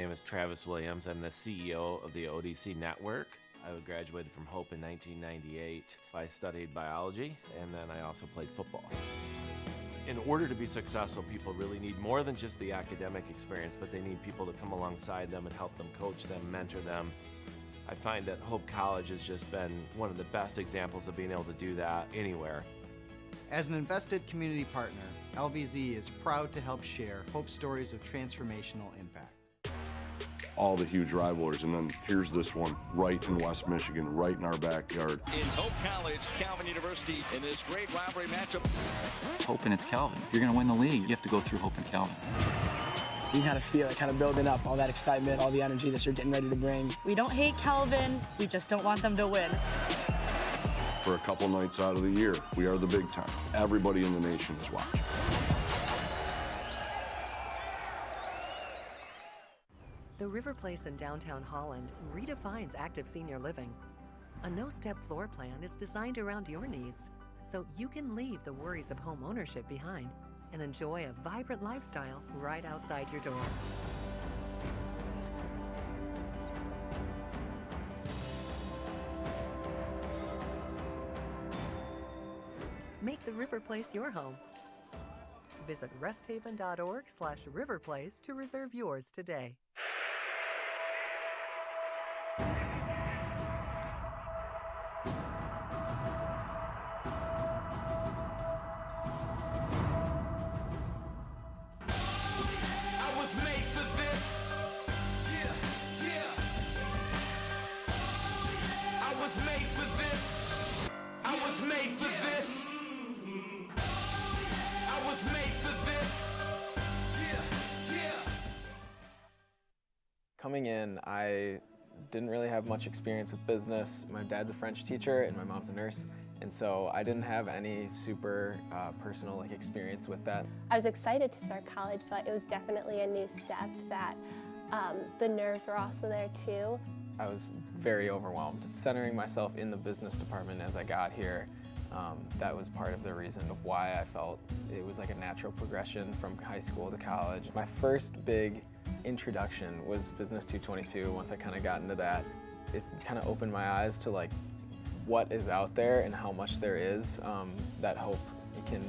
Speaker 7: name is Travis Williams. I'm the CEO of the ODC Network. I graduated from Hope in 1998. I studied biology, and then I also played football. In order to be successful, people really need more than just the academic experience, but they need people to come alongside them and help them, coach them, mentor them. I find that Hope College has just been one of the best examples of being able to do that anywhere.
Speaker 10: As an invested community partner, LVZ is proud to help share Hope stories of transformational impact.
Speaker 3: All the huge rivalries, and then here's this one right in West Michigan, right in our backyard.
Speaker 11: It's Hope College, Calvin University in this great rivalry matchup.
Speaker 5: Hope and it's Calvin. If you're going to win the league, you have to go through Hope and Calvin.
Speaker 12: You kind of feel it kind of building up, all that excitement, all the energy that you're getting ready to bring.
Speaker 17: We don't hate Calvin, we just don't want them to win.
Speaker 3: For a couple nights out of the year, we are the big time. Everybody in the nation is watching.
Speaker 26: The River Place in downtown Holland redefines active senior living. A no-step floor plan is designed around your needs, so you can leave the worries of home ownership behind and enjoy a vibrant lifestyle right outside your door. Make the River Place your home. Visit resthaven.org/riverplace to reserve yours today.
Speaker 27: Coming in, I didn't really have much experience with business. My dad's a French teacher and my mom's a nurse, and so I didn't have any super personal experience with that.
Speaker 28: I was excited to start college, but it was definitely a new step that the nerves were also there too.
Speaker 27: I was very overwhelmed. Centering myself in the business department as I got here, that was part of the reason of why I felt it was like a natural progression from high school to college. My first big introduction was Business 222. Once I kind of got into that, it kind of opened my eyes to like what is out there and how much there is that Hope can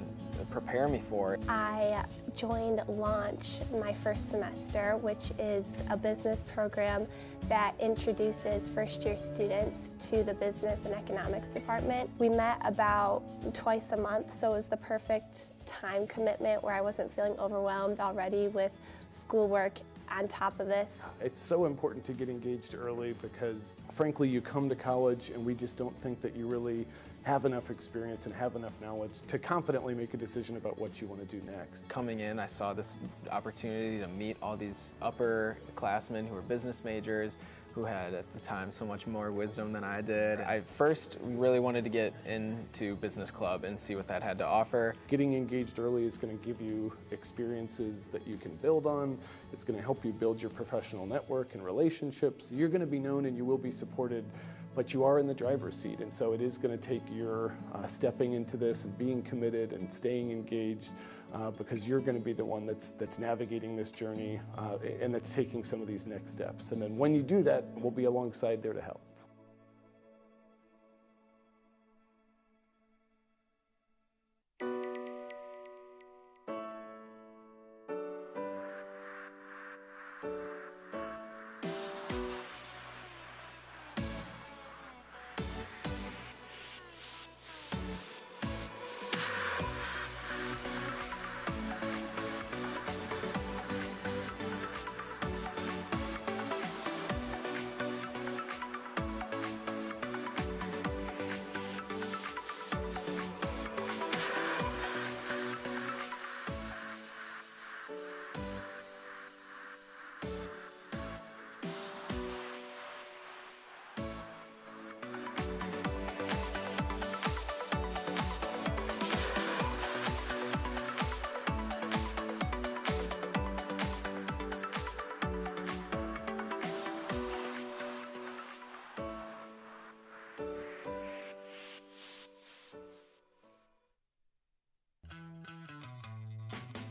Speaker 27: prepare me for.
Speaker 28: I joined Launch my first semester, which is a business program that introduces first-year students to the business and economics department. We met about twice a month, so it was the perfect time commitment where I wasn't feeling overwhelmed already with schoolwork on top of this.
Speaker 29: It's so important to get engaged early because frankly you come to college and we just don't think that you really have enough experience and have enough knowledge to confidently make a decision about what you want to do next.
Speaker 27: Coming in, I saw this opportunity to meet all these upperclassmen who were business majors, who had at the time so much more wisdom than I did. I first really wanted to get into business club and see what that had to offer.
Speaker 29: Getting engaged early is going to give you experiences that you can build on. It's going to help you build your professional network and relationships. You're going to be known and you will be supported, but you are in the driver's seat, and so it is going to take your stepping into this and being committed and staying engaged because you're going to be the one that's navigating this journey and that's taking some of these next steps. And then when you do that, we'll be alongside there to help.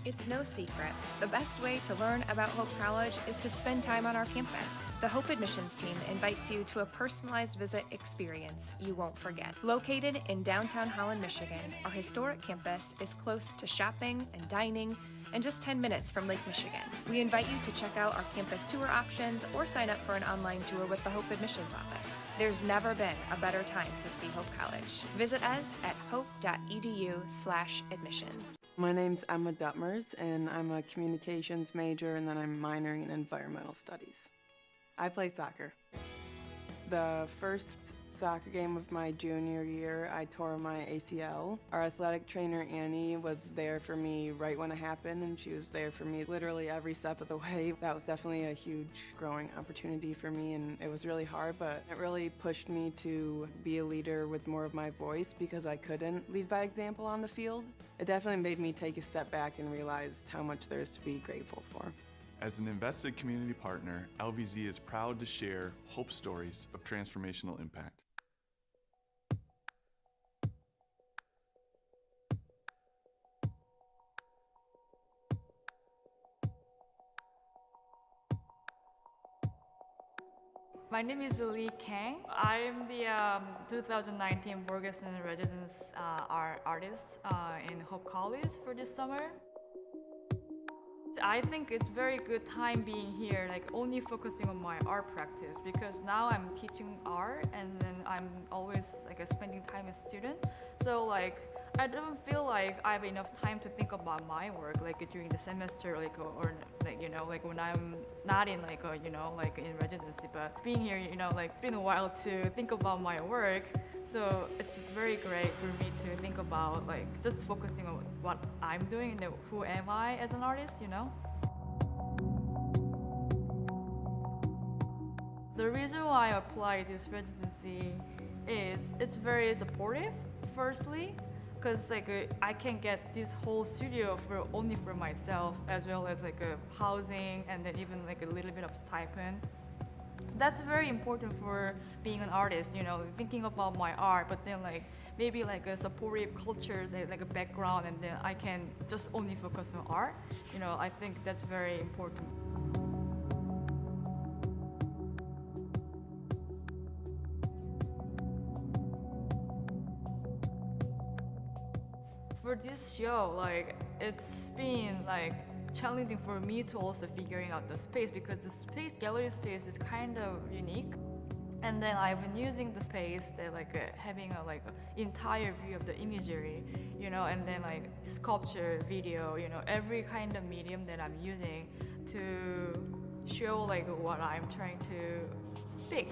Speaker 1: It's no secret. The best way to learn about Hope College is to spend time on our campus. The Hope admissions team invites you to a personalized visit experience you won't forget. Located in downtown Holland, Michigan, our historic campus is close to shopping and dining and just 10 minutes from Lake Michigan. We invite you to check out our campus tour options or sign up for an online tour with the Hope Admissions Office. There's never been a better time to see Hope College. Visit us at hope.edu/admissions.
Speaker 2: My name's Emma Duttmers, and I'm a communications major, and then I'm minoring in environmental studies. I play soccer. The first soccer game of my junior year, I tore my ACL. Our athletic trainer, Annie, was there for me right when it happened, and she was there for me literally every step of the way. That was definitely a huge growing opportunity for me, and it was really hard, but it really pushed me to be a leader with more of my voice because I couldn't lead by example on the field. It definitely made me take a step back and realize how much there is to be grateful for.
Speaker 9: As an invested community partner, LVZ is proud to share hope stories of transformational impact.
Speaker 13: My name is Lee Kang. I'm the 2019 Borgeson Residence artist in Hope College for this summer. I think it's very good time being here, like only focusing on my art practice, because now I'm teaching art and then I'm always like spending time with students. So like I don't feel like I have enough time to think about my work like during the semester, like or like like when I'm not in like like in residency. But being here, like been a while to think about my work. So it's very great for me to think about like just focusing on what I'm doing and who am I as an artist, The reason why I applied this residency is it's very supportive, firstly, because like I can get this whole studio only for myself, as well as like a housing and then even like a little bit of stipend. So that's very important for being an artist, thinking about my art, but then like maybe like a supportive cultures, like a background, and then I can just only focus on art. I think that's very important. For this show, like it's been like challenging for me to also figuring out the space, because the gallery space is kind of unique. And then I've been using the space that having a entire view of the imagery, and then like sculpture, video, every kind of medium that I'm using to show like what I'm trying to speak.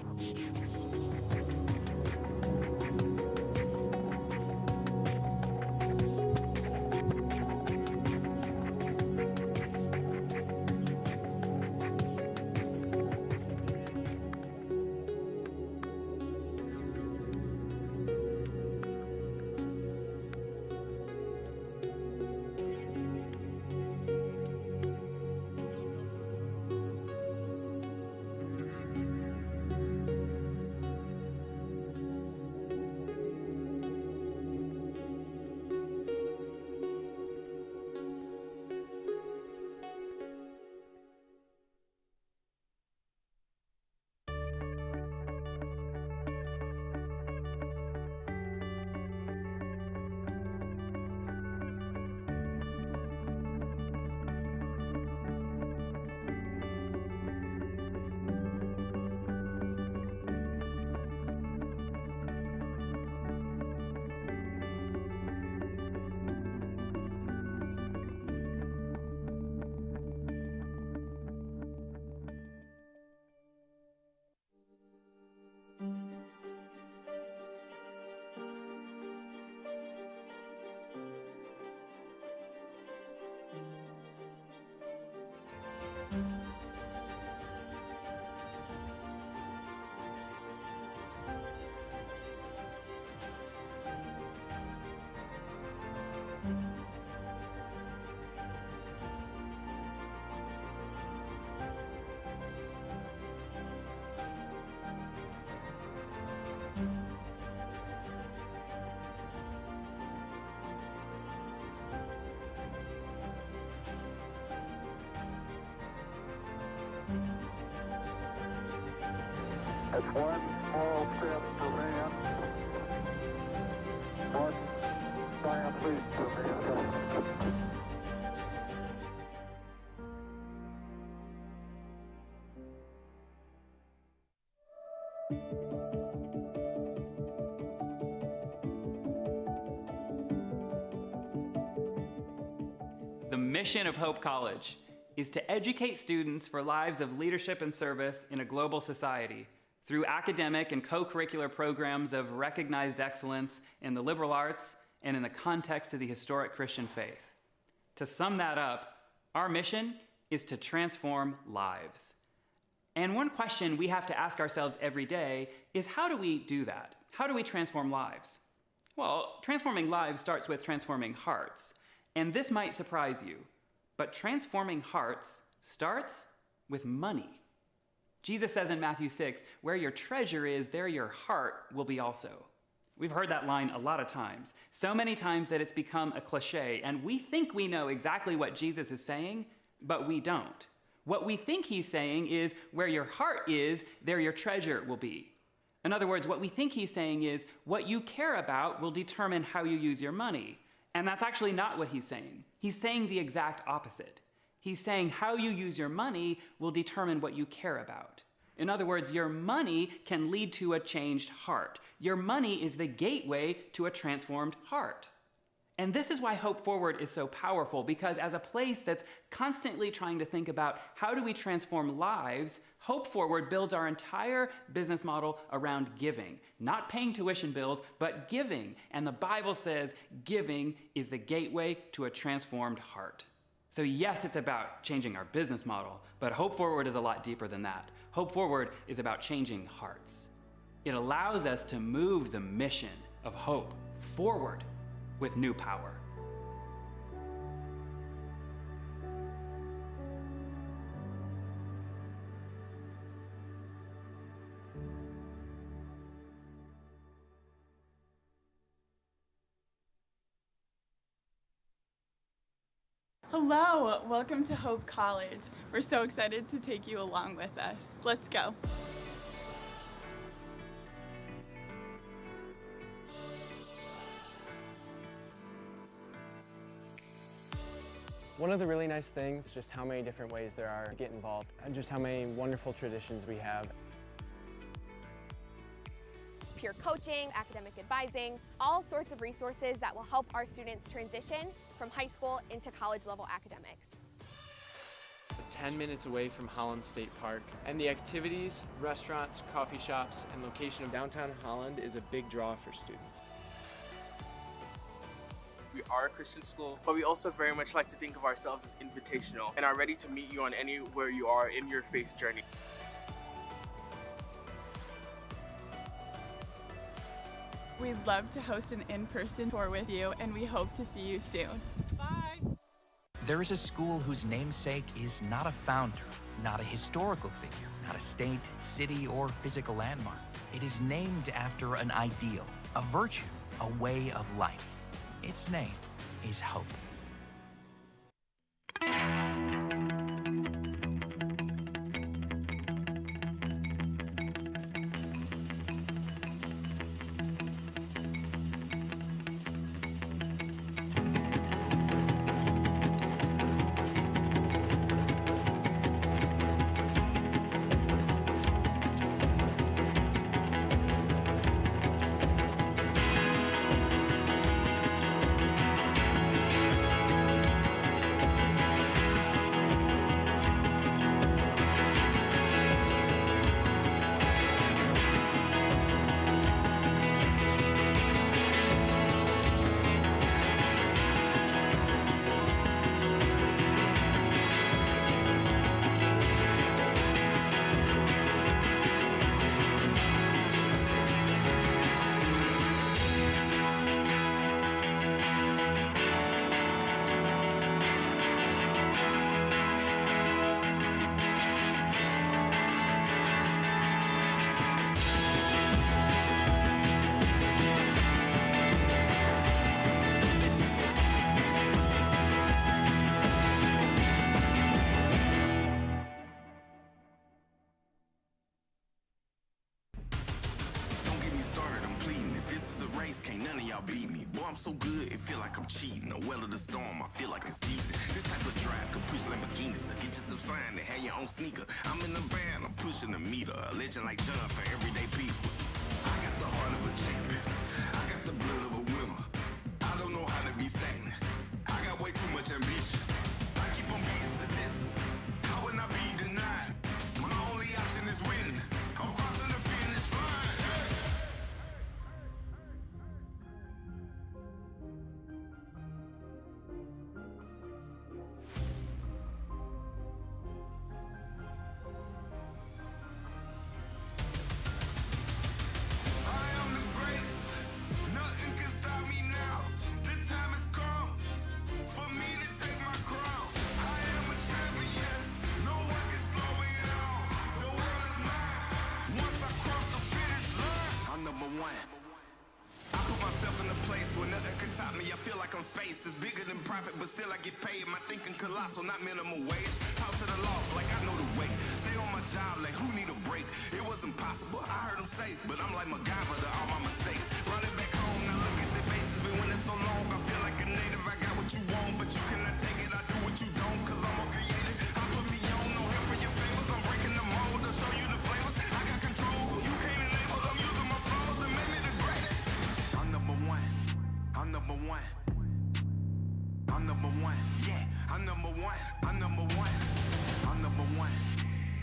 Speaker 6: That's one small step for man, one giant leap for mankind.
Speaker 15: The mission of Hope College is to educate students for lives of leadership and service in a global society through academic and co-curricular programs of recognized excellence in the liberal arts and in the context of the historic Christian faith. To sum that up, our mission is to transform lives. And one question we have to ask ourselves every day is, how do we do that? How do we transform lives? Well, transforming lives starts with transforming hearts. And this might surprise you, but transforming hearts starts with money. Jesus says in Matthew 6, where your treasure is, there your heart will be also. We've heard that line a lot of times, so many times that it's become a cliche, and we think we know exactly what Jesus is saying, but we don't. What we think he's saying is, where your heart is, there your treasure will be. In other words, what we think he's saying is, what you care about will determine how you use your money. And that's actually not what he's saying. He's saying the exact opposite. He's saying how you use your money will determine what you care about. In other words, your money can lead to a changed heart. Your money is the gateway to a transformed heart. And this is why Hope Forward is so powerful, because as a place that's constantly trying to think about how do we transform lives, Hope Forward builds our entire business model around giving. Not paying tuition bills, but giving. And the Bible says giving is the gateway to a transformed heart. So yes, it's about changing our business model, but Hope Forward is a lot deeper than that. Hope Forward is about changing hearts. It allows us to move the mission of hope forward with new power.
Speaker 18: Hello, welcome to Hope College. We're so excited to take you along with us. Let's go.
Speaker 27: One of the really nice things is just how many different ways there are to get involved and just how many wonderful traditions we have.
Speaker 19: Peer coaching, academic advising, all sorts of resources that will help our students transition from high school into college level academics.
Speaker 27: 10 minutes away from Holland State Park, and the activities, restaurants, coffee shops, and location of downtown Holland is a big draw for students.
Speaker 20: We are a Christian school, but we also very much like to think of ourselves as invitational and are ready to meet you on anywhere you are in your faith journey.
Speaker 18: We'd love to host an in-person tour with you, and we hope to see you soon. Bye!
Speaker 21: There is a school whose namesake is not a founder, not a historical figure, not a state, city, or physical landmark. It is named after an ideal, a virtue, a way of life. Its name is hope.
Speaker 4: none of y'all beat me. Boy, I'm so good, it feel like I'm cheating. A well of the storm, I feel like it's season. This type of drive could push Lamborghinis. So get yourself signed and have your own sneaker. I'm in the van, I'm pushing the meter. A legend like John for everyday people. I got the heart of a champion. I got the blood of a winner. I don't know how to be stagnant. I got way too much ambition. I keep on beating statistics. How would I be denied? My only option is winning. I'm crossing the finish line. Hey. I put myself in a place where nothing can top me. I feel like I'm space. It's bigger than profit, but still I get paid. My thinking colossal, not minimum wage. Talk to the loss like I know the way. Stay on my job like who need a break? It wasn't possible, I heard them say, but I'm like MacGyver to all my mistakes. Run it back home, now look at the bases. Been winning so long, I feel like a native. I got what you want, but you cannot take it. I do what you don't, cause I'm more creative. I put me on, no help for your favors. I'm breaking the mold to show you the flavors. I got control, you can't enable. I'm using my flaws to make me the greatest. I'm number one. I'm number one. I'm number one. Yeah, I'm number one. I'm number one. I'm number one.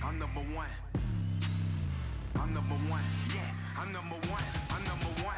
Speaker 4: I'm number one. I'm number one. Yeah, I'm number one. I'm number one.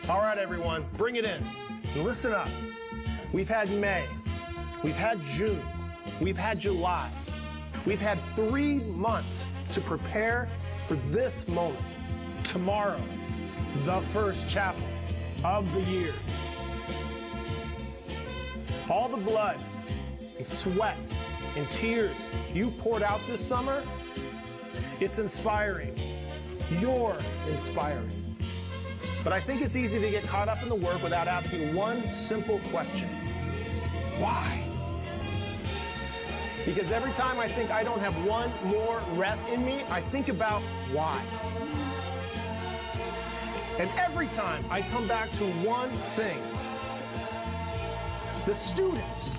Speaker 7: All right, everyone, bring it in. And listen up. We've had May, we've had June, we've had July. We've had 3 months to prepare for this moment. Tomorrow, the first chapel of the year. All the blood and sweat and tears you poured out this summer, it's inspiring. You're inspiring. But I think it's easy to get caught up in the work without asking one simple question. Why? Because every time I think I don't have one more rep in me, I think about why. And every time I come back to one thing. The students.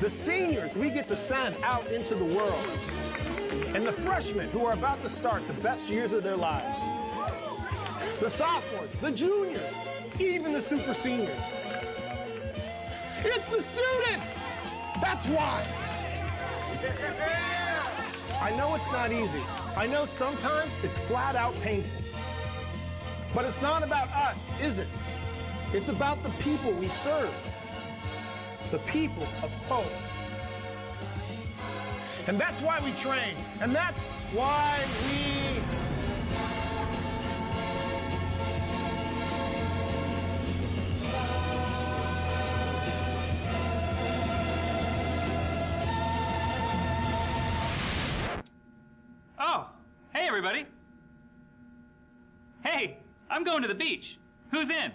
Speaker 7: The seniors we get to send out into the world. And the freshmen who are about to start the best years of their lives. The sophomores, the juniors, even the super seniors. It's the students! That's why! I know it's not easy. I know sometimes it's flat out painful. But it's not about us, is it? It's about the people we serve. The people of hope. And that's why we train. And that's why we...
Speaker 15: Hey, everybody. Hey, I'm going to the beach. Who's in?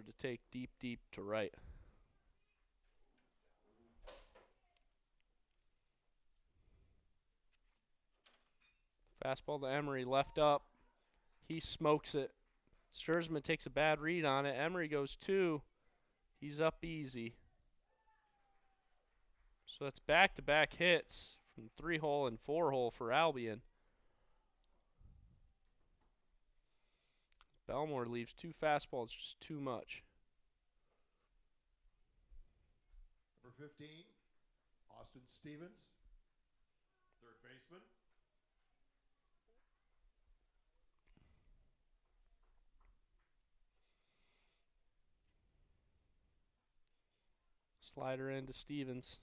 Speaker 8: To take deep, deep to right. Fastball to Emery, left up. He smokes it. Sturzman takes a bad read on it. Emery goes 2. He's up easy. So that's back-to-back hits from 3-hole and 4-hole for Albion. Belmore leaves 2 fastballs, just too much.
Speaker 10: Number 15, Austin Stevens, third baseman.
Speaker 8: Slider into Stevens.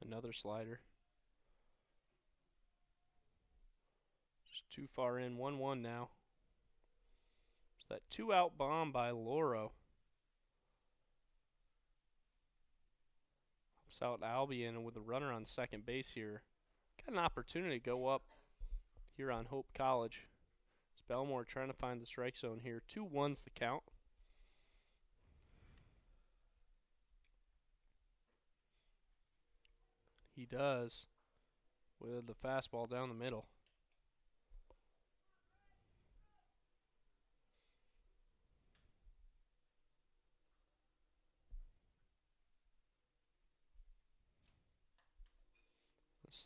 Speaker 8: Another slider. Just too far in. 1-1 now. It's that 2-out bomb by Loro. Helps out Albion, and with a runner on second base here, got an opportunity to go up here on Hope College. It's Belmore trying to find the strike zone here. 2-1's the count. He does with the fastball down the middle.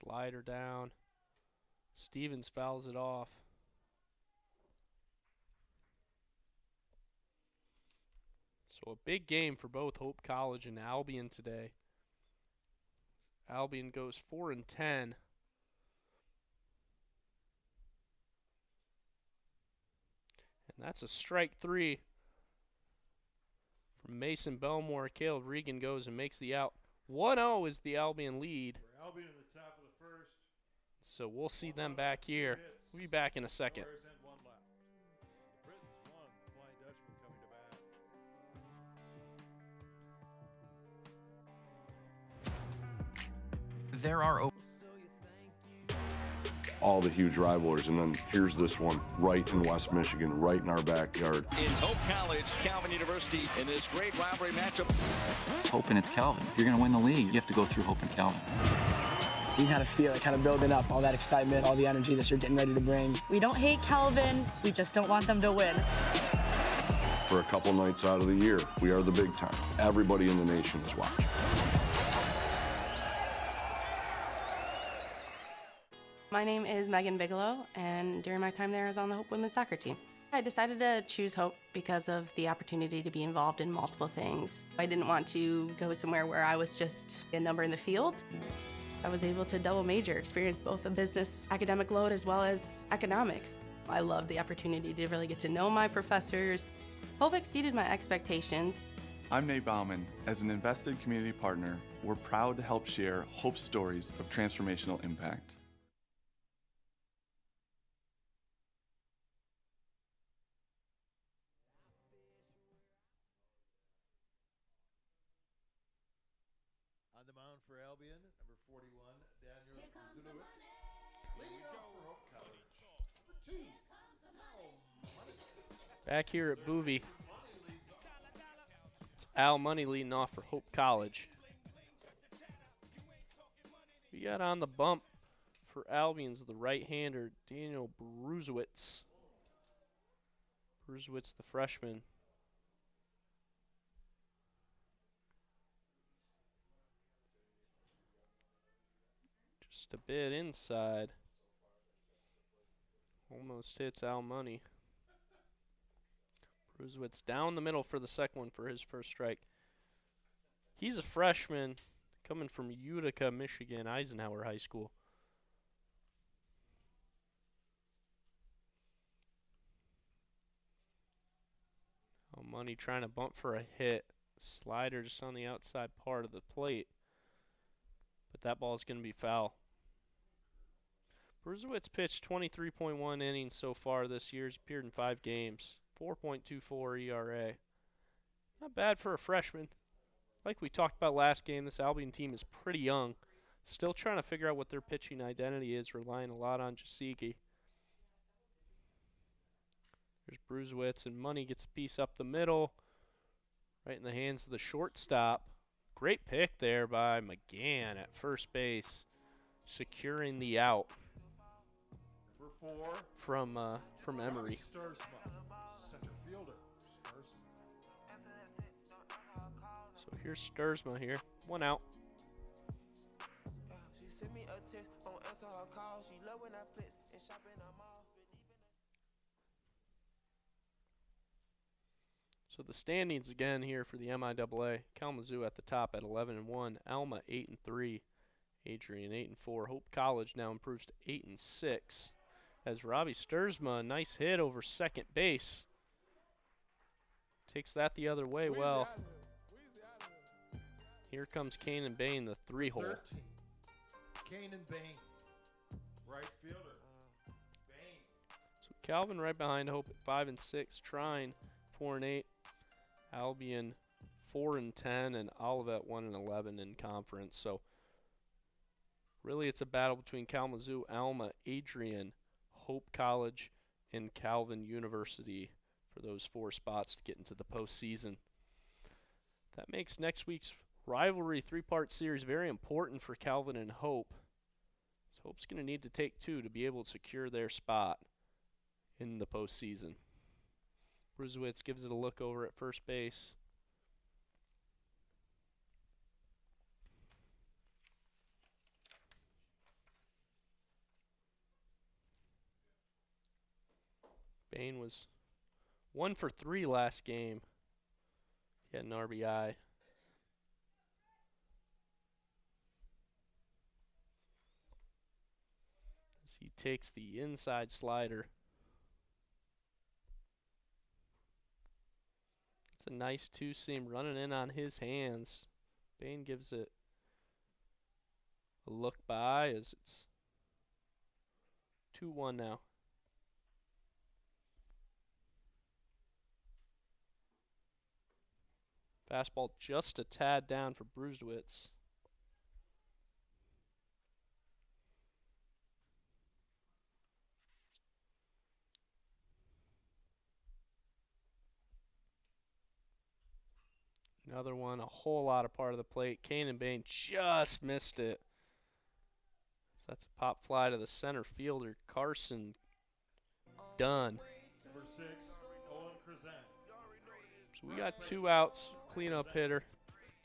Speaker 8: Slider down. Stevens fouls it off. So a big game for both Hope College and Albion today. Albion goes 4-10. And that's a strike 3 from Mason Belmore. Caleb Regan goes and makes the out. 1-0 is the Albion lead.
Speaker 10: For Albion in the top of the first.
Speaker 8: So we'll see them back here. We'll be back in a second.
Speaker 10: And one left. The Britons won. The Flying Dutchman coming to bat.
Speaker 21: There are
Speaker 3: all the huge rivalries, and then here's this one right in West Michigan, right in our backyard.
Speaker 5: Is Hope College, Calvin University in this great rivalry matchup.
Speaker 21: It's Hope and it's Calvin. If you're going to win the league, you have to go through Hope and Calvin.
Speaker 11: You kind of feel it, kind of building up, all that excitement, all the energy that you're getting ready to bring.
Speaker 17: We don't hate Calvin, we just don't want them to win.
Speaker 3: For a couple nights out of the year, we are the big time. Everybody in the nation is watching.
Speaker 12: My name is Megan Bigelow, and during my time there, I was on the Hope women's soccer team. I decided to choose Hope because of the opportunity to be involved in multiple things. I didn't want to go somewhere where I was just a number in the field. I was able to double major, experience both a business academic load as well as economics. I loved the opportunity to really get to know my professors. Hope exceeded my expectations.
Speaker 9: I'm Nate Bauman. As an invested community partner, we're proud to help share Hope's stories of transformational impact.
Speaker 10: On the mound for Albion, number 41, Daniel Zulowitz. Leading off for Hope College, number 2, Al Money.
Speaker 8: Back here at Boovie, it's Al Money leading off for Hope College. We got on the bump for Albion's the right-hander, Daniel Bruzewitz. Bruzewitz, the freshman. Just a bit inside. Almost hits Al Money. Bruzewitz down the middle for the second one for his first strike. He's a freshman coming from Utica, Michigan, Eisenhower High School. Al Money trying to bump for a hit. Slider just on the outside part of the plate. But that ball is going to be foul. Bruzewitz pitched 23.1 innings so far this year. He's appeared in 5 games. 4.24 ERA. Not bad for a freshman. Like we talked about last game, this Albion team is pretty young. Still trying to figure out what their pitching identity is, relying a lot on Jasiki. There's Bruzewitz, and Money gets a piece up the middle. Right in the hands of the shortstop. Great pick there by McGann at first base, securing the out.
Speaker 10: Number 4
Speaker 8: from Emory.
Speaker 10: Center fielder.
Speaker 8: So here's Sturzma here. 1 out. So the standings again here for the MIAA. Kalamazoo at the top at 11-1. Alma 8-3. Adrian 8-4. Hope College now improves to 8-6. As Robbie Sturzma, a nice hit over second base. Takes that the other way well. Here comes Kanan Bain, the 3-hole.
Speaker 10: 13. Kanan Bain, right fielder. Bain.
Speaker 8: So Calvin right behind Hope at 5-6. Trine 4-8. Albion 4-10, and Olivet 1-11 in conference. So really, it's a battle between Kalamazoo, Alma, Adrian, Hope College, and Calvin University for those 4 spots to get into the postseason. That makes next week's rivalry 3-part series very important for Calvin and Hope. So Hope's going to need to take 2 to be able to secure their spot in the postseason. Bruzewitz gives it a look over at first base. Bain was 1 for 3 last game. He had an RBI. As he takes the inside slider. It's a nice two-seam running in on his hands. Bain gives it a look by as it's 2-1 now. Fastball just a tad down for Brusewitz. Another one, a whole lot of part of the plate. Kanan Bain just missed it. So that's a pop fly to the center fielder, Carson Dunn.
Speaker 10: Number 6, Owen Krazan.
Speaker 8: So we got 2 outs, cleanup hitter,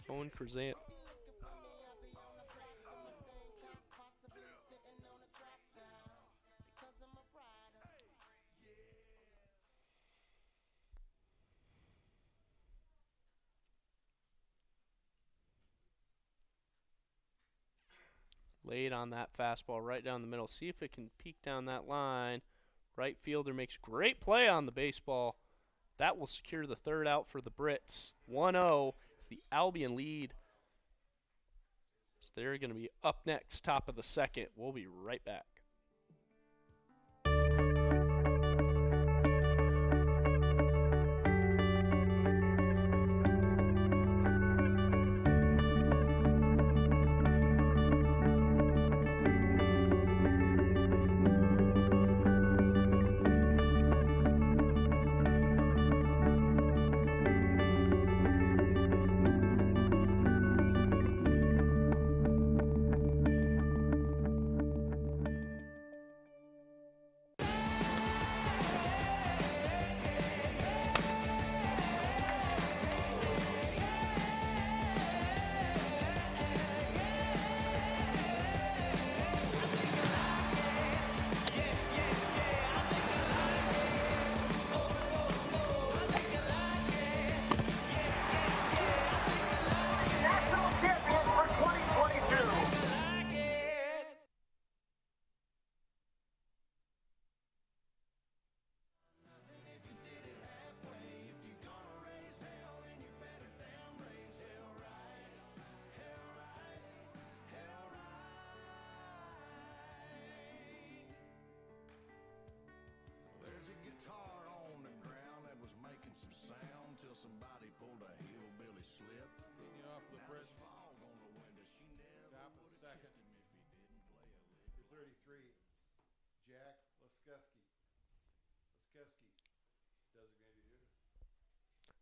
Speaker 8: Owen Krazan. Laid on that fastball right down the middle. See if it can peek down that line. Right fielder makes great play on the baseball. That will secure the 3rd out for the Brits. 1-0. It's the Albion lead. So they're going to be up next, top of the 2nd. We'll be right back.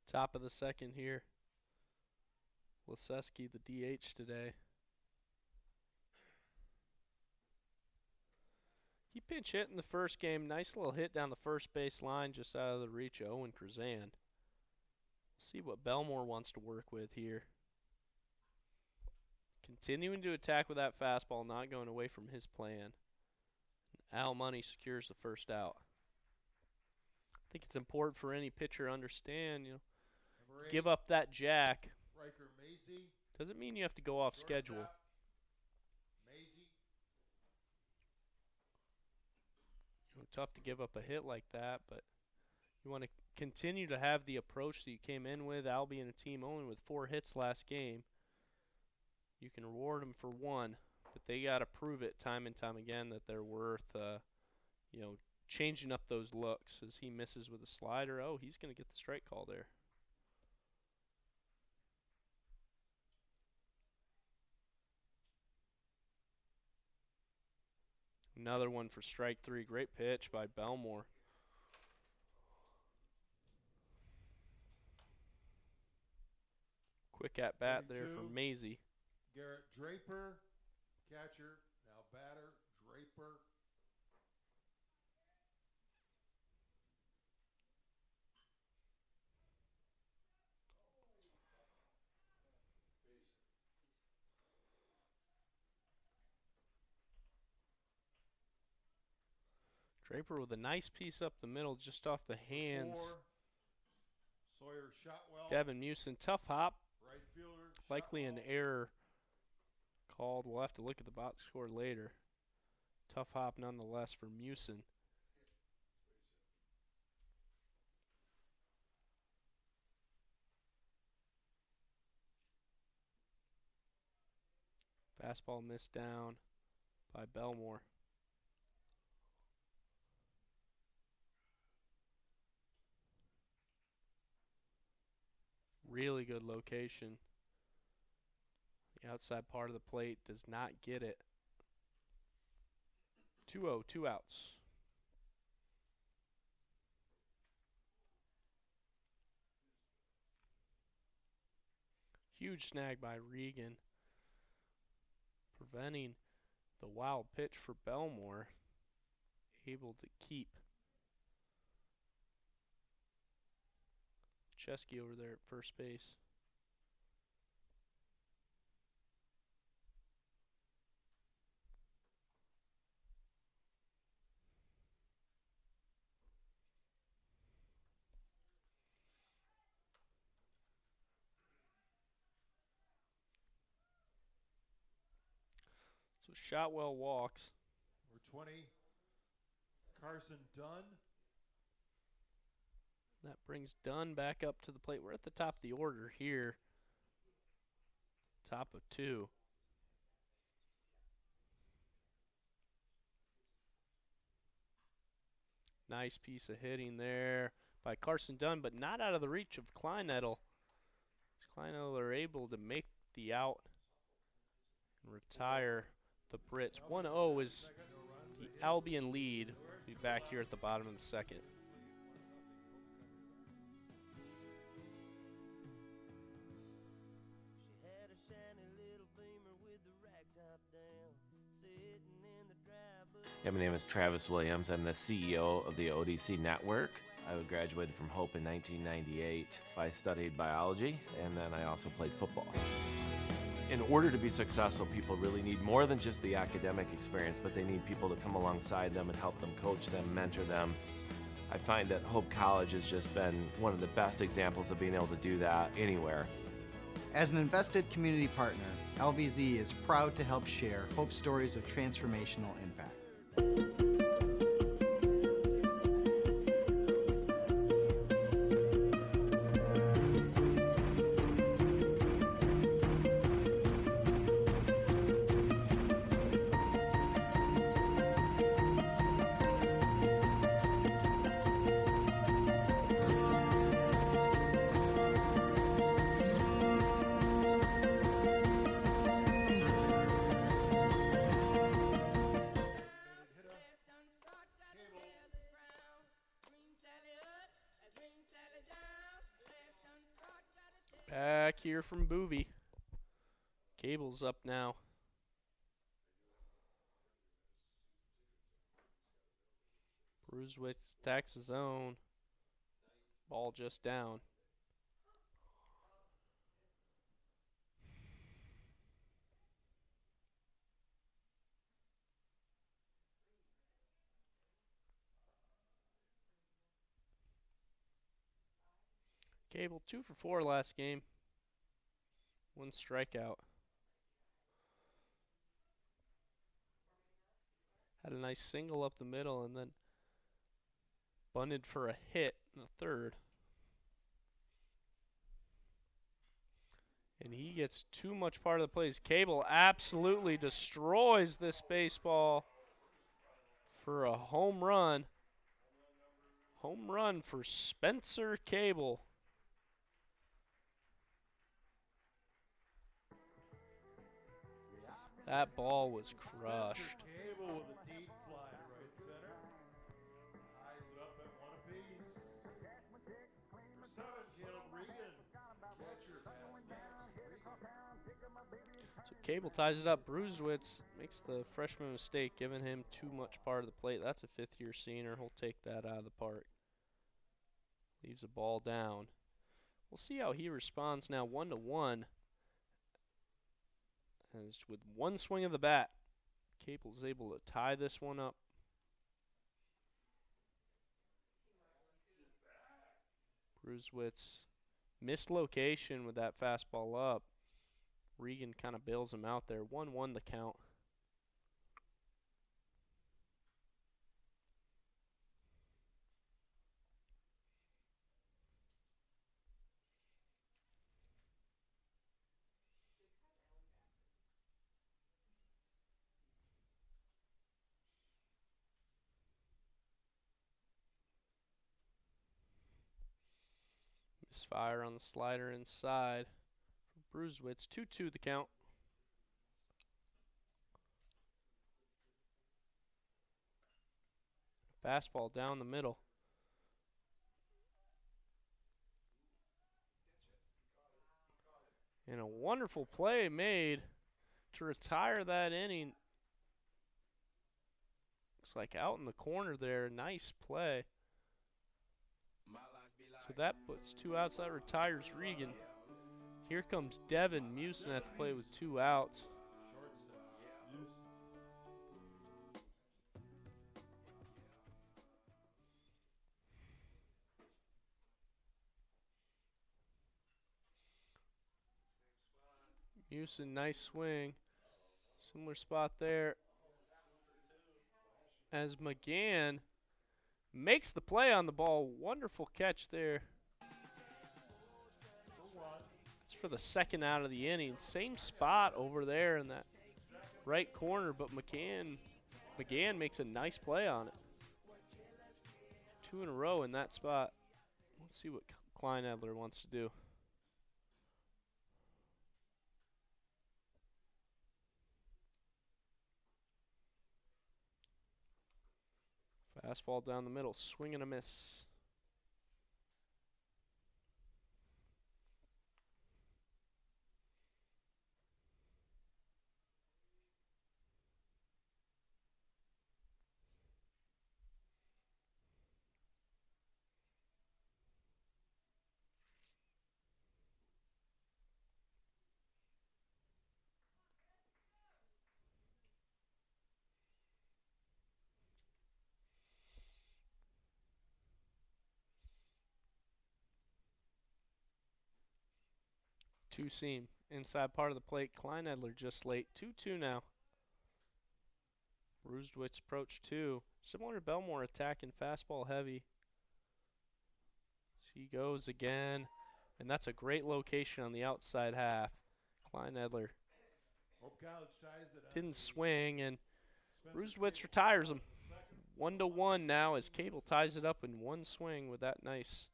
Speaker 8: Top of the 2nd here. Leseski, the DH today. He pinch hit in the first game. Nice little hit down the first base line just out of the reach of Owen Krazan. See what Belmore wants to work with here. Continuing to attack with that fastball, not going away from his plan. Al Money secures the 1st out. I think it's important for any pitcher to understand, give up that jack.
Speaker 10: Riker Mazie.
Speaker 8: Doesn't mean you have to go off schedule.
Speaker 10: Mazie.
Speaker 8: Tough to give up a hit like that, but you want to continue to have the approach that you came in with. Albion, a team only with 4 hits last game. You can reward them for 1, but they got to prove it time and time again that they're worth, changing up those looks. As he misses with a slider, he's going to get the strike call there. Another one for strike 3. Great pitch by Belmore. Quick at bat there for Mazie.
Speaker 10: Garrett Draper, catcher, now batter, Draper.
Speaker 8: Draper with a nice piece up the middle, just off the hands.
Speaker 10: 4, Sawyer Shotwell.
Speaker 8: Devin Mewson, tough hop.
Speaker 10: Right fielder,
Speaker 8: Likely an
Speaker 10: Shotwell.
Speaker 8: error called. We'll have to look at the box score later. Tough hop nonetheless for Mewson. Fastball missed down by Belmore. Really good location. The outside part of the plate does not get it. 2-0, 2 outs. Huge snag by Regan, preventing the wild pitch for Belmore. Able to keep Chesky over there at first base. So Shotwell walks.
Speaker 10: Number 20, Carson Dunn.
Speaker 8: That brings Dunn back up to the plate. We're at the top of the order here. Top of 2. Nice piece of hitting there by Carson Dunn, but not out of the reach of Kleinettel. Kleinettel are able to make the out and retire the Brits. 1-0 is the Albion lead. We'll be back here at the bottom of the second.
Speaker 14: Yeah, my name is Travis Williams. I'm the CEO of the ODC Network. I graduated from Hope in 1998. I studied biology, and then I also played football. In order to be successful, people really need more than just the academic experience, but they need people to come alongside them and help them coach them, mentor them. I find that Hope College has just been one of the best examples of being able to do that anywhere.
Speaker 16: As an invested community partner, LVZ is proud to help share Hope stories of transformational impact.
Speaker 8: Back here from Boovie. Cable's up now. Bruisewitz attacks his own. Ball just down. Cable 2 for 4 last game. 1 strikeout. Had a nice single up the middle and then bunted for a hit in the third. And he gets too much part of the plays. Cable absolutely destroys this baseball for a home run. Home run for Spencer Cable. That ball was crushed.
Speaker 10: Spencer Cable with a deep fly to right center. Ties it up at 1 apiece. For 7, Caleb Regan. Catcher
Speaker 8: So Cable ties it up. Bruisewitz makes the freshman mistake, giving him too much part of the plate. That's a 5th-year senior. He'll take that out of the park. Leaves the ball down. We'll see how he responds now. 1-1. As with 1 swing of the bat, Cable's able to tie this one up. Bruzewitz missed location with that fastball up. Regan kind of bails him out there. 1-1 the count. Misfire on the slider inside for Bruzewitz. 2-2 the count. Fastball down the middle. And a wonderful play made to retire that inning. Looks like out in the corner there. Nice play. So that puts 2 outs. That retires Regan. Here comes Devin Musin at the plate with 2 outs. Musin, nice swing. Similar spot there as McGann makes the play on the ball. Wonderful catch there. It's for the 2nd out of the inning. Same spot over there in that right corner, but McGann makes a nice play on it. 2 in a row in that spot. Let's see what Kleinedler wants to do. Fastball down the middle, swing and a miss. Two seam inside part of the plate. Kleinedler just late. 2-2 now. Bruzewitz approach 2. Similar to Belmore, attacking fastball heavy. So he goes again, and that's a great location on the outside half. Kleinedler didn't swing, and Bruzewitz retires him. 1-1 now as Cable ties it up in one swing with that nice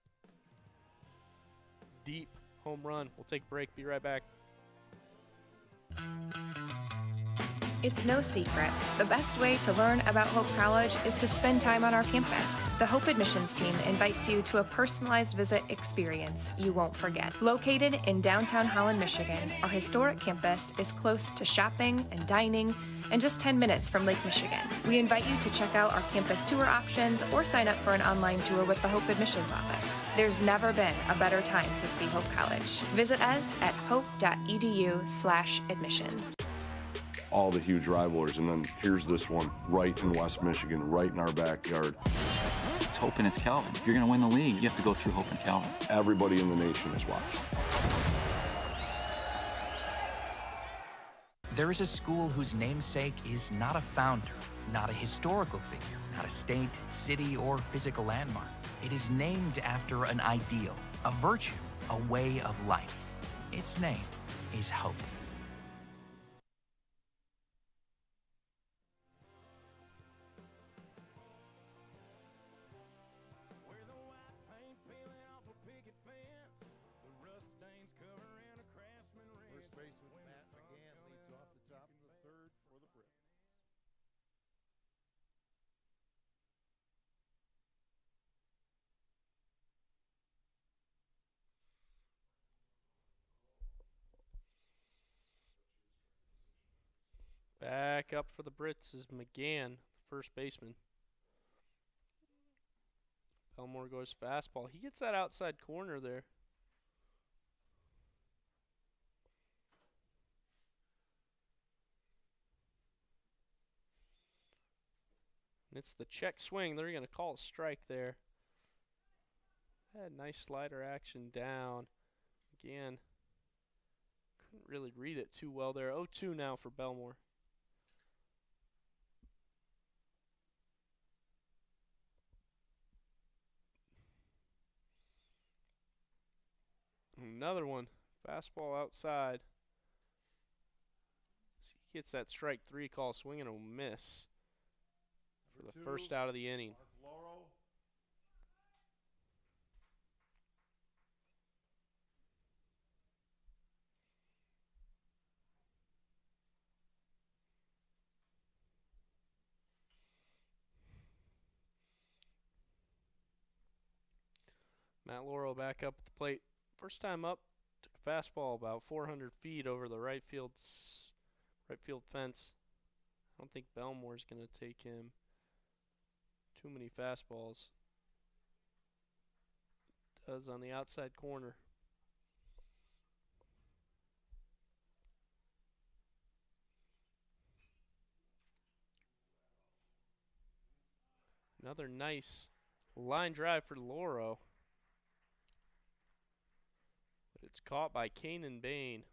Speaker 8: deep home run. We'll take a break. Be right back.
Speaker 1: It's no secret. The best way to learn about Hope College is to spend time on our campus. The Hope admissions team invites you to a personalized visit experience you won't forget. Located in downtown Holland, Michigan, our historic campus is close to shopping and dining and just 10 minutes from Lake Michigan. We invite you to check out our campus tour options or sign up for an online tour with the Hope admissions office. There's never been a better time to see Hope College. Visit us at hope.edu/admissions.
Speaker 3: All the huge rivalries, and then here's this one right in West Michigan, right in our backyard.
Speaker 2: It's Hope and it's Calvin. If you're going to win the league, you have to go through Hope and Calvin.
Speaker 3: Everybody in the nation is watching.
Speaker 21: There is a school whose namesake is not a founder, not a historical figure, not a state, city, or physical landmark. It is named after an ideal, a virtue, a way of life. Its name is Hope.
Speaker 10: First baseman Matt McGann leads off the top of the 3rd for the Brits.
Speaker 8: Back up for the Brits is McGann, first baseman. Belmore goes fastball. He gets that outside corner there. And it's the check swing. They're going to call a strike there. Had nice slider action down. Again, couldn't really read it too well there. 0-2 now for Belmore. Another one. Fastball outside. He gets that strike 3 call, swing and a miss for the first out of the inning. Matt Laurel back up at the plate. First time up, took a fastball about 400 feet over the right field fence. I don't think Belmore's going to take him too many fastballs. Does on the outside corner. Another nice line drive for Lauro. But it's caught by Kanan Bain.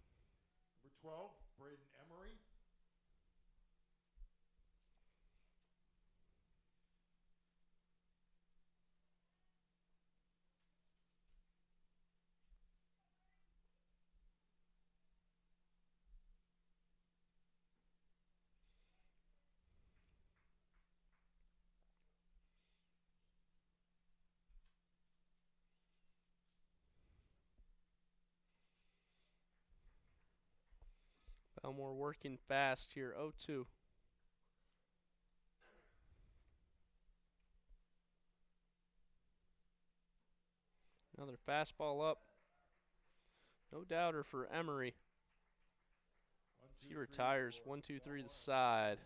Speaker 10: Number 12, Braden Emery.
Speaker 8: Belmore working fast here, 0-2. Another fastball up. No doubter for Emery. He retires 1-2-3 to the side.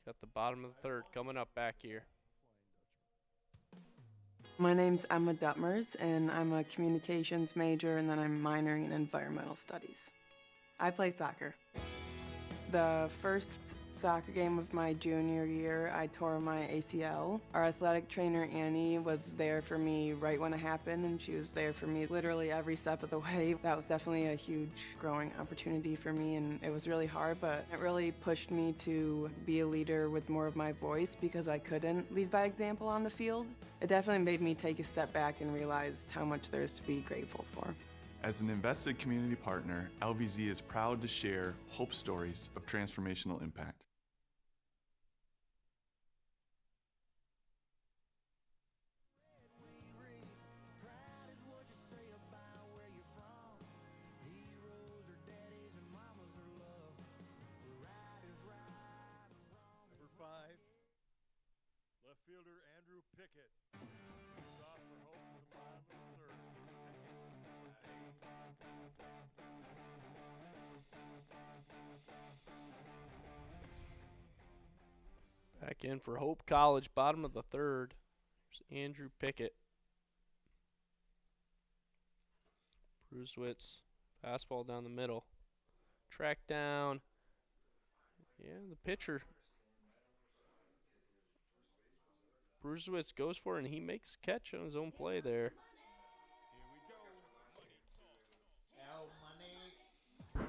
Speaker 8: Got the bottom of the third coming up back here.
Speaker 6: My name's Emma Duttmers, and I'm a communications major, and then I'm minoring in environmental studies. I play soccer. The first soccer game of my junior year, I tore my ACL. Our athletic trainer, Annie, was there for me right when it happened, and she was there for me literally every step of the way. That was definitely a huge growing opportunity for me, and it was really hard, but it really pushed me to be a leader with more of my voice because I couldn't lead by example on the field. It definitely made me take a step back and realize how much there's to be grateful for.
Speaker 9: As an invested community partner, LVZ is proud to share hope stories of transformational impact.
Speaker 10: Number 5, left fielder Andrew Pickett. Leads off for Hope at the bottom of the third.
Speaker 8: Back in for Hope College, bottom of the third. There's Andrew Pickett. Brusewitz, fastball down the middle. Track down. Yeah, the pitcher. Brusewitz goes for it, and he makes a catch on his own play there. So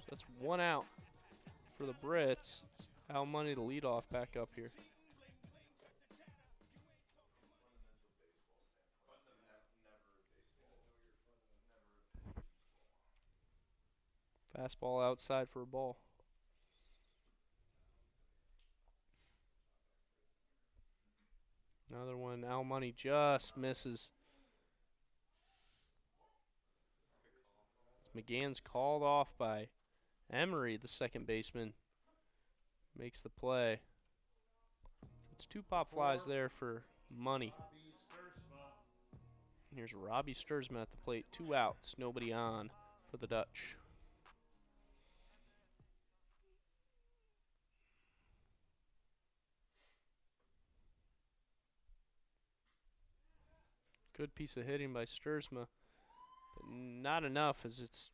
Speaker 8: that's one out for the Brits. Al Money to lead off back up here. Fastball outside for a ball. Another one, Al Money just misses. McGann's called off by Emery, the second baseman. Makes the play. It's 2 pop flies there for Money. Here's Robbie Sturzman at the plate. 2 outs, nobody on for the Dutch. Good piece of hitting by Sturzma, but not enough as it's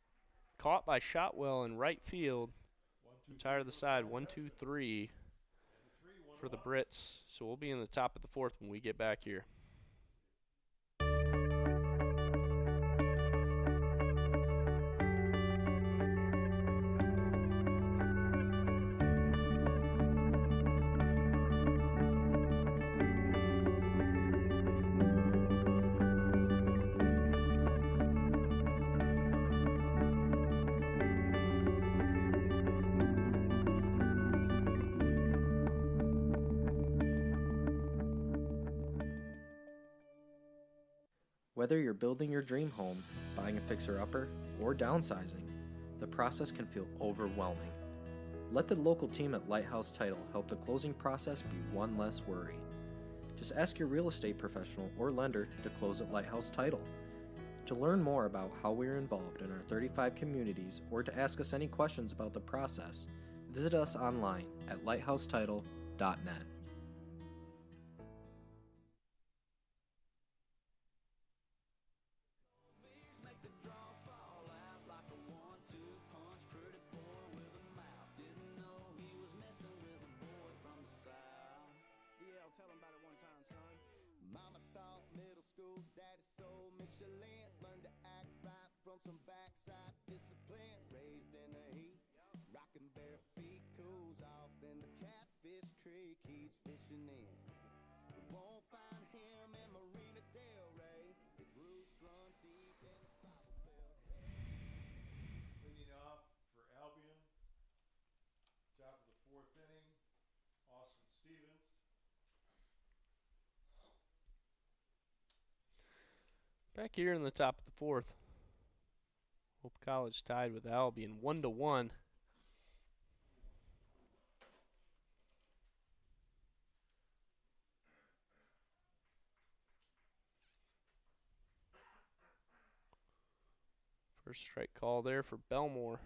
Speaker 8: caught by Shotwell in right field. Retire to the side, 1-2-3 for the Brits. So we'll be in the top of the fourth when we get back here.
Speaker 13: Whether you're building your dream home, buying a fixer-upper, or downsizing, the process can feel overwhelming. Let the local team at Lighthouse Title help the closing process be one less worry. Just ask your real estate professional or lender to close at Lighthouse Title. To learn more about how we are involved in our 35 communities or to ask us any questions about the process, visit us online at lighthousetitle.net.
Speaker 10: Some backside discipline, raised in the heat, rocking bare feet, cools off in the Catfish Creek he's fishing in. We won't find him in Marina Del Rey, his roots run deep in the Bible Belt.
Speaker 19: Leading off for Albion, top of the fourth inning, Austin Stevens.
Speaker 8: Back here in the top of the fourth. Hope College tied with Albion 1-1. First strike call there for Belmore.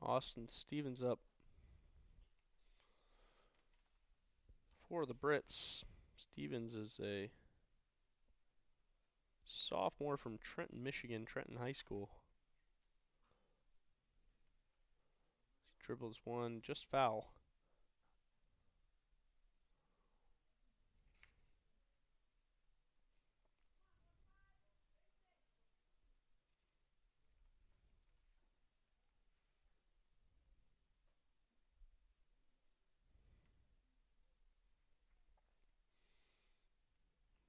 Speaker 8: Austin Stevens up for the Brits. Stevens is a sophomore from Trenton, Michigan, Trenton High School. He dribbles one, just foul.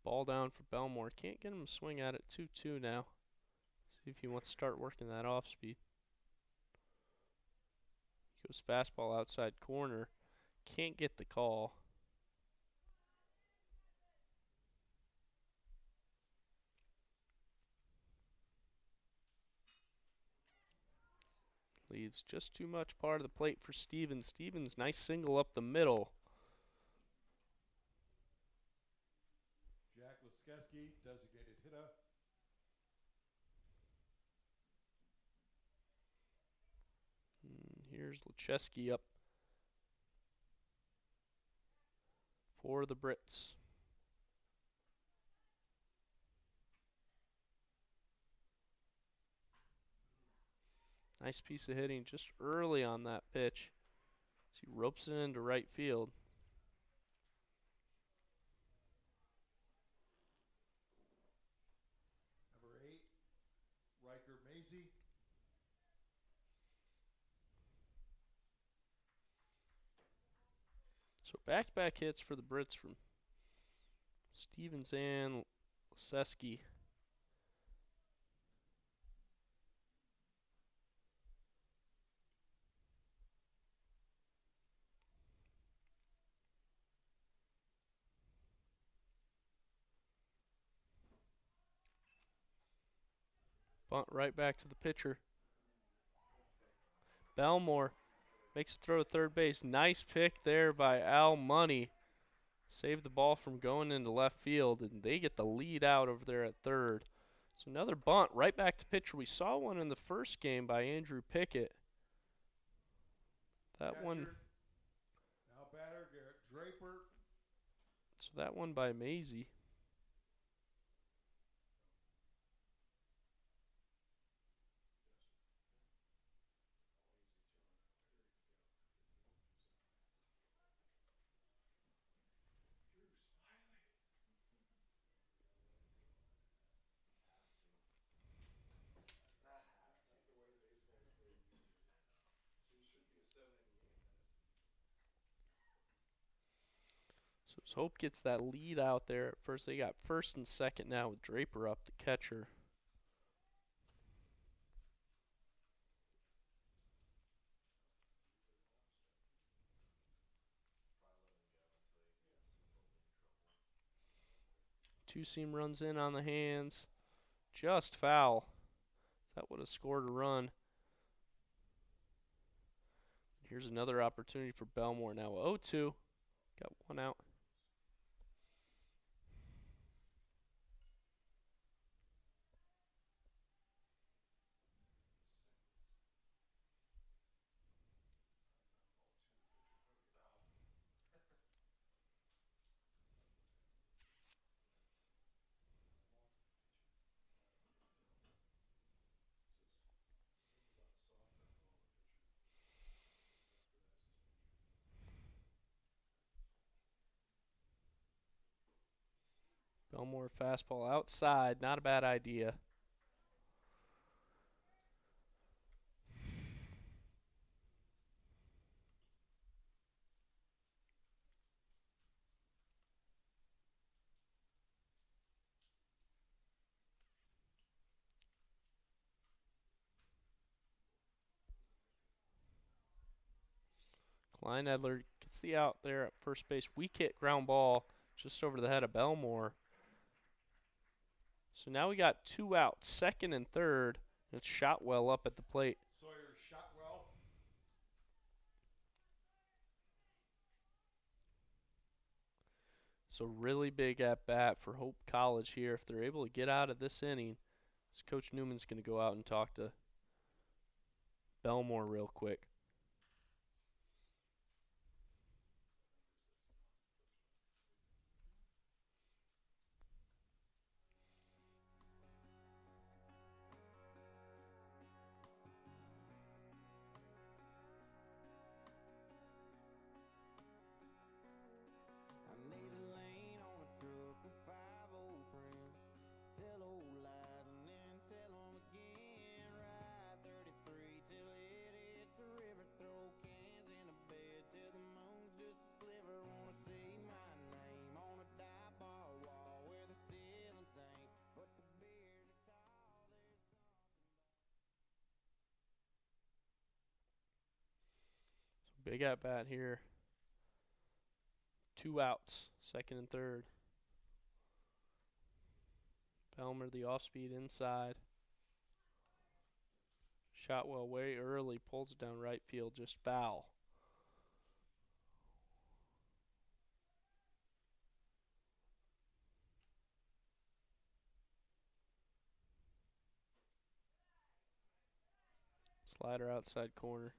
Speaker 8: Ball down for Belmore. Can't get him to swing at it. 2-2 now. See if he wants to start working that off speed. Goes fastball outside corner. Can't get the call. Leaves just too much part of the plate for Stevens. Stevens, nice single up the middle.
Speaker 19: Jack Laskeski, designated hitter.
Speaker 8: Here's Lecheski up for the Brits. Nice piece of hitting just early on that pitch. As he ropes it into right field.
Speaker 19: Number 8, Riker Maisie.
Speaker 8: So back-to-back hits for the Brits from Stevens and Lecheski. Bunt right back to the pitcher. Belmore makes a throw to third base. Nice pick there by Al Money. Saved the ball from going into left field, and they get the lead out over there at third. So another bunt right back to pitcher. We saw one in the first game by Andrew Pickett. That
Speaker 19: Catcher,
Speaker 8: one.
Speaker 19: Now batter, Garrett Draper.
Speaker 8: So that one by Maisie. So as Hope gets that lead out there at first. They got first and second now with Draper up, the catcher. Two-seam runs in on the hands. Just foul. That would have scored a run. Here's another opportunity for Belmore now. 0-2. Got one out. Belmore fastball outside. Not a bad idea. Klein Edler gets the out there at first base. Weak hit ground ball just over the head of Belmore. So now we got 2 outs, second and third. It's Shotwell up at the plate.
Speaker 19: Sawyer Shotwell.
Speaker 8: So really big at bat for Hope College here. If they're able to get out of this inning, Coach Newman's going to go out and talk to Belmore real quick. Big at bat here. 2 outs, second and third. Belmer the off speed inside. Shotwell way early, pulls it down right field, just foul. Slider outside corner.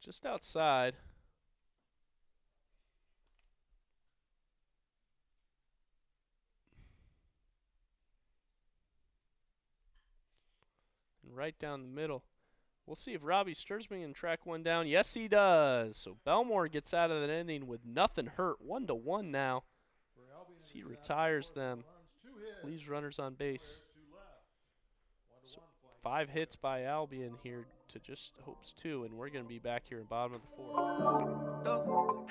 Speaker 8: Just outside. And right down the middle. We'll see if Robbie Sturzman can track one down. Yes, he does. So Belmore gets out of that inning with nothing hurt. 1-1 now. As he retires them. Leaves runners on base. So 5 hits by Albion here to just Hope's 2, and we're going to be back here in bottom of the 4th.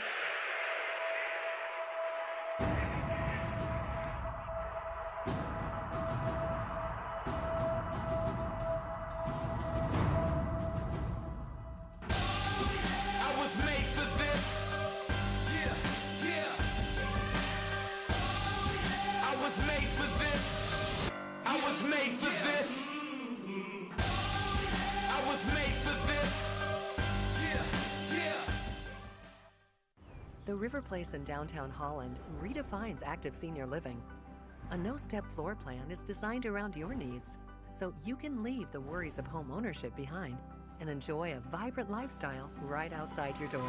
Speaker 20: The River Place in downtown Holland redefines active senior living. A no-step floor plan is designed around your needs, so you can leave the worries of home ownership behind and enjoy a vibrant lifestyle right outside your door.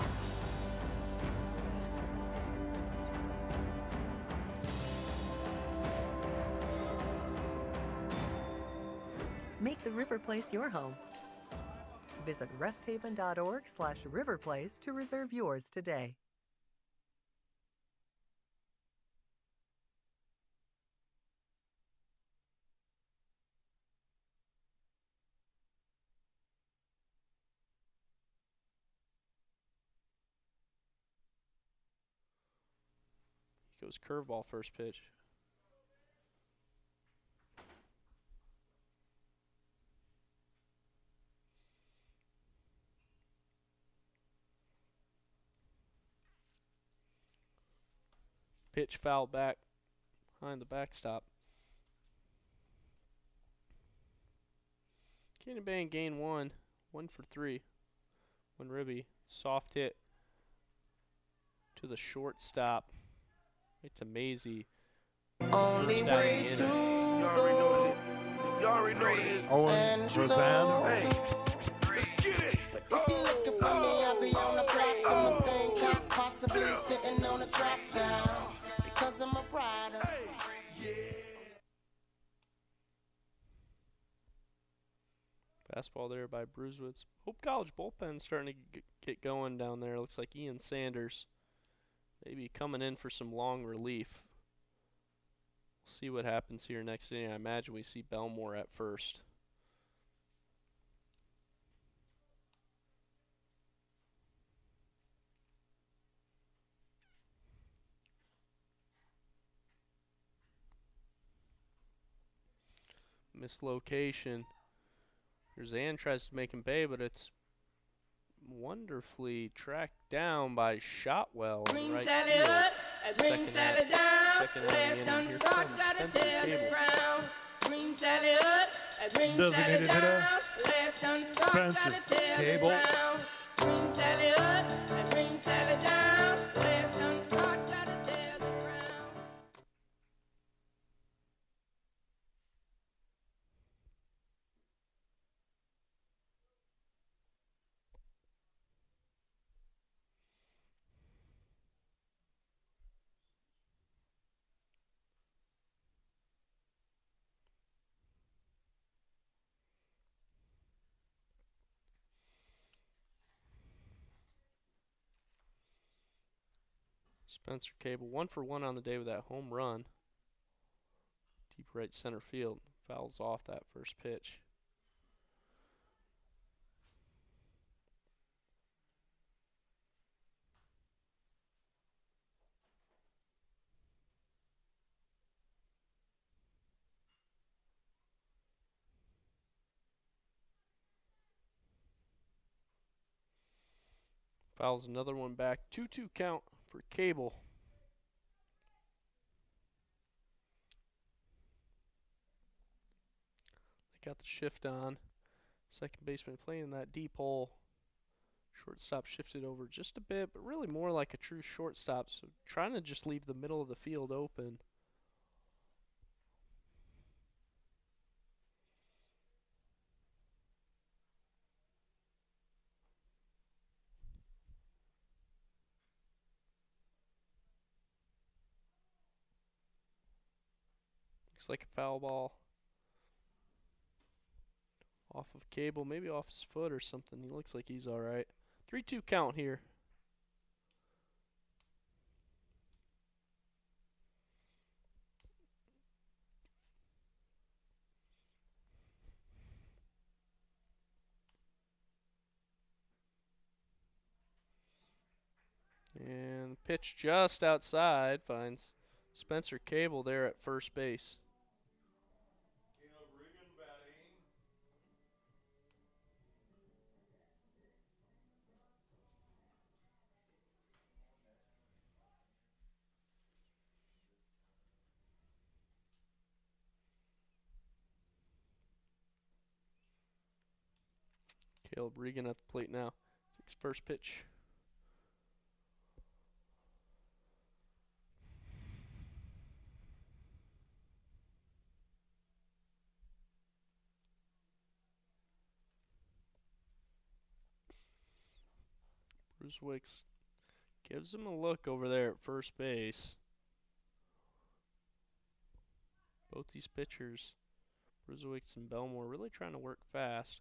Speaker 20: Make the River Place your home. Visit resthaven.org/riverplace to reserve yours today.
Speaker 8: Goes curveball first pitch. Pitch fouled back behind the backstop. Cannon Band gain 1. 1 for 3. One ribby. Soft hit to the shortstop. Right to Maisie.
Speaker 10: Only
Speaker 8: First out
Speaker 10: way
Speaker 8: of
Speaker 10: to
Speaker 8: the inning.
Speaker 10: go. You already know it.
Speaker 19: Owen Roseanne.
Speaker 10: Hey, let's get it. But if you're looking for me, I'll be on the block. I'm a thing can't possibly sitting on a track now. Because I'm a rider.
Speaker 8: Fastball there by Bruisewitz. Hope College bullpen starting to get going down there. Looks like Ian Sanders maybe coming in for some long relief. We'll see what happens here next inning. I imagine we see Belmore at first. Mislocation. Zan tries to make him pay, but it's wonderfully tracked down by Shotwell in right field. Second out of the inning. Here comes Spencer Cable.
Speaker 19: Designated hitter, Spencer Cable.
Speaker 8: Spencer Cable, 1 for 1 on the day with that home run. Deep right center field. Fouls off that first pitch. Fouls another one back. 2-2 count for Cable. They got the shift on. Second baseman playing that deep hole. Shortstop shifted over just a bit, but really more like a true shortstop. So trying to just leave the middle of the field open. Looks like a foul ball. Off of Cable, maybe off his foot or something. He looks like he's all right. 3-2 count here. And pitch just outside finds Spencer Cable there at first base. Caleb Regan at the plate now. Takes first pitch. Bruce Wicks gives him a look over there at first base. Both these pitchers, Bruce and Belmore, really trying to work fast.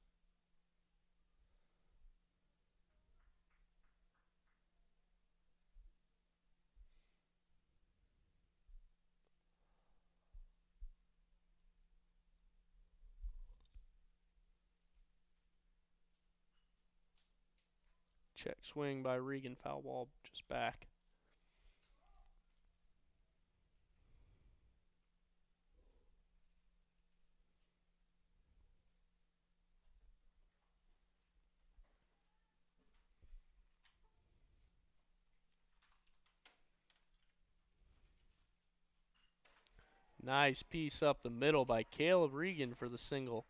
Speaker 8: Check swing by Regan, foul ball just back. Nice piece up the middle by Caleb Regan for the single.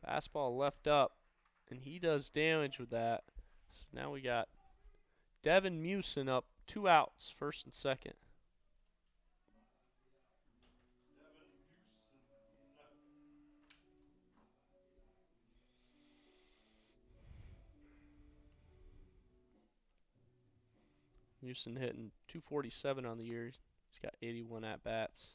Speaker 8: Fastball left up, and he does damage with that. So now we got Devin Mewson up, 2 outs, first and second. Mewson hitting .247 on the year. He's got 81 at-bats.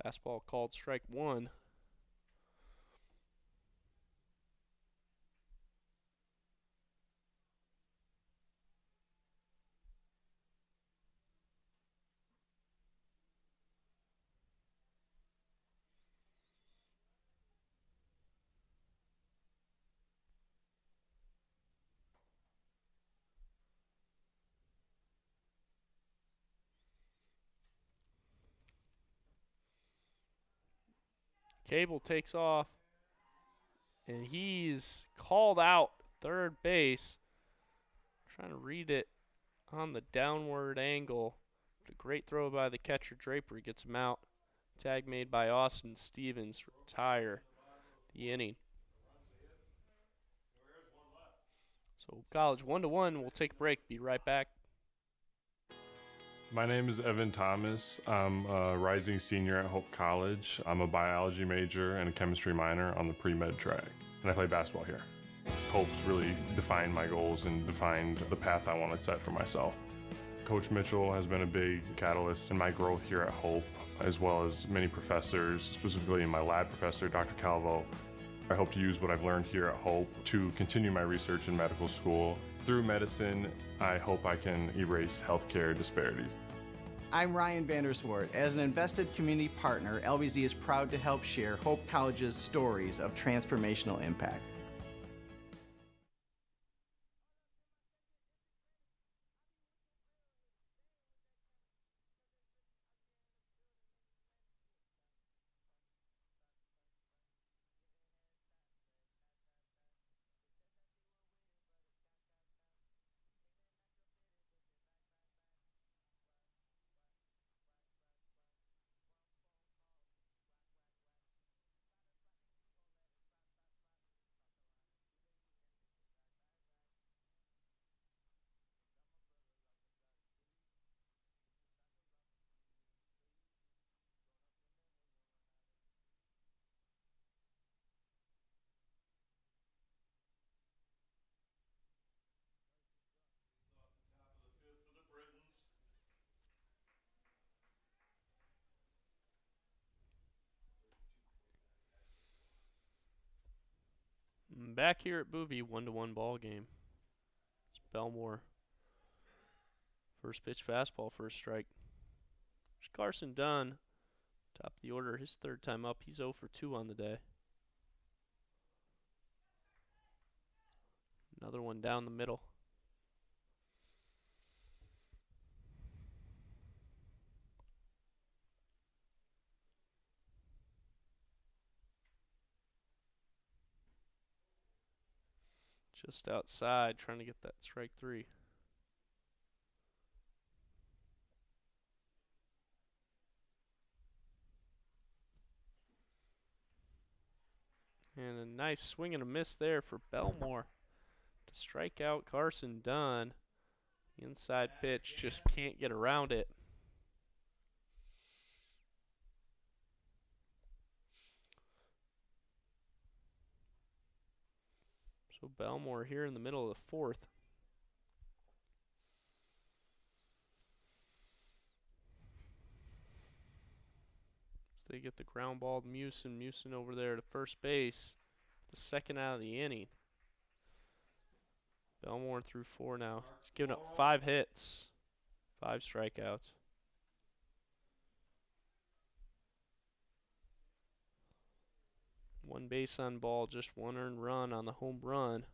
Speaker 8: Fastball called strike 1. Cable takes off, and he's called out third base. Trying to read it on the downward angle. But a great throw by the catcher Draper gets him out. Tag made by Austin Stevens to retire the inning. So College 1-1. We'll take a break. Be right back.
Speaker 18: My name is Evan Thomas. I'm a rising senior at Hope College. I'm a biology major and a chemistry minor on the pre-med track, and I play basketball here. Hope's really defined my goals and defined the path I want to set for myself. Coach Mitchell has been a big catalyst in my growth here at Hope, as well as many professors, specifically my lab professor, Dr. Calvo. I hope to use what I've learned here at Hope to continue my research in medical school. Through medicine, I hope I can erase healthcare disparities.
Speaker 16: I'm Ryan Vanderswart. As an invested community partner, LBZ is proud to help share Hope College's stories of transformational impact.
Speaker 8: Back here at Boovie, 1-1 ball game. It's Belmore. First pitch fastball, first strike. There's Carson Dunn, top of the order, his third time up. He's 0 for 2 on the day. Another one down the middle. Just outside, trying to get that strike 3. And a nice swing and a miss there for Belmore to strike out Carson Dunn. The inside pitch just can't get around it. So Belmore here in the middle of the fourth. They get the ground ball to Mewson. Mewson over there to first base. The second out of the inning. Belmore through 4 now. He's given up 5 hits, 5 strikeouts. One base on ball, just 1 earned run on the home run.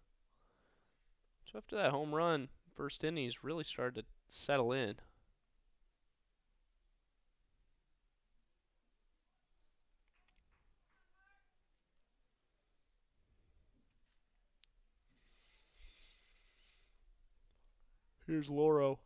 Speaker 8: So after that home run, first inning, he's really started to settle in. Here's Lauro.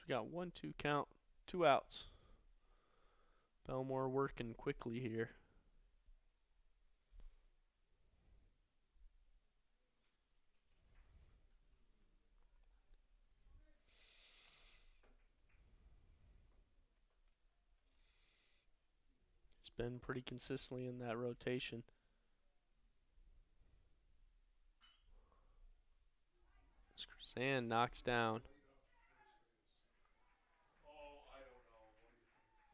Speaker 8: We got 1-2 count, 2 outs. Belmore working quickly here. It's been pretty consistently in that rotation. Krzan knocks down.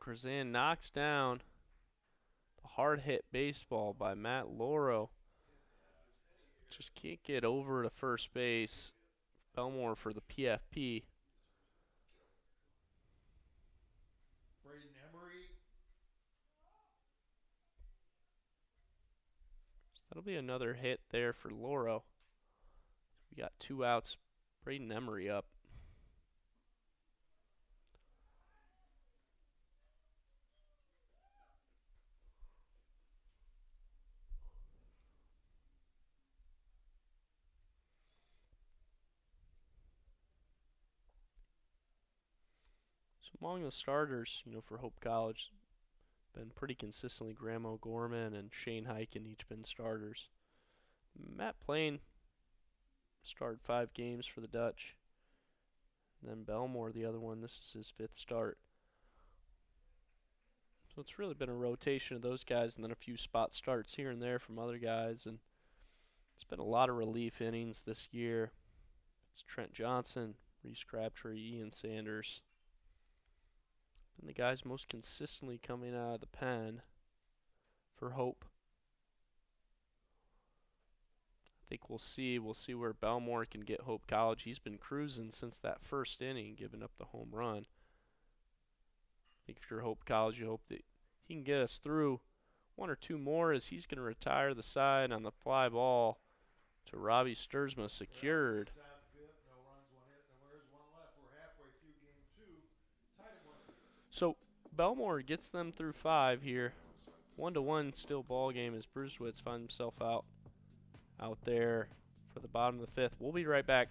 Speaker 8: Krzan knocks down the hard hit baseball by Matt Lauro. Just can't get over to first base. Belmore for the PFP. So that'll be another hit there for Lauro. We got 2 outs. Braden Emery up. So among the starters, for Hope College, been pretty consistently Graham O'Gorman and Shane Hyken each been starters. Matt Plain started 5 games for the Dutch. And then Belmore, the other one, this is his 5th start. So it's really been a rotation of those guys and then a few spot starts here and there from other guys. And it's been a lot of relief innings this year. It's Trent Johnson, Reese Crabtree, Ian Sanders. And the guys most consistently coming out of the pen for Hope. I think we'll see where Belmore can get Hope College. He's been cruising since that first inning, giving up the home run. I think if you're Hope College, you hope that he can get us through 1 or 2 more, as he's going to retire the side on the fly ball to Robbie Sturzma, secured. So Belmore gets them through 5 here. 1-1 still ball game as Bruce Witz finds himself out there for the bottom of the 5th. We'll be right back.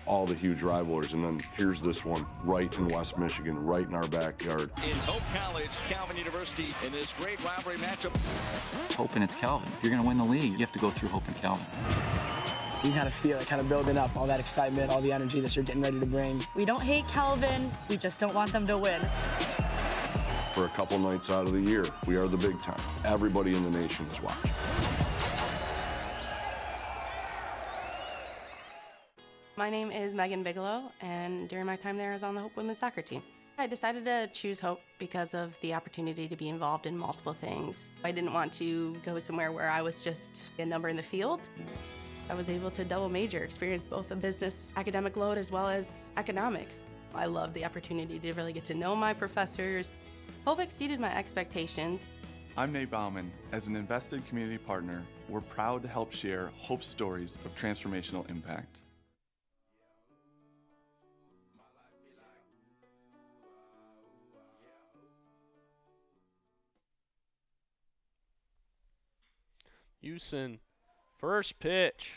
Speaker 3: All the huge rivalries, and then here's this one right in West Michigan, right in our backyard.
Speaker 5: In Hope College, Calvin University, in this great rivalry matchup.
Speaker 2: It's Hope and it's Calvin. If you're going to win the league, you have to go through Hope and Calvin.
Speaker 11: You kind of feel it, kind of building up, all that excitement, all the energy that you're getting ready to bring.
Speaker 17: We don't hate Calvin, we just don't want them to win.
Speaker 3: For a couple nights out of the year, we are the big time. Everybody in the nation is watching.
Speaker 12: My name is Megan Bigelow, and during my time there, I was on the Hope women's soccer team. I decided to choose Hope because of the opportunity to be involved in multiple things. I didn't want to go somewhere where I was just a number in the field. I was able to double major, experience both a business academic load as well as economics. I loved the opportunity to really get to know my professors. Hope exceeded my expectations.
Speaker 9: I'm Nate Bauman. As an invested community partner, we're proud to help share Hope's stories of transformational impact.
Speaker 8: Houston, first pitch.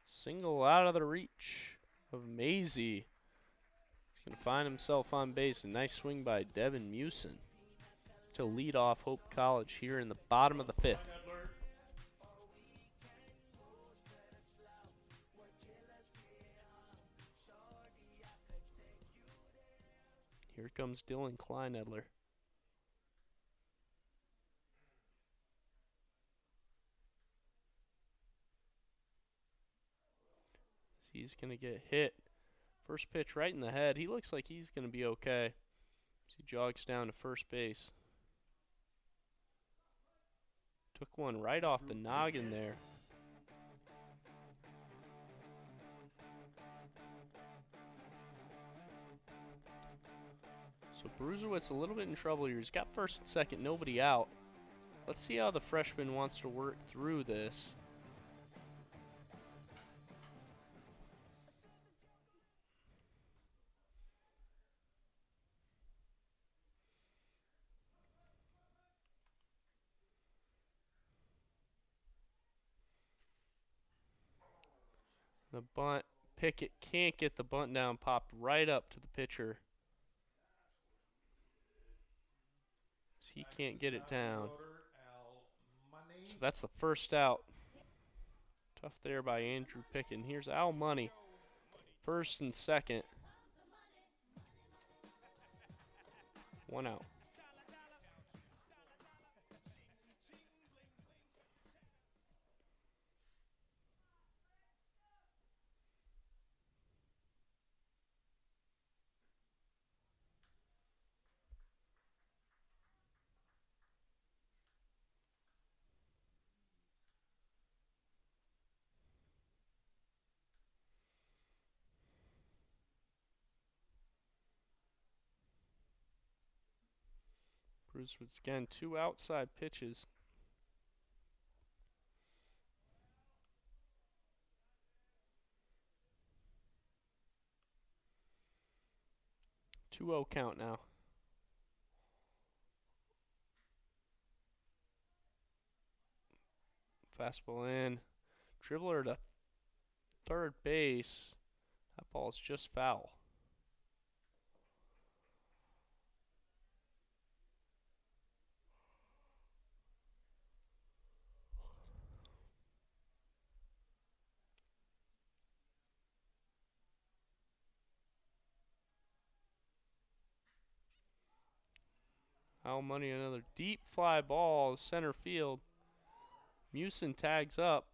Speaker 8: Single out of the reach of Maisie. He's going to find himself on base. A nice swing by Devin Mewson to lead off Hope College here in the bottom of the 5th. Here comes Dylan Kleinedler. He's going to get hit. First pitch right in the head. He looks like he's going to be okay as he jogs down to first base. Took one right off the noggin there. So Bruisewitz a little bit in trouble here. He's got first and second, nobody out. Let's see how the freshman wants to work through this. The bunt, Pickett can't get the bunt down, popped right up to the pitcher. He can't get it down. So that's the first out. Tough there by Andrew Pickett. And here's Al Money, first and second. One out. Bruce with again 2 outside pitches. Two-0 count now. Fastball in. Dribbler to third base. That ball's just foul. Al Money, another deep fly ball, center field. Musin tags up.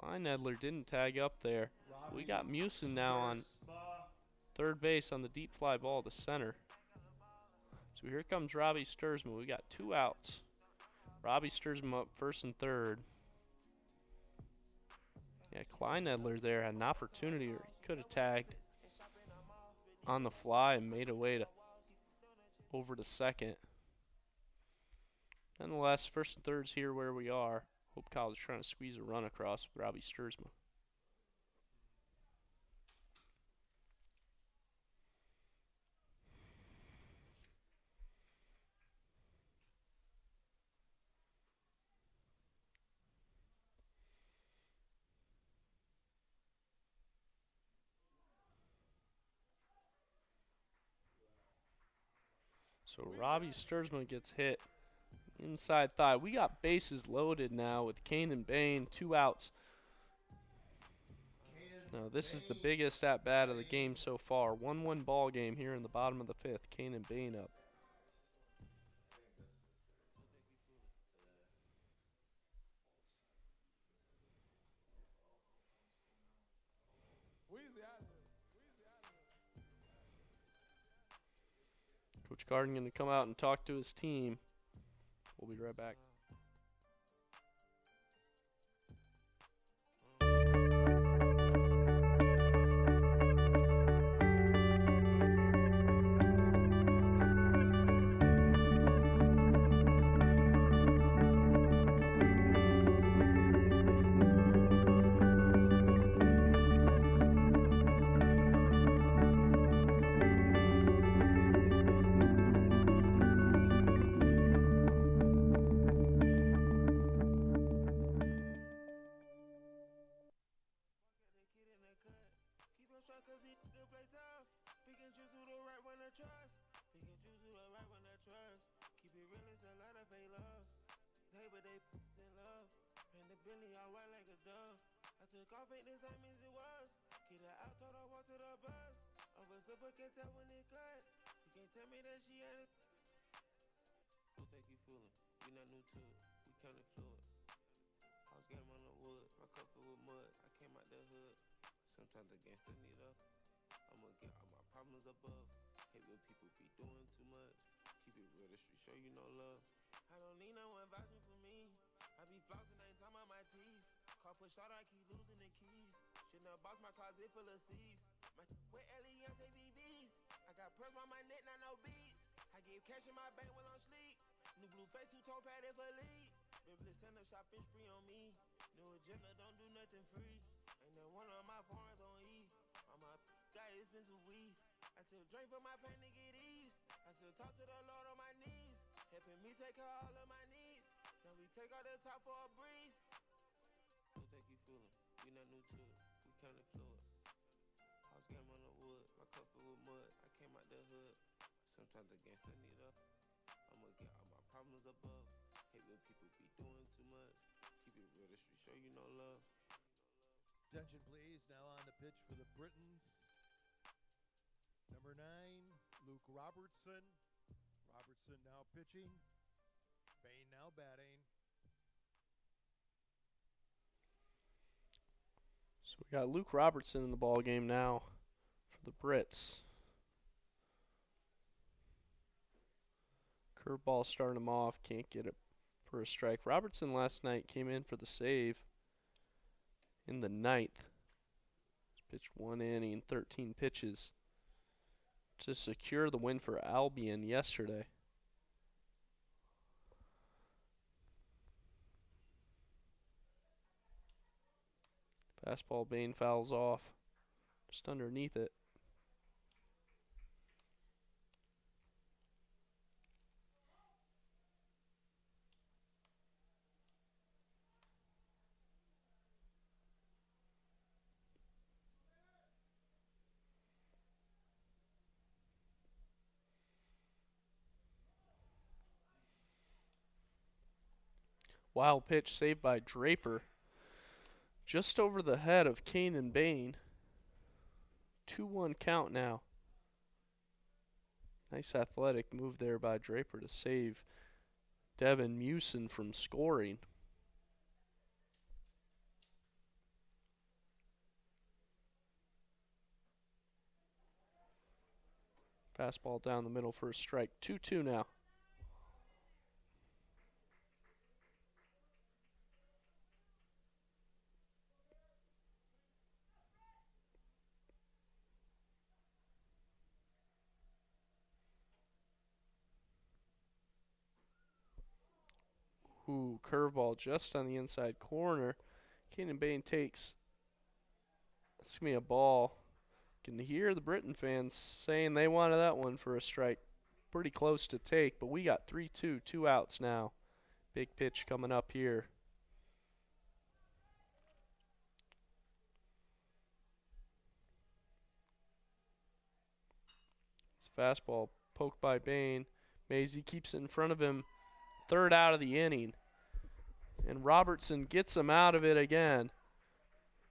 Speaker 8: Kleinedler didn't tag up there. We got Musin now on third base on the deep fly ball to center. So here comes Robbie Sturzman. We got 2 outs. Robbie Sturzman up first and third. Yeah, Kleinedler there had an opportunity, or he could have tagged on the fly and made a way to over to second. Nonetheless, first and third's here where we are. Hope College trying to squeeze a run across with Robbie Sturzman. So Robbie Sturzman gets hit inside thigh. We got bases loaded now with Kane and Bain, 2 outs. Now this is the biggest at-bat of the game so far. 1-1 ball game here in the bottom of the 5th. Kane and Bain up. Coach Garden going to come out and talk to his team. We'll be right back.
Speaker 4: Sometimes against the needle, I'ma get all my problems above. Hate when people be doing too much. Keep it real, the street show you no love. I don't need no one vouching for me. I be flossing, ain't talking about my teeth. Car push out, I keep losing the keys. Shouldn't box my closet full of C's. My with Elian's ABVs. I got pearls on my neck, not no beads. I gave cash in my bank while I'm sleep. New blue face, two-tone padded for lead. Ripley send a shopping spree on me. New agenda, don't do nothing free. Ain't that one of my foreigns on E. On my got expensive weed. I still drink for my pain to get eased. I still talk to the Lord on my knees. Helping me take care of all of my needs. Now we take all the top for a breeze. Don't think you feeling, we not new to it. We kinda fluid. House game on the wood, my cup filled with mud. I came out the hood. Sometimes the gangsta need up. I'ma get all my problems above. Hate when people be doing too much. Keep it real, the street show you no love.
Speaker 19: Attention, please. Now on the pitch for the Britons. Number 9, Luke Robertson. Robertson now pitching. Bain now batting.
Speaker 8: So we got Luke Robertson in the ball game now for the Brits. Curveball starting him off, can't get it for a strike. Robertson last night came in for the save in the 9th. Pitched 1 inning, 13 pitches to secure the win for Albion yesterday. Fastball, Bain fouls off just underneath it. Wild pitch saved by Draper. Just over the head of Kane and Bain. 2-1 count now. Nice athletic move there by Draper to save Devin Mewson from scoring. Fastball down the middle for a strike. 2-2 now. Ooh, curveball just on the inside corner. Kane and Bain takes. That's going to be a ball. Can hear the Britain fans saying they wanted that one for a strike. Pretty close to take, but we got 3-2, 2 outs now. Big pitch coming up here. It's fastball poked by Bain. Maisie keeps it in front of him. 3rd out of the inning. And Robertson gets him out of it again.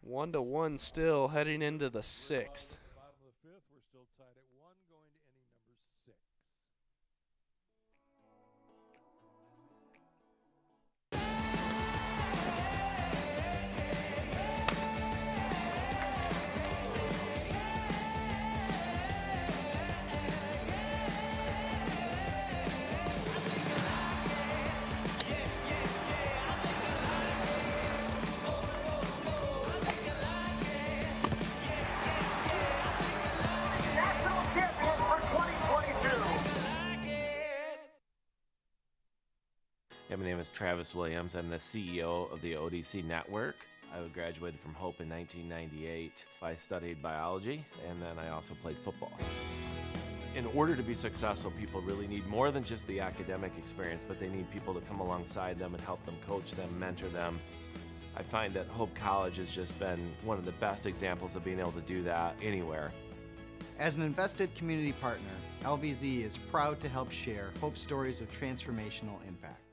Speaker 8: 1-1 still heading into the 6th.
Speaker 19: Bottom of the 5th, we're still tied at 1 going to inning number 6.
Speaker 14: Yeah, my name is Travis Williams. I'm the CEO of the ODC Network. I graduated from Hope in 1998. I studied biology, and then I also played football. In order to be successful, people really need more than just the academic experience, but they need people to come alongside them and help them, coach them, mentor them. I find that Hope College has just been one of the best examples of being able to do that anywhere.
Speaker 16: As an invested community partner, LVZ is proud to help share Hope stories of transformational impact.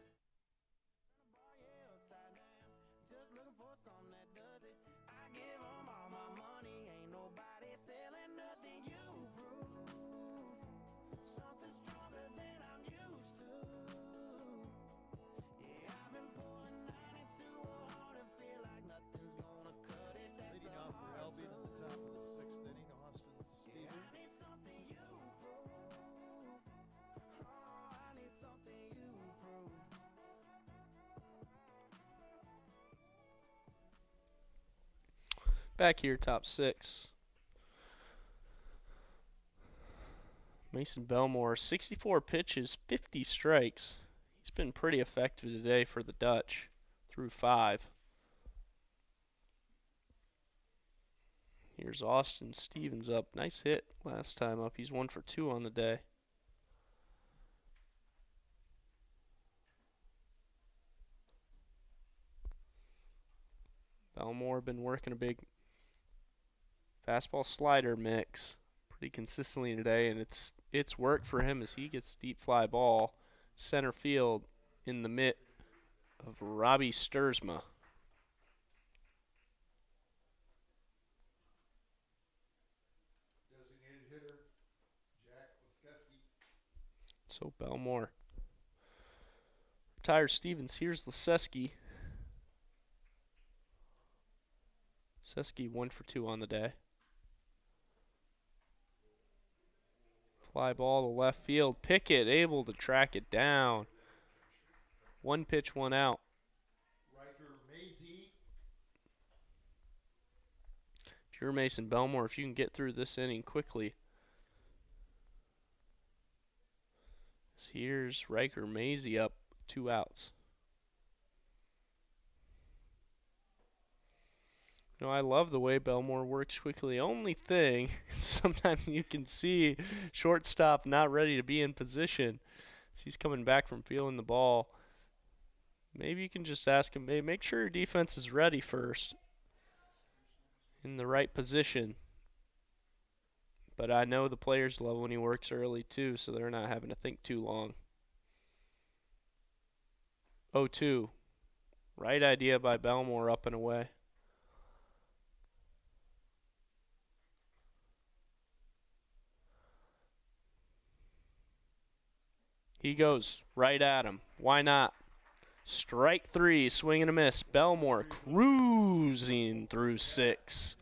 Speaker 19: Leading off for Albion in the top of the 6th inning, Austin Stevens.
Speaker 8: Back here, top 6. Mason Belmore, 64 pitches, 50 strikes. He's been pretty effective today for the Dutch, through 5. Here's Austin Stevens up. Nice hit last time up. He's 1 for 2 on the day. Belmore been working a big fastball slider mix pretty consistently today, and it's worked for him as he gets deep fly ball center field in the mitt of Robbie Sturzma.
Speaker 19: Designated hitter, Jack Leskeski.
Speaker 8: So Belmore retires Stevens. Here's Leseski. Leseski 1 for 2 on the day. Fly ball to left field. Pickett able to track it down. 1 pitch, 1 out. If you're Mason Belmore, if you can get through this inning quickly. Here's Riker Maisie up, 2 outs. You know, I love the way Belmore works quickly. Only thing, sometimes you can see shortstop not ready to be in position. As he's coming back from feeling the ball. Maybe you can just ask him, hey, make sure your defense is ready first. In the right position. But I know the players love when he works early too, so they're not having to think too long. 0-2. Right idea by Belmore, up and away. He goes right at him. Why not? Strike 3, swing and a miss. Belmore cruising through 6.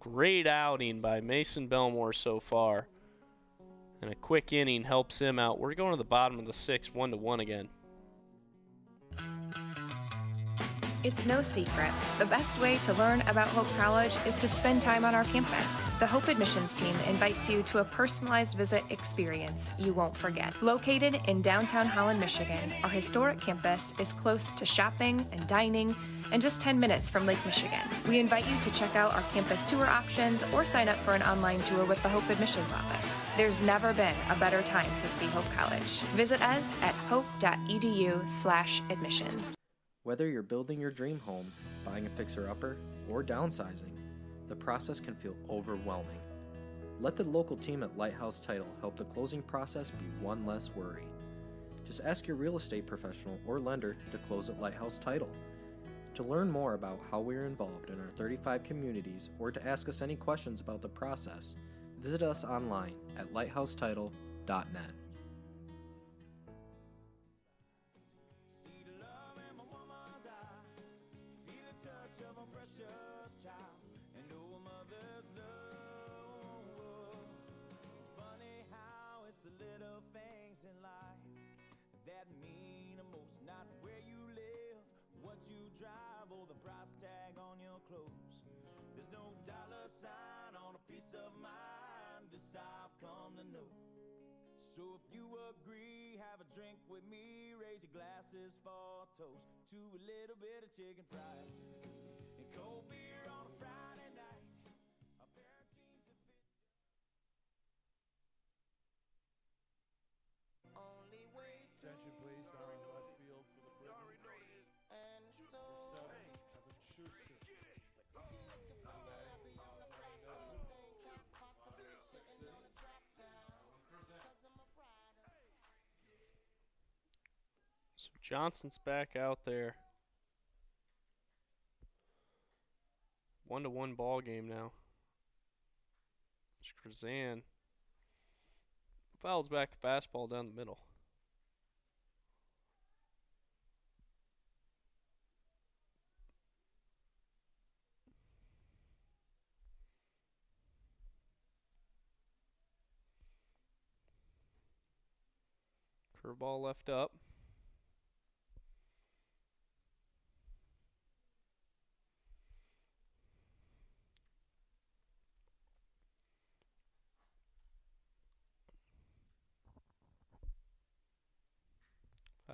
Speaker 8: Great outing by Mason Belmore so far. And a quick inning helps him out. We're going to the bottom of the 6th, 1-1 again.
Speaker 1: It's no secret. The best way to learn about Hope College is to spend time on our campus. The Hope admissions team invites you to a personalized visit experience you won't forget. Located in downtown Holland, Michigan, our historic campus is close to shopping and dining and just 10 minutes from Lake Michigan. We invite you to check out our campus tour options or sign up for an online tour with the Hope admissions office. There's never been a better time to see Hope College. Visit us at hope.edu/admissions.
Speaker 13: Whether you're building your dream home, buying a fixer-upper, or downsizing, the process can feel overwhelming. Let the local team at Lighthouse Title help the closing process be one less worry. Just ask your real estate professional or lender to close at Lighthouse Title. To learn more about how we are involved in our 35 communities or to ask us any questions about the process, visit us online at lighthousetitle.net.
Speaker 10: There's no dollar sign on a piece of mind, this I've come to know. So if you agree, have a drink with me, raise your glasses for a toast to a little bit of chicken fried and cold beer on a Friday night. A pair of jeans that fit. Only way to
Speaker 19: Attention please, starring left field for the British.
Speaker 10: and so
Speaker 19: Evan Schuster.
Speaker 8: So Johnson's back out there. 1-1 ball game now. Skrzan fouls back a fastball down the middle. Curveball left up.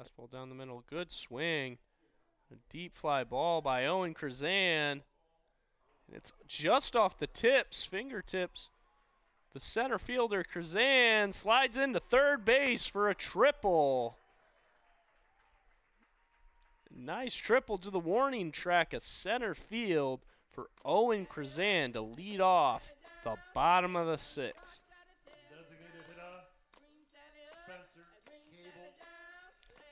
Speaker 8: Fastball down the middle. Good swing. A deep fly ball by Owen Krazan. It's just off the tips, fingertips. The center fielder, Krazan, slides into third base for a triple. Nice triple to the warning track of center field for Owen Krazan to lead off the bottom of the sixth.
Speaker 19: Designated hitter, Spencer Cable.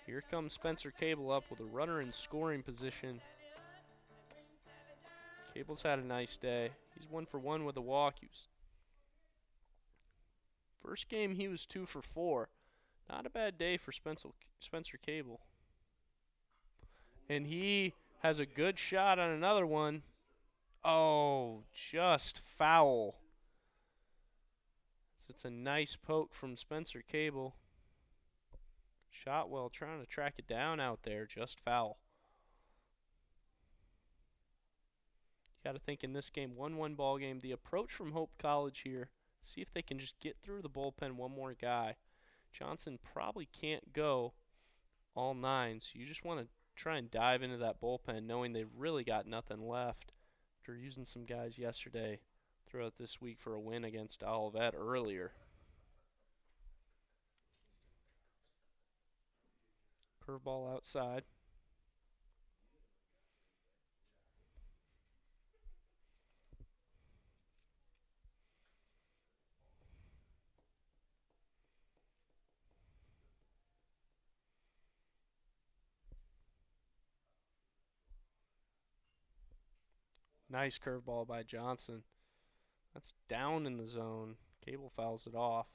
Speaker 8: Here comes Spencer Cable up with a runner in scoring position. Cable's had a nice day. He's 1 for 1 with a walk. First game he was 2 for 4. Not a bad day for Spencer Cable. And he has a good shot on another one. Oh, just foul. So it's a nice poke from Spencer Cable. Shot well, trying to track it down out there, just foul. You got to think in this game, 1-1 ball game, the approach from Hope College here, see if they can just get through the bullpen one more guy. Johnson probably can't go all 9, so you just want to try and dive into that bullpen knowing they've really got nothing left after using some guys yesterday throughout this week for a win against Olivet earlier. Curveball outside. Nice curveball by Johnson. That's down in the zone. Cable fouls it off.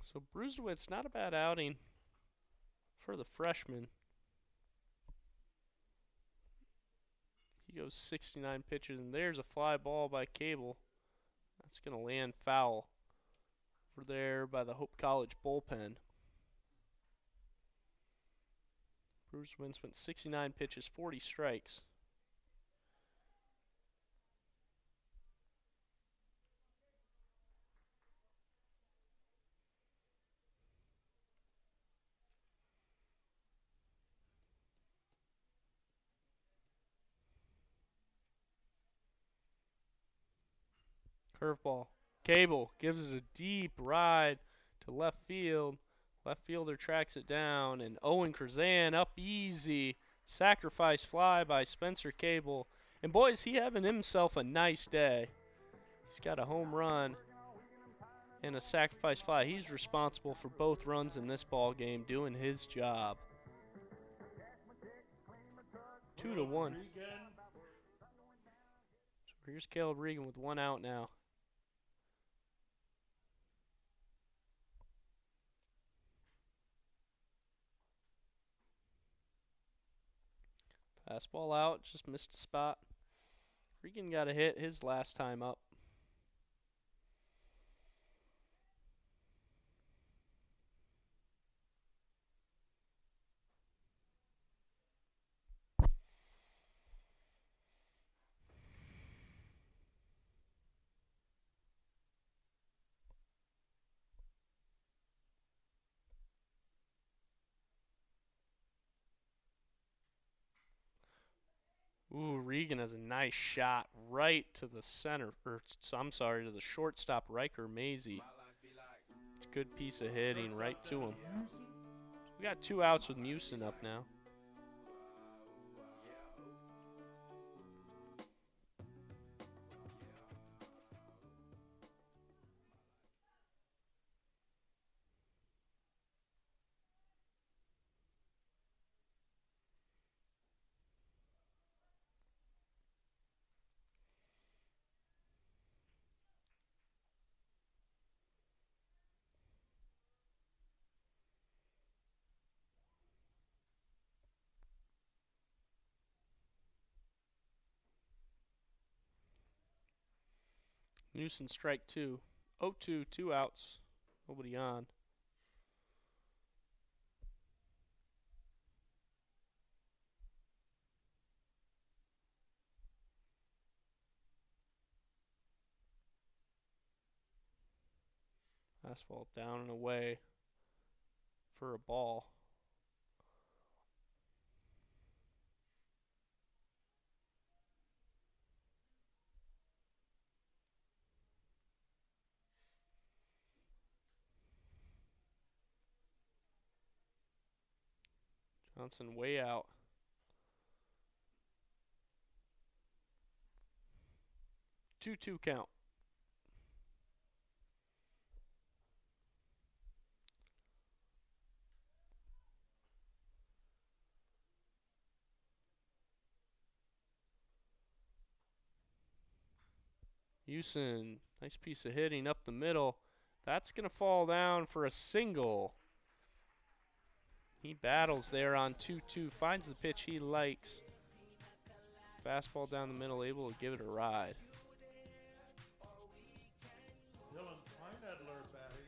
Speaker 8: So Brusewitz, not a bad outing for the freshman. He goes 69 pitches, and there's a fly ball by Cable. That's going to land foul over there by the Hope College bullpen. Brusewitz went 69 pitches, 40 strikes. Curveball. Cable gives it a deep ride to left field. Left fielder tracks it down, and Owen Krazan up easy. Sacrifice fly by Spencer Cable. And boys, he having himself a nice day. He's got a home run and a sacrifice fly. He's responsible for both runs in this ball game, doing his job. 2-1. So here's Caleb Regan with 1 out now. Fastball out, just missed a spot. Regan got a hit his last time up. Ooh, Regan has a nice shot right to the center, to the shortstop, Riker Maisie. It's a good piece of hitting right to him. We got 2 outs with Mewson up now. Newson strike 2. 0-2, 2 outs. Nobody on. Fastball down and away for a ball. Johnson way out. Two count. Houston, nice piece of hitting up the middle. That's going to fall down for a single. He battles there on 2-2, finds the pitch he likes. Fastball down the middle, able to give it a ride.
Speaker 19: Dylan Kleinedler batting.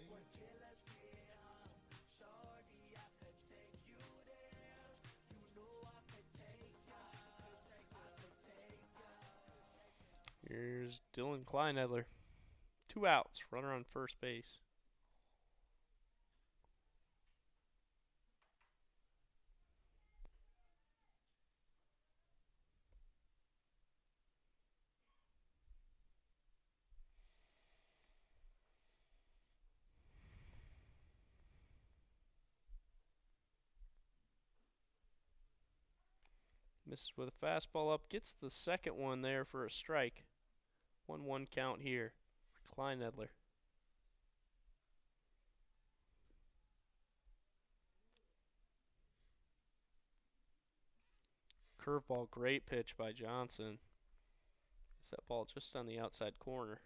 Speaker 8: Here's Dylan Kleinedler. 2 outs, runner on first base. Misses with a fastball up, gets the second one there for a strike. 1-1 count here for Kleinedler. Curveball, great pitch by Johnson. Gets that ball just on the outside corner.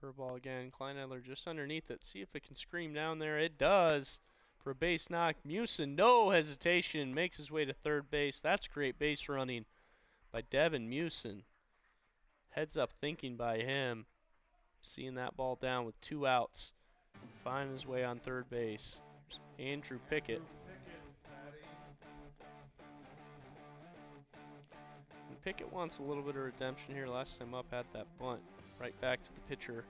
Speaker 8: Curveball again. Kleinedler just underneath it. See if it can scream down there. It does for a base knock. Musin, no hesitation, makes his way to third base. That's great base running by Devin Musin. Heads up thinking by him. Seeing that ball down with 2 outs. Finding his way on third base. Andrew Pickett. And Pickett wants a little bit of redemption here. Last time up had that bunt. Right back to the pitcher.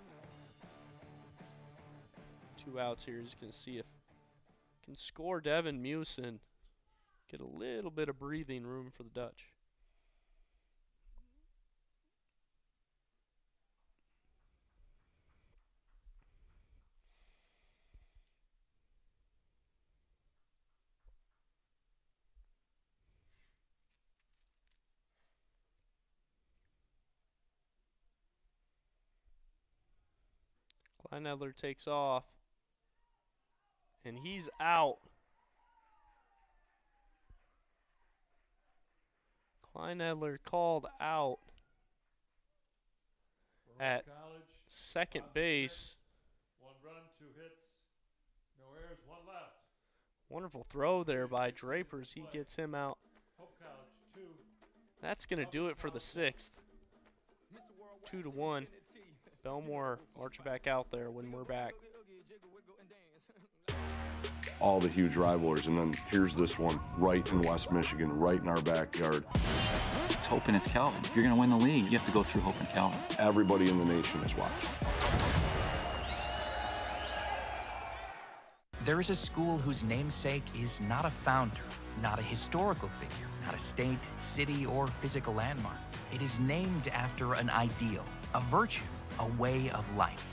Speaker 8: 2 outs here. He's going to see if he can score Devin Musin. Get a little bit of breathing room for the Dutch. Kleinedler takes off. And he's out. Kleinedler called out at second base.
Speaker 19: 1 run, 2 hits, no errors, 1 left.
Speaker 8: Wonderful throw there by Drapers. He gets him out.
Speaker 19: Hope College 2.
Speaker 8: That's going to do it for the 6th. 2-1. Belmore marching back out there when we're back.
Speaker 3: All the huge rivalries, and then here's this one right in West Michigan, right in our backyard.
Speaker 2: It's Hope and it's Calvin. If you're going to win the league, you have to go through Hope and Calvin.
Speaker 3: Everybody in the nation is watching.
Speaker 21: There is a school whose namesake is not a founder, not a historical figure, not a state, city, or physical landmark. It is named after an ideal, a virtue, a way of life.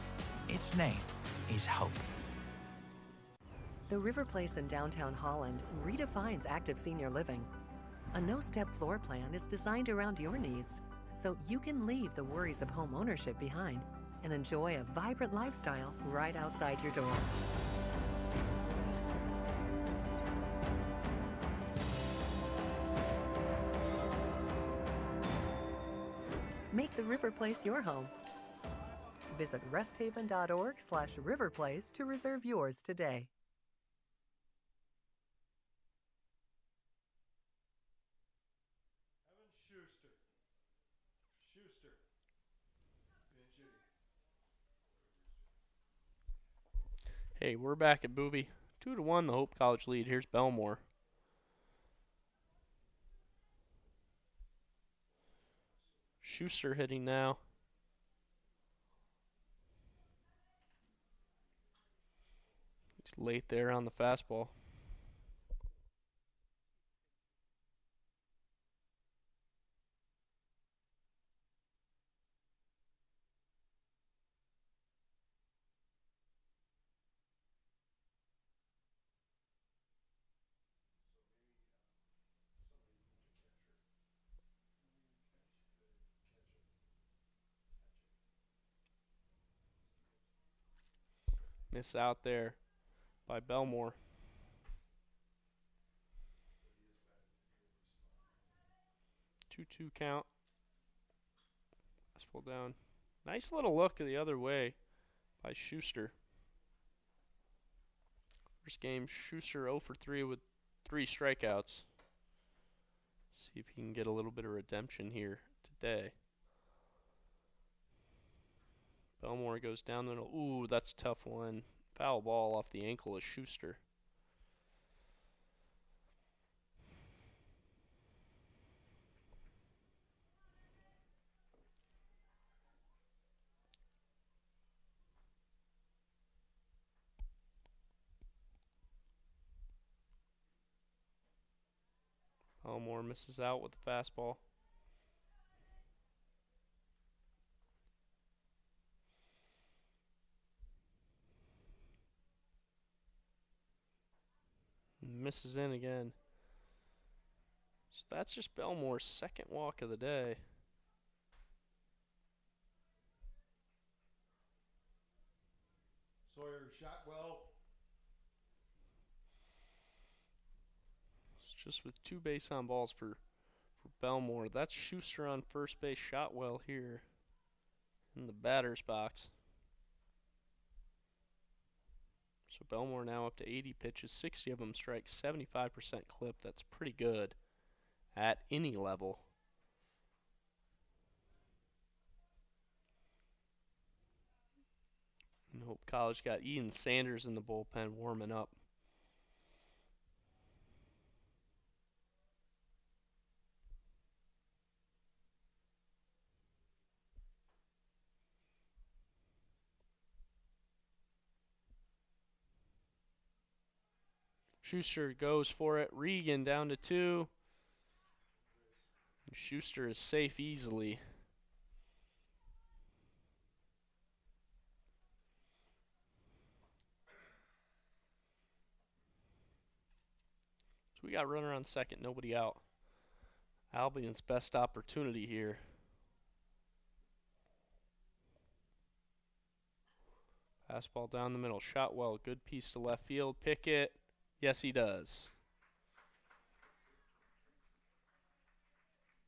Speaker 21: Its name is hope.
Speaker 20: The River Place in downtown Holland redefines active senior living. A no-step floor plan is designed around your needs, so you can leave the worries of home ownership behind and enjoy a vibrant lifestyle right outside your door. Make the River Place your home. Visit resthaven.org/riverplace to reserve yours today.
Speaker 19: Schuster. And Judy.
Speaker 8: Hey, we're back at Boovie. 2-1, the Hope College lead. Here's Belmore. Schuster hitting now. He's late there on the fastball. Miss out there by Belmore. Two count. Fastball down. Nice little look the other way by Schuster. First game, Schuster 0 for 3 with 3 strikeouts. See if he can get a little bit of redemption here today. Belmore goes down the middle. Ooh, that's a tough one. Foul ball off the ankle of Schuster. Belmore misses out with the fastball. Misses in again. So that's just Belmore's second walk of the day.
Speaker 19: Sawyer Shotwell.
Speaker 8: It's just with 2 base on balls for Belmore. That's Schuster on first base, Shotwell here in the batter's box. So Belmore now up to 80 pitches, 60 of them strikes, 75% clip. That's pretty good at any level. And Hope College got Ian Sanders in the bullpen warming up. Schuster goes for it. Regan down to 2. And Schuster is safe easily. So we got runner on second, nobody out. Albion's best opportunity here. Fastball down the middle. Shotwell, good piece to left field. Pickett. Yes, he does.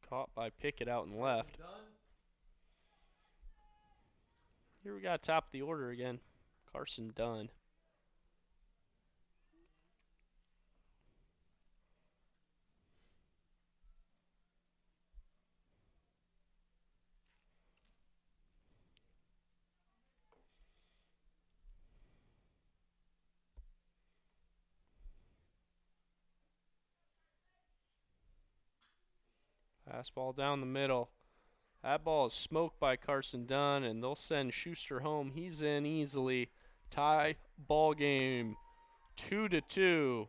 Speaker 8: Caught by Pickett out and left. Here we got top of the order again. Carson Dunn. Fastball down the middle. That ball is smoked by Carson Dunn, and they'll send Schuster home. He's in easily. Tie ball game, 2-2.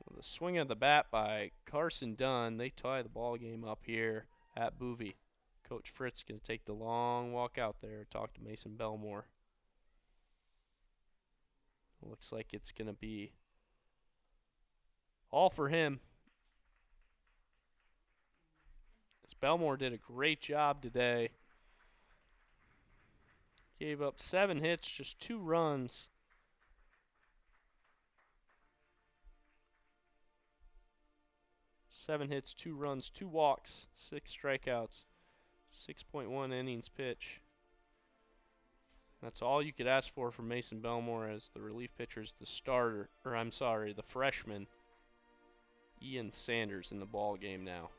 Speaker 8: With a swing of the bat by Carson Dunn, they tie the ball game up here at Boovie. Coach Fritz going to take the long walk out there, talk to Mason Belmore. Looks like it's going to be all for him. Belmore did a great job today. Gave up 7 hits, just 2 runs. Seven hits, 2 runs, 2 walks, 6 strikeouts, 6.1 innings pitch. That's all you could ask for from Mason Belmore as the relief pitcher is the freshman, Ian Sanders in the ball game now.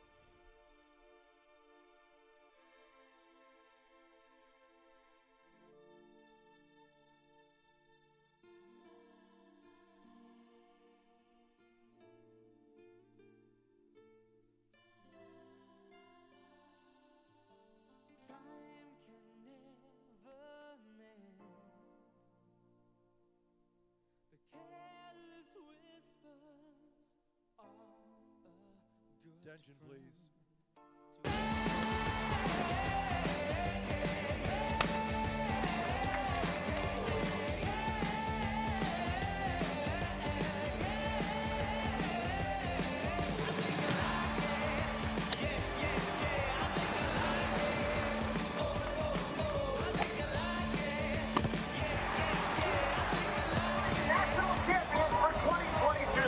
Speaker 19: Attention, please.
Speaker 10: National champions for 2022.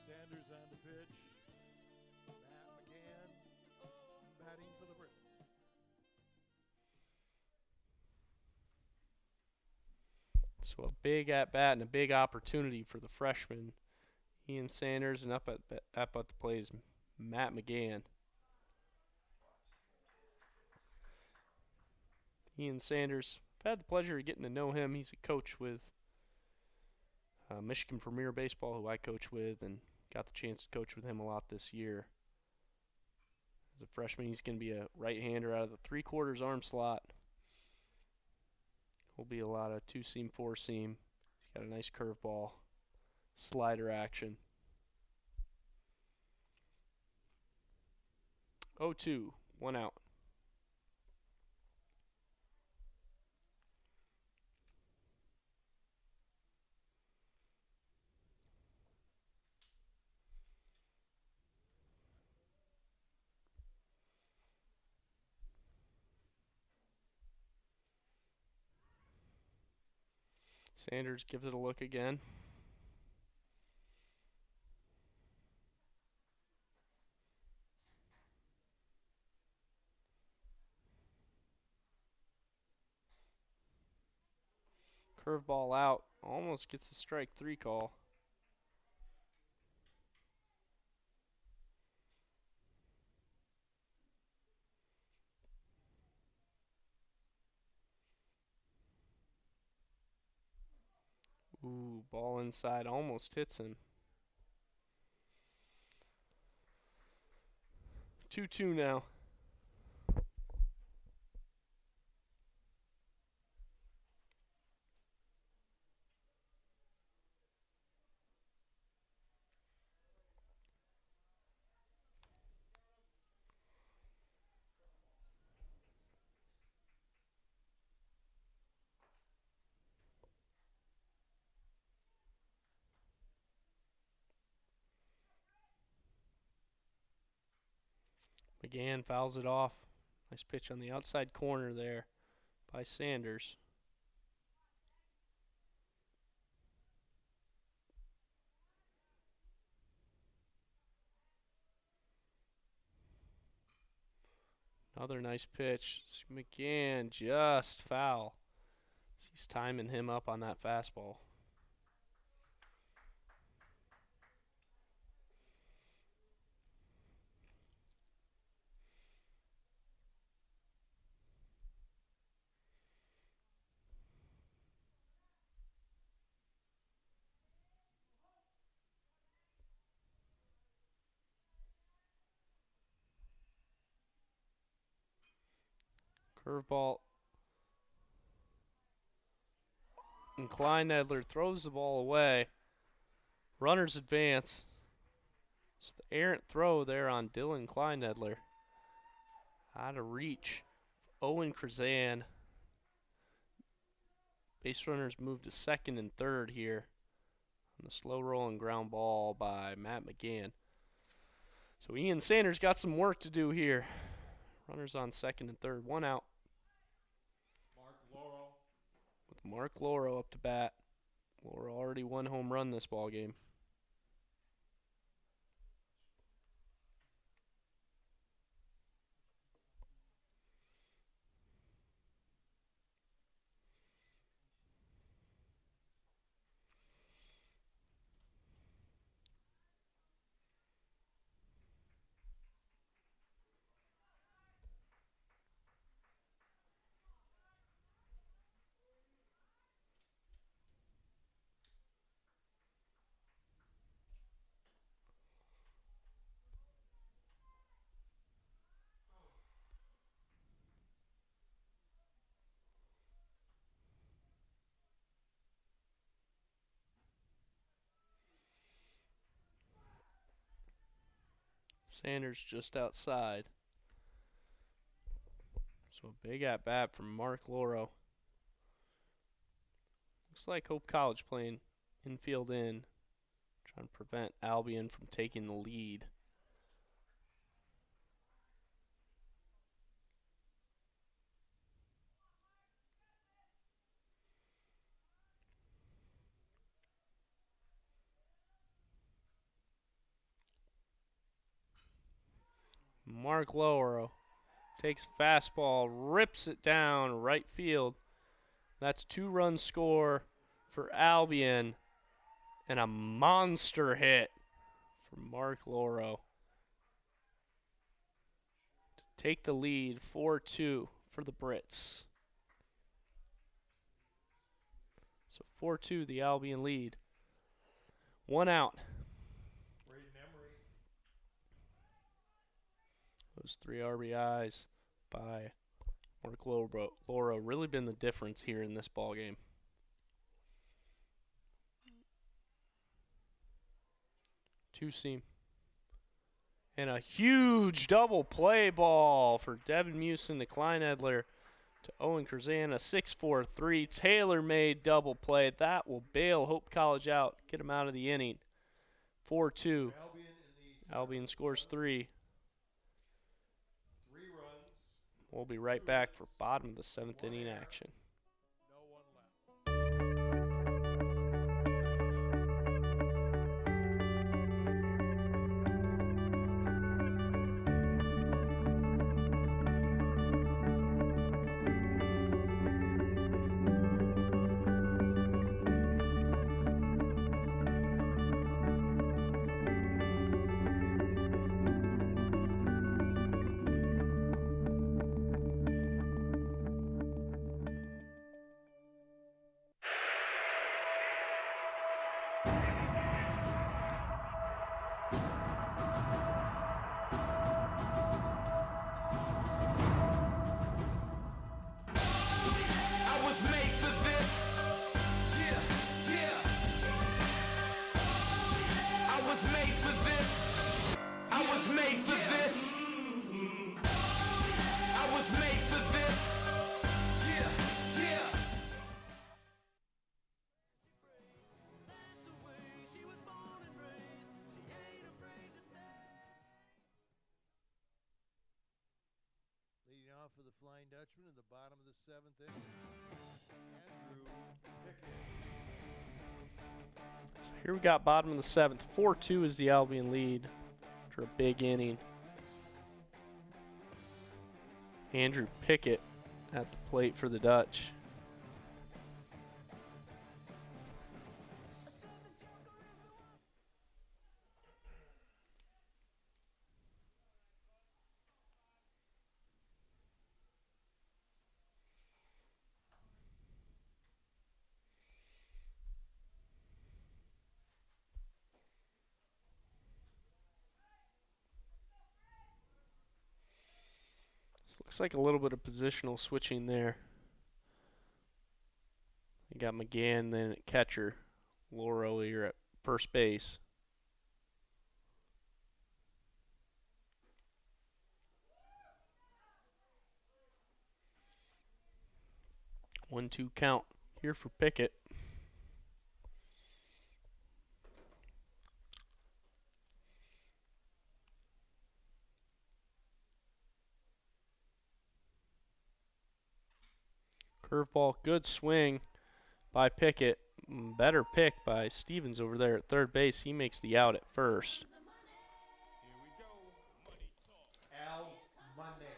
Speaker 19: Sanders on the pitch. Matt McGann batting for the Brit.
Speaker 8: So a big at-bat and a big opportunity for the freshman, Ian Sanders, and up at the plate is Matt McGann. Ian Sanders, I've had the pleasure of getting to know him. He's a coach with Michigan Premier Baseball, who I coach with, and got the chance to coach with him a lot this year. As a freshman, he's going to be a right-hander out of the three-quarters arm slot. Will be a lot of two-seam, four-seam. He's got a nice curveball, slider action. 0-2, 1 out. Sanders gives it a look again. Curveball out. Almost gets the strike 3 call. Ooh, ball inside, almost hits him. 2-2 now. McGann fouls it off. Nice pitch on the outside corner there by Sanders. Another nice pitch. McGann just foul. He's timing him up on that fastball. Curveball. And Kleinedler throws the ball away. Runners advance. So the errant throw there on Dylan Kleinedler. Out of reach. Owen Krazan. Base runners move to second and third here. On the slow rolling ground ball by Matt McGann. So Ian Sanders got some work to do here. Runners on second and third. 1 out. With Mark Lauro up to bat. Lauro already 1 home run this ball game. Sanders just outside. So a big at bat from Mark Loro. Looks like Hope College playing infield in, trying to prevent Albion from taking the lead. Mark Loro takes fastball, rips it down right field. That's 2-run score for Albion and a monster hit from Mark Loro to take the lead 4-2 for the Brits. So 4-2 the Albion lead. 1 out. Those 3 RBIs by Mark Loro really been the difference here in this ball game. Two-seam. And a huge double play ball for Devin Mewson to Kleinedler to Owen Curzana. 6-4-3 tailor-made double play. That will bail Hope College out, get them out of the inning. 4-2. Albion scores 3. We'll be right back for bottom of the 7th inning action.
Speaker 19: Leading off for the Flying Dutchman in the bottom of the 7th inning, Andrew Pickett.
Speaker 8: So here we got bottom of the 7th. 4-2 is the Albion lead after a big inning. Andrew Pickett at the plate for the Dutch. Looks like a little bit of positional switching there. You got McGann then at catcher, Loro here at first base. One-two count here for Pickett. Curveball, good swing by Pickett. Better pick by Stevens over there at third base. He makes the out at first.
Speaker 19: Al Money.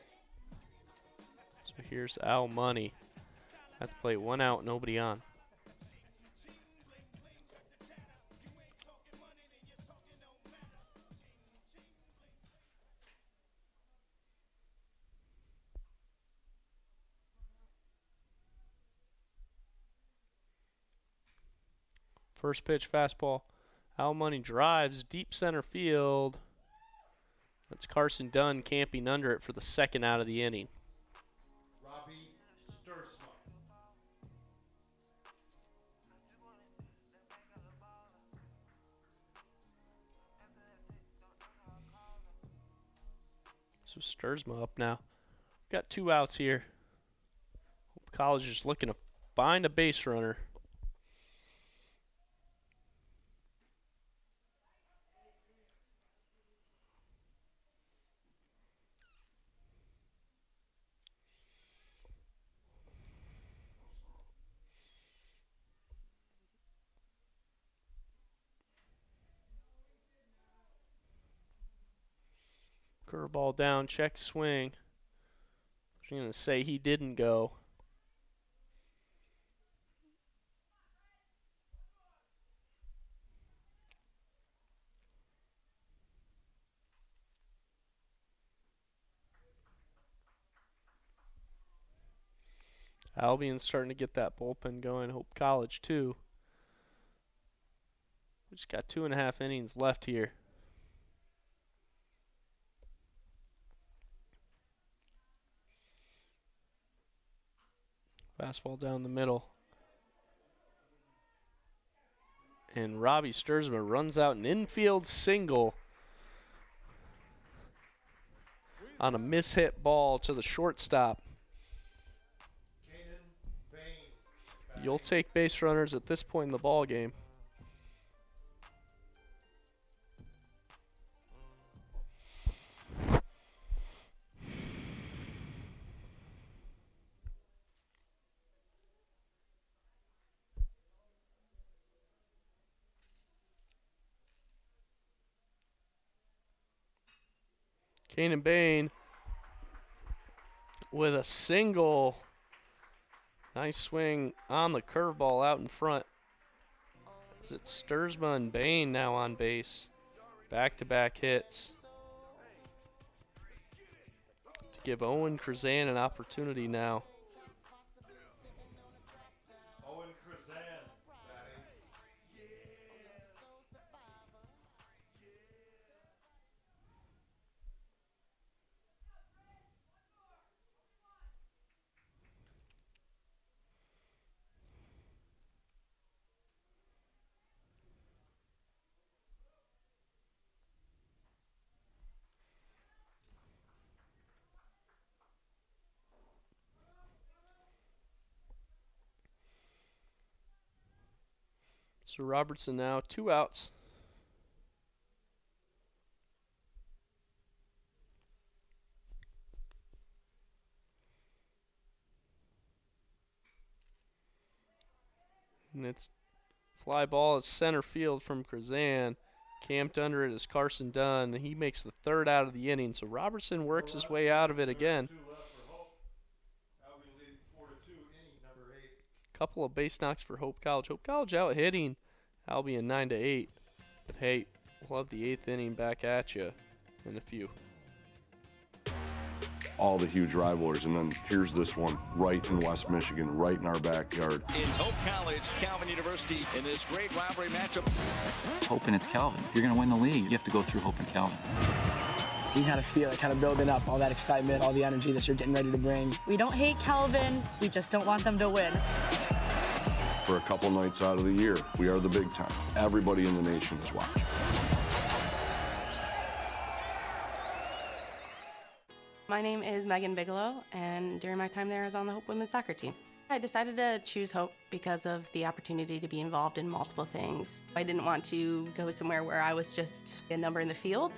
Speaker 8: So here's Al Money at the plate. 1 out, nobody on. First pitch fastball. Al Money drives deep center field. That's Carson Dunn camping under it for the 2nd out of the inning.
Speaker 19: Robbie Stursma.
Speaker 8: So Sturzma up now. Got 2 outs here. Hope College is looking to find a base runner. Curveball down, check swing. I'm going to say he didn't go. Albion's starting to get that bullpen going. Hope College too. We just got 2.5 innings left here. Fastball down the middle. And Robbie Sturzma runs out an infield single on a mishit ball to the shortstop. You'll take base runners at this point in the ball game. Kanan Bain with a single. Nice swing on the curveball out in front. Is it Sturzma and Bain now on base? Back-to-back hits. To give Owen Krazan an opportunity now.
Speaker 19: Owen Krazan batting.
Speaker 8: So Robertson now 2 outs. And it's fly ball at center field from Krazan. Camped under it is Carson Dunn. He makes the 3rd out of the inning. So Robertson works his way out of it again. Couple of base knocks for Hope College. Hope College out hitting Albion 9-8. But hey, we'll have the 8th inning back at you in a few.
Speaker 3: All the huge rivalries, and then here's this one right in West Michigan, right in our backyard.
Speaker 5: It's Hope College, Calvin University in this great rivalry matchup.
Speaker 2: Hope and it's Calvin. If you're going to win the league, you have to go through Hope and Calvin.
Speaker 11: You kind of feel it, kind of building up all that excitement, all the energy that you're getting ready to bring.
Speaker 17: We don't hate Calvin, we just don't want them to win.
Speaker 3: For a couple nights out of the year, we are the big time. Everybody in the nation is watching.
Speaker 12: My name is Megan Bigelow, and during my time there, I was on the Hope women's soccer team. I decided to choose Hope because of the opportunity to be involved in multiple things. I didn't want to go somewhere where I was just a number in the field.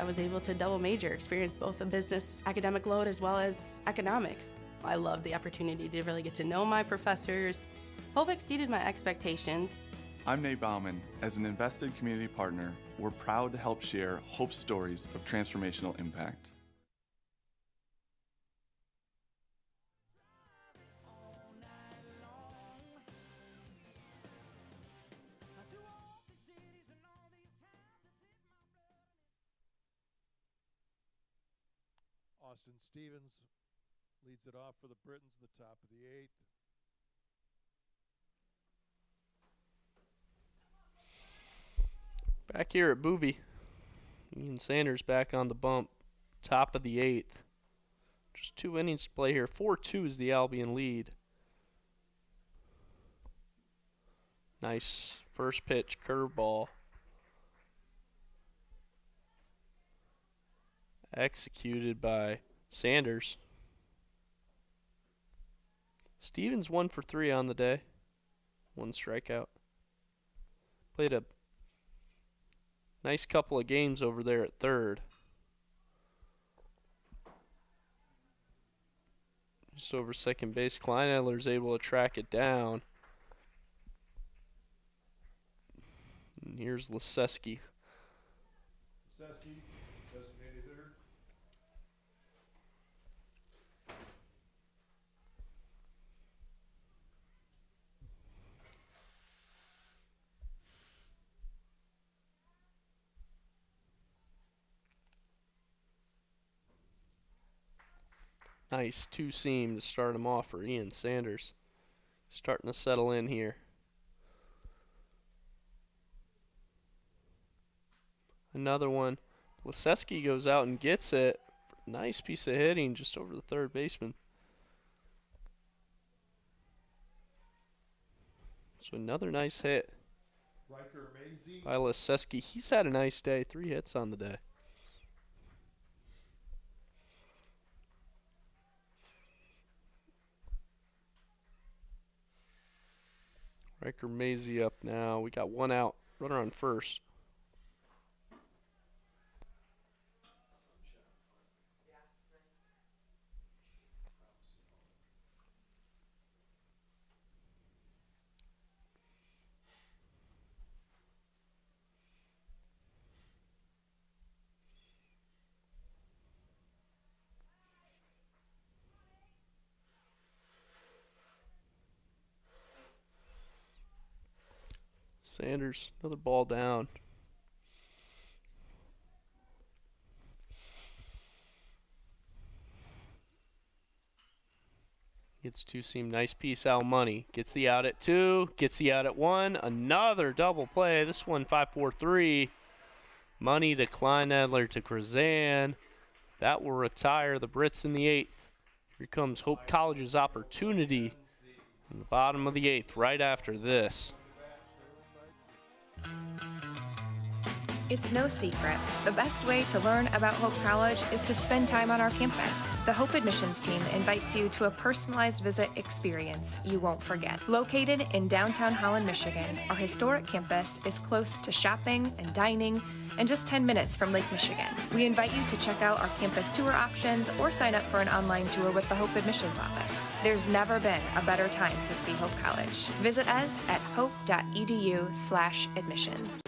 Speaker 12: I was able to double major, experience both a business academic load as well as economics. I loved the opportunity to really get to know my professors. Hope exceeded my expectations.
Speaker 9: I'm Nate Bauman. As an invested community partner, we're proud to help share Hope's stories of transformational impact.
Speaker 19: Austin Stevens leads it off for the Britons in the top of the 8th.
Speaker 8: Back here at Boovie. Ian Sanders back on the bump. Top of the 8th. Just 2 innings to play here. 4-2 is the Albion lead. Nice first pitch curveball. Executed by Sanders. Stevens 1 for 3 on the day. 1 strikeout. Played a nice couple of games over there at third. Just over second base. Kleinedler's able to track it down. And here's Leseski.
Speaker 19: Leseski, designated hitter.
Speaker 8: Nice two-seam to start him off for Ian Sanders. Starting to settle in here. Another one. Leseski goes out and gets it. Nice piece of hitting just over the third baseman. So another nice hit by Leseski. He's had a nice day. 3 hits on the day. Riker Maisie up now. We got 1 out. Runner on first. Sanders, another ball down. Gets two-seam, nice piece out Money. Gets the out at 2, gets the out at 1. Another double play. This one 5-4-3. Money to Kleinedler to Krazan. That will retire the Brits in the 8th. Here comes Hope College's opportunity in the bottom of the 8th right after this.
Speaker 1: It's no secret. The best way to learn about Hope College is to spend time on our campus. The Hope admissions team invites you to a personalized visit experience you won't forget. Located in downtown Holland, Michigan, our historic campus is close to shopping and dining and just 10 minutes from Lake Michigan. We invite you to check out our campus tour options or sign up for an online tour with the Hope admissions office. There's never been a better time to see Hope College. Visit us at hope.edu/admissions.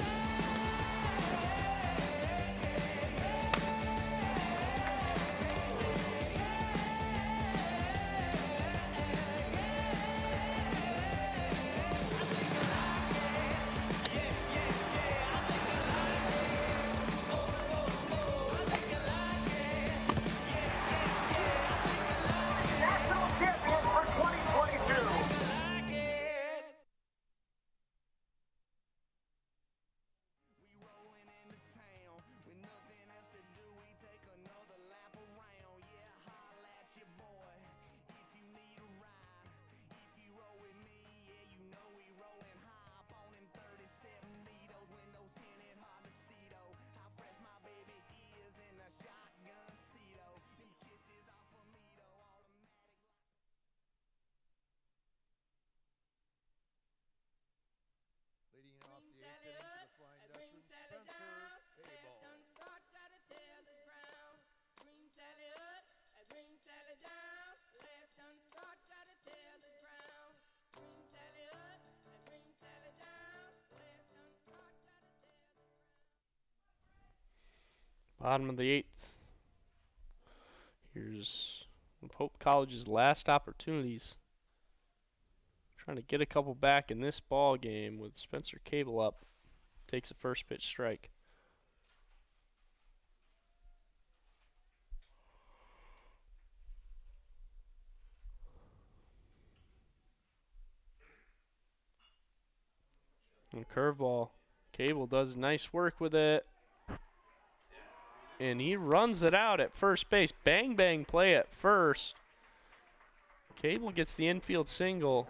Speaker 8: Bottom of the 8th. Here's Hope College's last opportunities. Trying to get a couple back in this ball game with Spencer Cable up. Takes a first pitch strike. And curveball. Cable does nice work with it. And he runs it out at first base. Bang, bang play at first. Cable gets the infield single.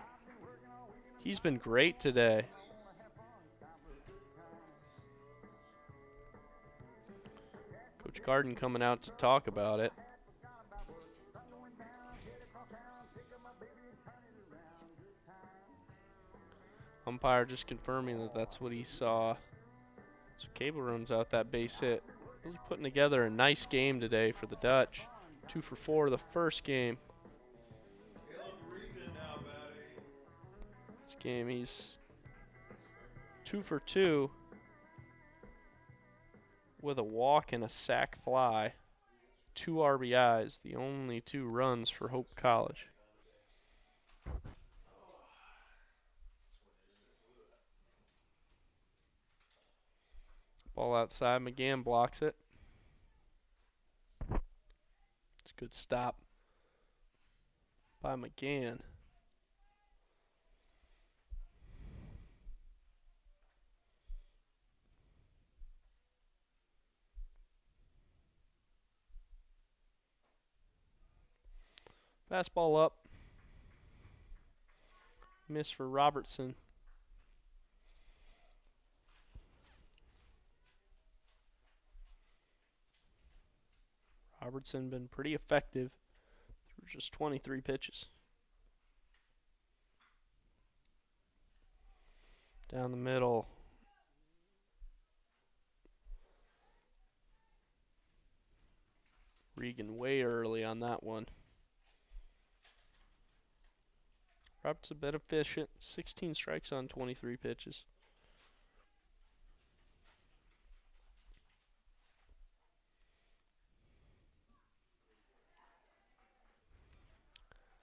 Speaker 8: He's been great today. Coach Coach Garden coming out to talk about it. Umpire just confirming that that's what he saw. So Cable runs out that base hit. Really putting together a nice game today for the Dutch. 2 for 4 the first game. This game he's 2 for 2 with a walk and a sac fly. 2 RBIs, the only 2 runs for Hope College. Ball outside, McGann blocks it. It's a good stop by McGann. Fastball up. Miss for Robertson. Robertson been pretty effective through just 23 pitches. Down the middle. Regan way early on that one. Robertson a bit efficient. 16 strikes on 23 pitches.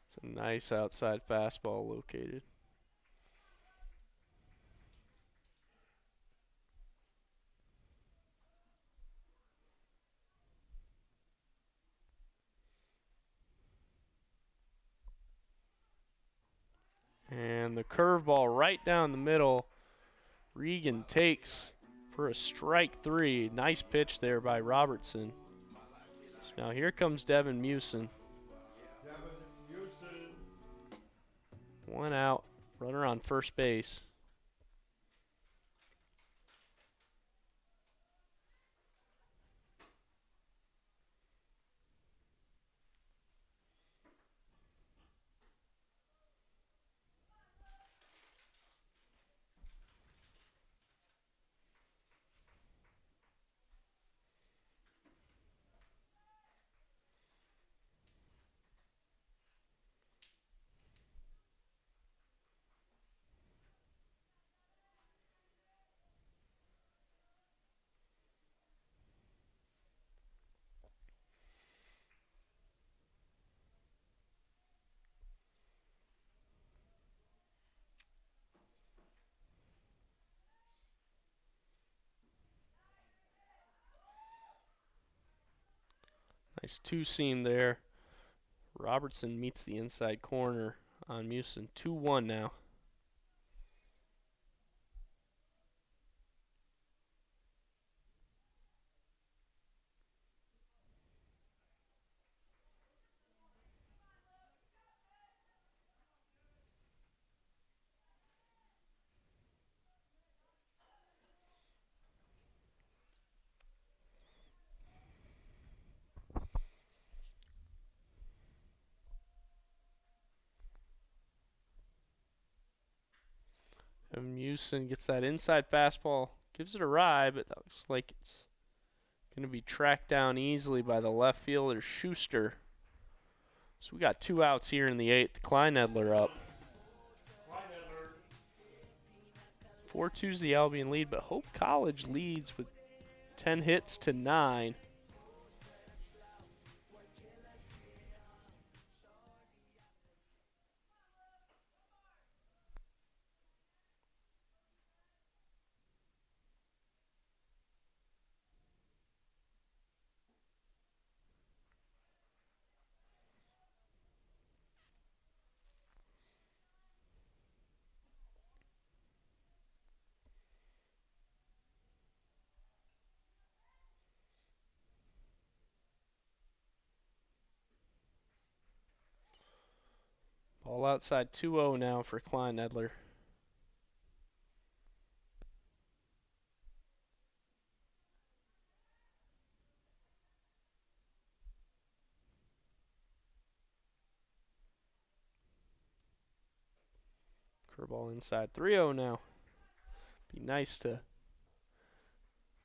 Speaker 8: It's a nice outside fastball located. And the curveball right down the middle. Regan takes for a strike 3. Nice pitch there by Robertson. So now here comes Devin Mewson. 1 out, runner on first base. Nice 2-seam there. Robertson meets the inside corner on Mewson. 2-1 now. And Mewson gets that inside fastball, gives it a ride, but that looks like it's going to be tracked down easily by the left fielder, Schuster. So we got 2 outs here in the 8th. Kleinedler up. 4-2's the Albion lead, but Hope College leads with 10 hits to 9. Ball outside 2-0 now for Kleinedler. Curveball inside. 3-0 now. Be nice to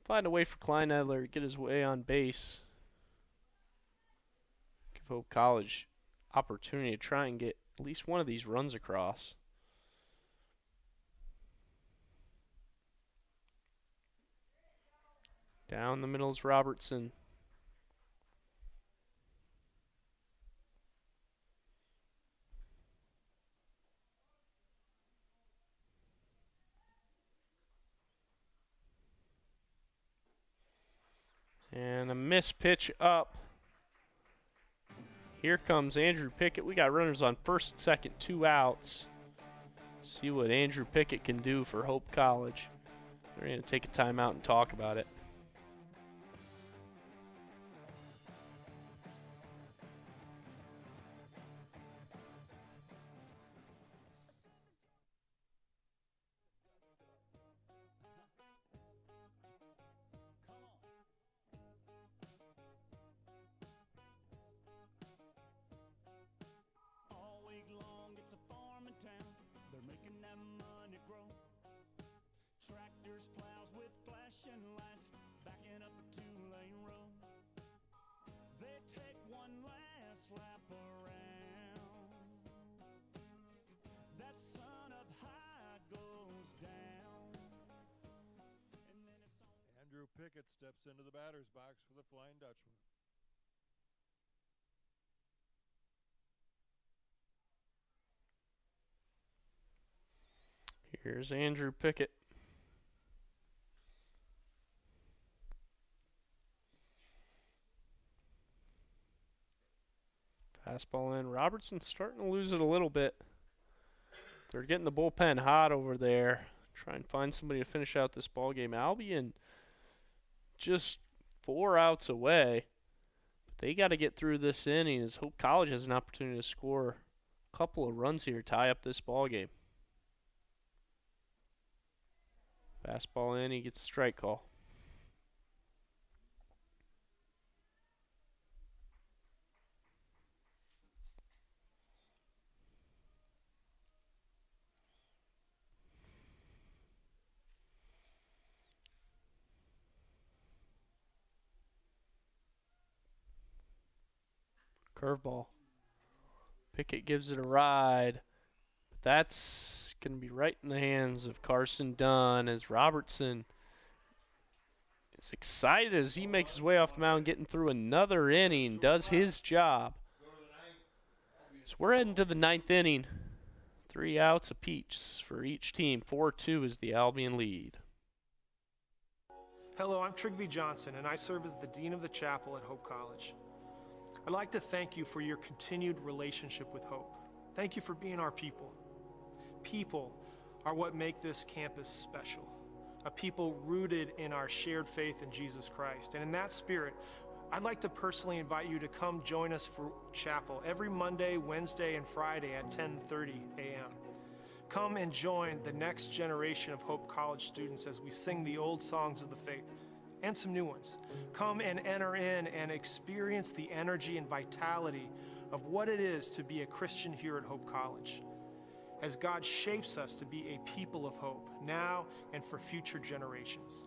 Speaker 8: find a way for Kleinedler to get his way on base. Give Hope College opportunity to try and get at least one of these runs across. Down the middle is Robertson. And a missed pitch up. Here comes Andrew Pickett. We got runners on first, second, 2 outs. See what Andrew Pickett can do for Hope College. We're going to take a timeout and talk about it.
Speaker 10: Tractors, plows with flashing lights, backing up a 2-lane road. They take one last lap around. That sun up high goes down. And then it's on.
Speaker 19: Andrew Pickett steps into the batter's box for the Flying Dutchman.
Speaker 8: Here's Andrew Pickett. Fastball in. Robertson's starting to lose it a little bit. They're getting the bullpen hot over there. Try and find somebody to finish out this ball game. Albion just 4 outs away. But they got to get through this inning as Hope College has an opportunity to score a couple of runs here, tie up this ball game. Fastball in, he gets a strike call. Curveball. Pickett gives it a ride. But that's going to be right in the hands of Carson Dunn as Robertson is excited as he makes his way off the mound, getting through another inning, does his job. So we're heading to the 9th inning. 3 outs apiece for each team. 4-2 is the Albion lead.
Speaker 7: Hello, I'm Trigby Johnson, and I serve as the Dean of the Chapel at Hope College. I'd like to thank you for your continued relationship with Hope. Thank you for being our people. People are what make this campus special. A people rooted in our shared faith in Jesus Christ. And in that spirit, I'd like to personally invite you to come join us for chapel every Monday, Wednesday, and Friday at 10:30 a.m. Come and join the next generation of Hope College students as we sing the old songs of the faith and some new ones. Come and enter in and experience the energy and vitality of what it is to be a Christian here at Hope College, as God shapes us to be a people of hope now and for future generations.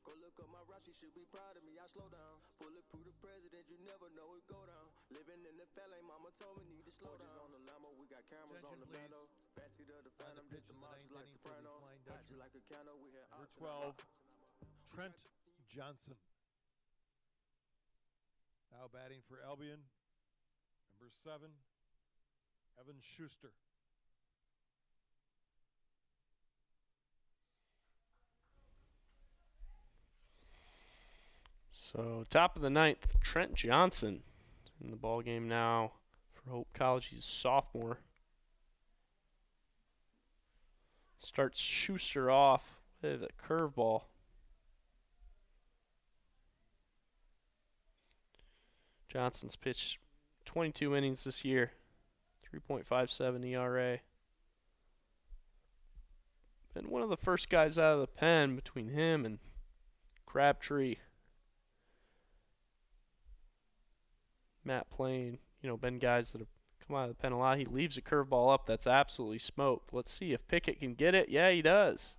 Speaker 10: Go look up my route, she should be proud of me. I slow down. Bulletproof the president, you never know it go down. Living in the LA, mama told me need to slow down. On the Lambo, we got cameras on the bando. Backseat of the Phantom, this the monsters like Soprano. Hot you like a candle, we had
Speaker 19: Number 12, Trent Johnson. Now batting for Albion, number 7, Evan Schuster.
Speaker 8: So top of the 9th, Trent Johnson in the ball game now. For Hope College, he's a sophomore. Starts Schuster off with a curveball. Johnson's pitched 22 innings this year, 3.57 ERA. Been one of the first guys out of the pen between him and Crabtree. Matt Plain, been guys that have come out of the pen a lot. He leaves a curveball up that's absolutely smoked. Let's see if Pickett can get it. Yeah, he does.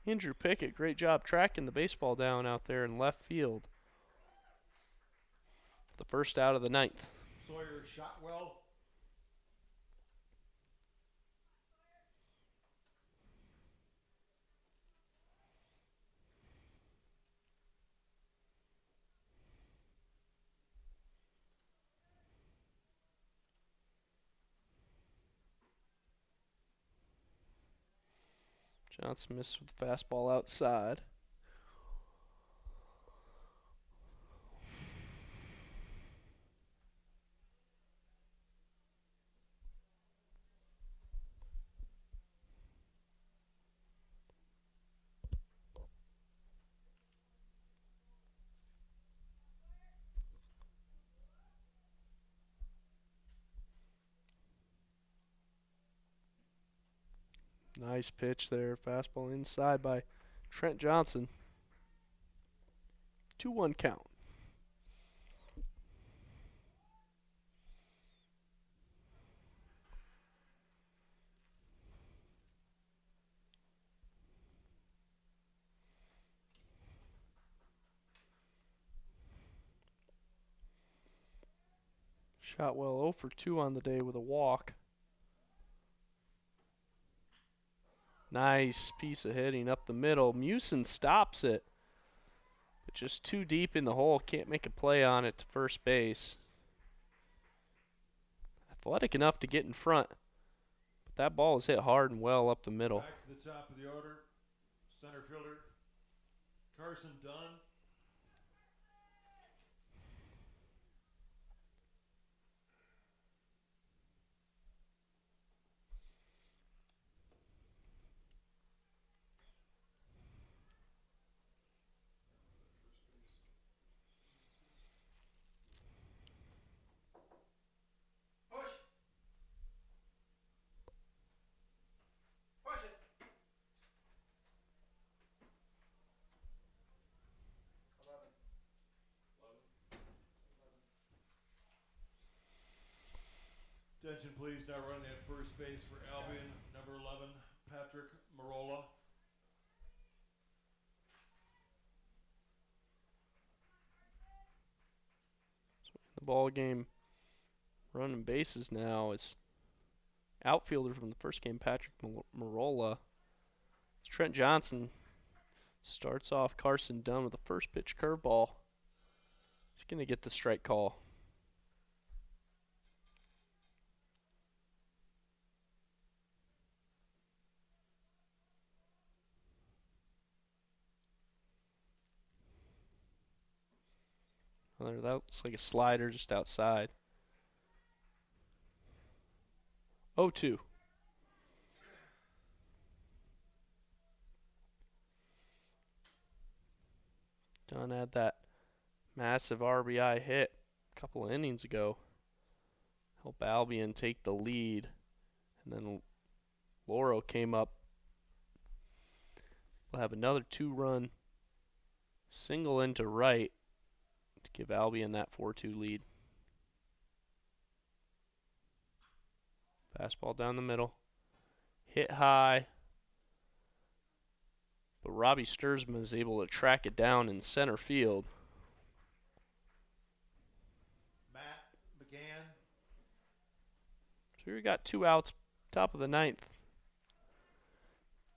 Speaker 8: Andrew Pickett, great job tracking the baseball down out there in left field. The first out of the ninth.
Speaker 19: Sawyer Shotwell.
Speaker 8: Johnson missed with the fastball outside. Nice pitch there. Fastball inside by Trent Johnson. 2-1 count. Shotwell 0 for 2 on the day with a walk. Nice piece of hitting up the middle. Mewson stops it, but just too deep in the hole. Can't make a play on it to first base. Athletic enough to get in front, but that ball is hit hard and well up the middle.
Speaker 19: Back to the top of the order, center fielder Carson Dunn. Attention please, now running at first base for Albion, number 11, Patrick Marola.
Speaker 8: The ball game running bases now is outfielder from the first game, Patrick Marola. Trent Johnson starts off Carson Dunn with a first pitch curveball. He's going to get the strike call. That looks like a slider just outside. 0-2. Dunn had that massive RBI hit a couple of innings ago. Help Albion take the lead. And then Lauro came up. We'll have another 2-run single into right to give Albion that 4-2 lead. Fastball down the middle. Hit high. But Robbie Sturzman is able to track it down in center field.
Speaker 19: Matt McGann.
Speaker 8: So we got 2 outs, top of the ninth.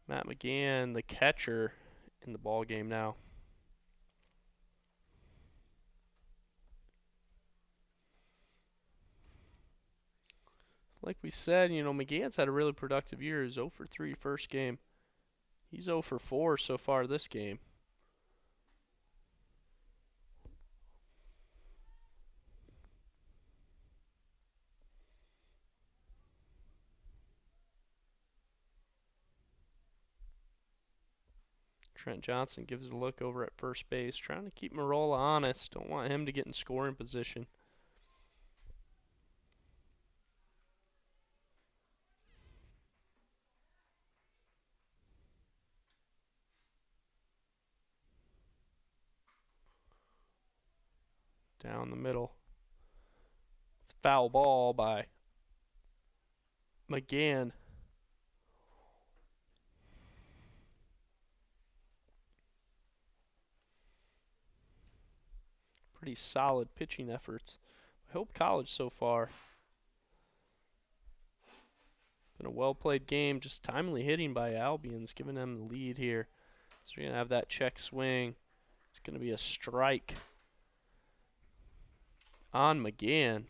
Speaker 8: Matt McGann, the catcher, in the ball game now. Like we said, McGann's had a really productive year. He's 0 for 3 first game. He's 0 for 4 so far this game. Trent Johnson gives it a look over at first base, trying to keep Marola honest. Don't want him to get in scoring position. Down the middle. It's foul ball by McGann. Pretty solid pitching efforts. Hope College so far. Been a well-played game, just timely hitting by Albion's, giving them the lead here. So you're going to have that check swing. It's going to be a strike on McGann.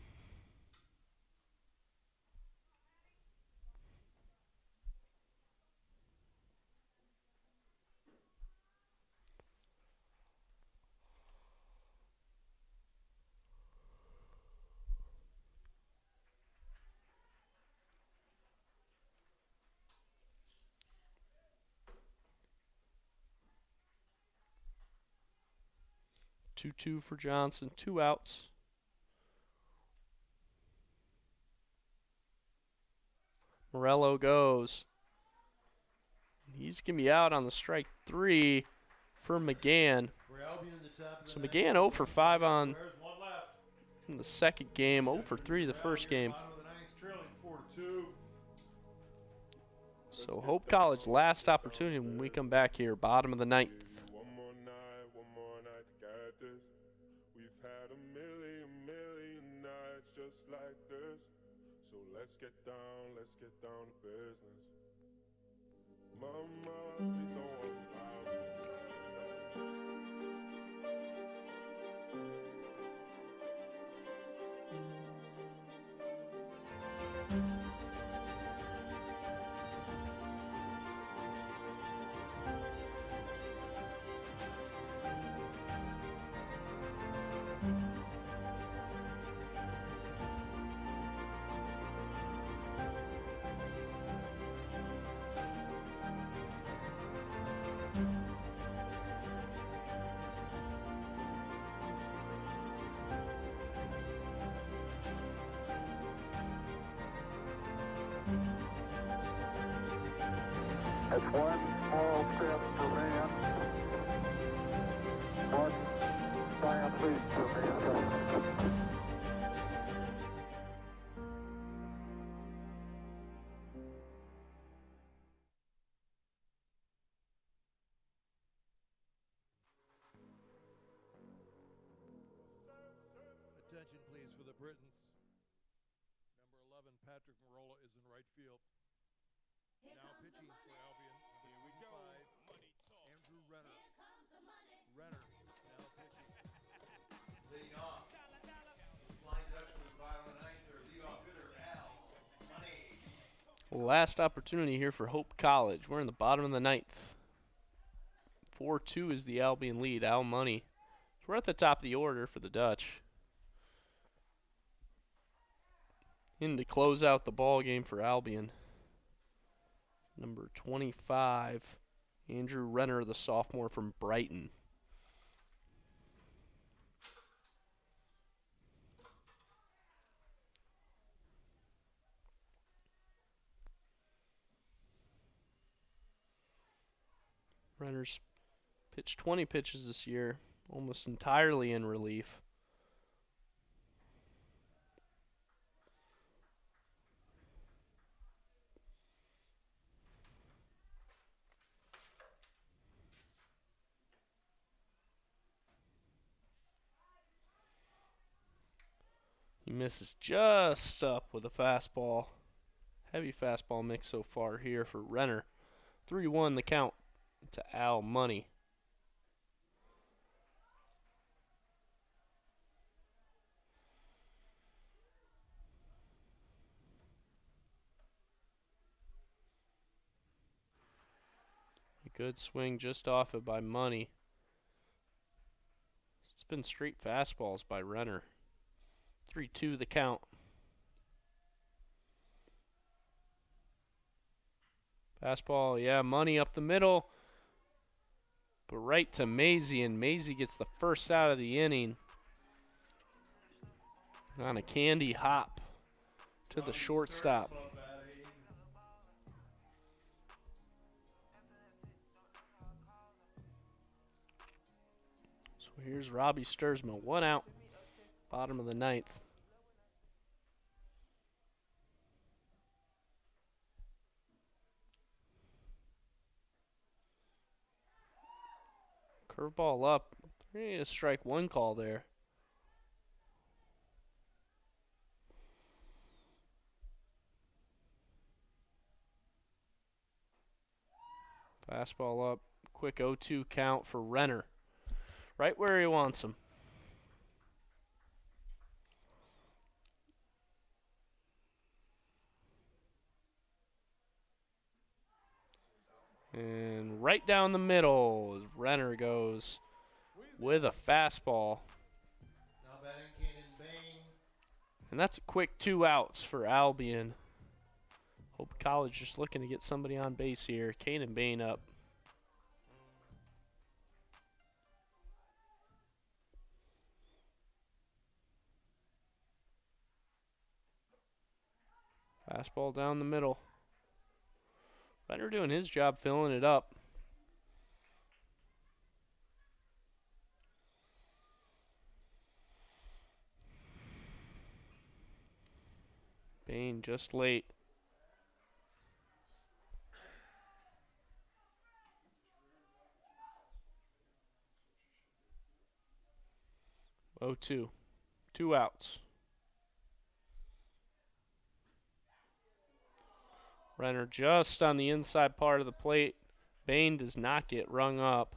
Speaker 8: Two for Johnson, 2 outs. Morello goes. He's going to be out on the strike 3 for McGann. So McGann 0 for 5 on in the second game, 0 for 3 the first game. So Hope College last opportunity when we come back here, bottom of the ninth.
Speaker 15: Just like this, so let's get down to business. Mama, please don't worry about me.
Speaker 22: It's one small step for man, one giant leap for mankind.
Speaker 19: Attention, please, for the Britons. Number 11, Patrick Marola, is in right field. Now pitching for Albion, number 25, Andrew Renner. Renner now pitching. Leading off. Flying Dutchman, bottom of the ninth, or leadoff hitter, Al Money.
Speaker 8: Last opportunity here for Hope College. We're in the bottom of the ninth. 4-2 is the Albion lead. Al Money. So we're at the top of the order for the Dutch. In to close out the ball game for Albion. Number 25, Andrew Renner, the sophomore from Brighton. Renner's pitched 20 pitches this year, almost entirely in relief. He misses just up with a fastball. Heavy fastball mix so far here for Renner. 3-1 the count to Al Money. A good swing just off it by Money. It's been straight fastballs by Renner. 3-2 the count. Fastball, yeah, Money up the middle. But right to Maisie, and Maisie gets the first out of the inning on a candy hop to the shortstop. So here's Robbie Sturzma, 1 out, bottom of the 9th. Curveball up. They need a strike one call there. Fastball up. Quick 0-2 count for Renner. Right where he wants him. And right down the middle as Renner goes with a fastball. And that's a quick 2 outs for Albion. Hope College just looking to get somebody on base here. Kanan Bain up. Fastball down the middle. Renner doing his job filling it up. Bain just late. Oh, 2. 2 outs. Renner just on the inside part of the plate. Bain does not get rung up.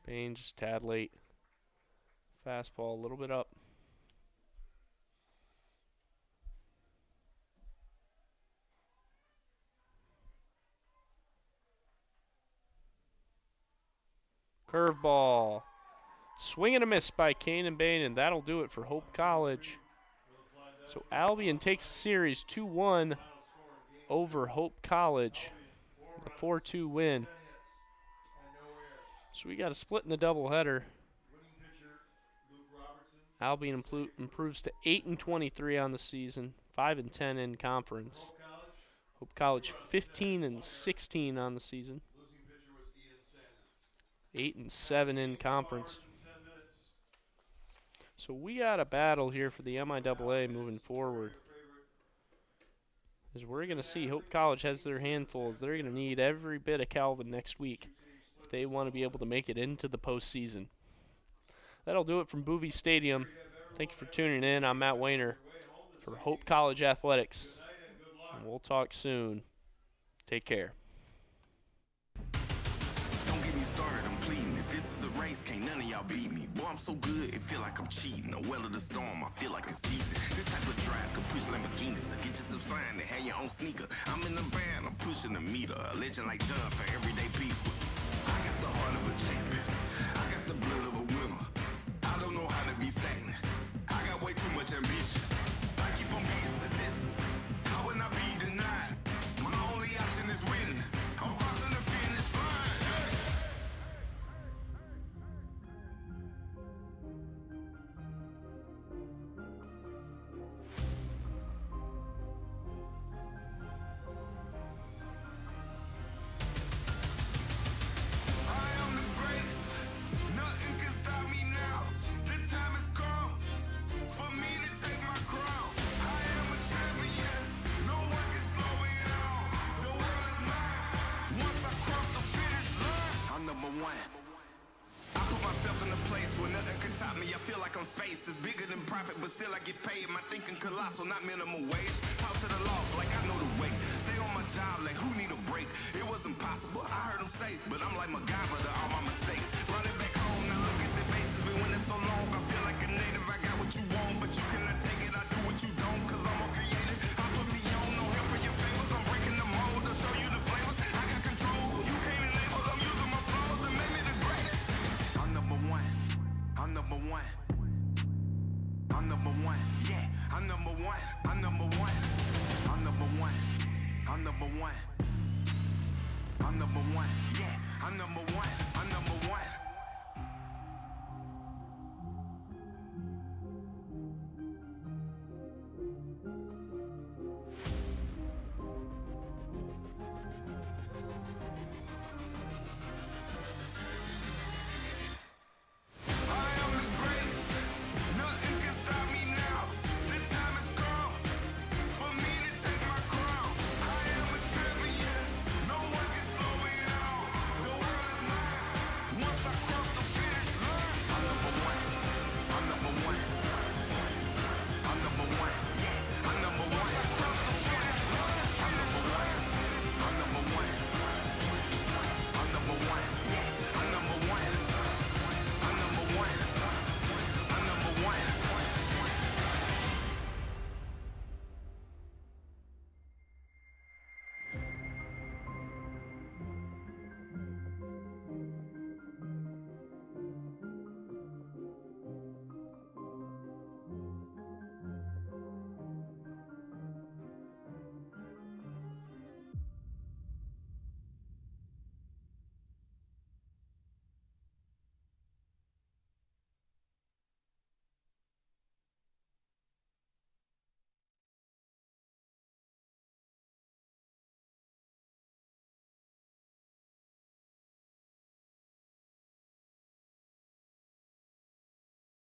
Speaker 8: Bain just a tad late. Fastball a little bit up. Curveball. Swing and a miss by Kanan Bain, and that'll do it for Hope College. So Albion takes the series 2-1 over Hope College. A 4-2 win. So we got a split in the doubleheader. Albion improves to 8-23 on the season, 5-10 in conference. Hope College 15-16 on the season. 8-7 in conference. So we got a battle here for the MIAA moving forward. As we're going to see, Hope College has their handfuls. They're going to need every bit of Calvin next week if they want to be able to make it into the postseason. That'll do it from Boovie Stadium. Thank you for tuning in. I'm Matt Wayner for Hope College Athletics. And we'll talk soon. Take care.
Speaker 6: Don't get me started, I'm pleading. If this is a race, can't none of y'all beat me. Boy, I'm so good, it feel like I'm cheating. A well of the storm, I feel like it's season. This type of drive could push Lamborghinis. So get yourself signed and have your own sneaker. I'm in the van, I'm pushing the meter. A legend like John for everyday people. I got the heart of a champion. I got the blood of a winner. I don't know how to be stagnant. I got way too much ambition. I keep on beating statistics. How would I be denied? My only option is winning. I'm crossing the finish line. Hey. I am the greatest. Nothing can stop me now. The time has come for me to take my crown. I am a champion. No one can slow me down. The world is mine. Once I cross the finish line, I'm number one. I put myself in a place where nothing can top me. I feel like I'm space. It's bigger than profit, but still I get paid. My thinking colossal, not minimum wage. Talk to the loss like I know the way. Stay on my job like who need a break? It wasn't possible, I heard him say, but I'm like MacGyver to all my mistakes. Running back home, now look at the bases. Been winning so long, I feel like a native. I got what you want, but you cannot take it. I do what you don't, cause I'm more creative. I put me on, no help for your favors. I'm breaking the mold to show you the flavors. I got control, you can't enable. I'm using my flaws to make me the greatest. I'm number one. one, yeah, I'm number one, I'm number one, I'm number one, I'm number one, I'm number one, yeah, I'm number one.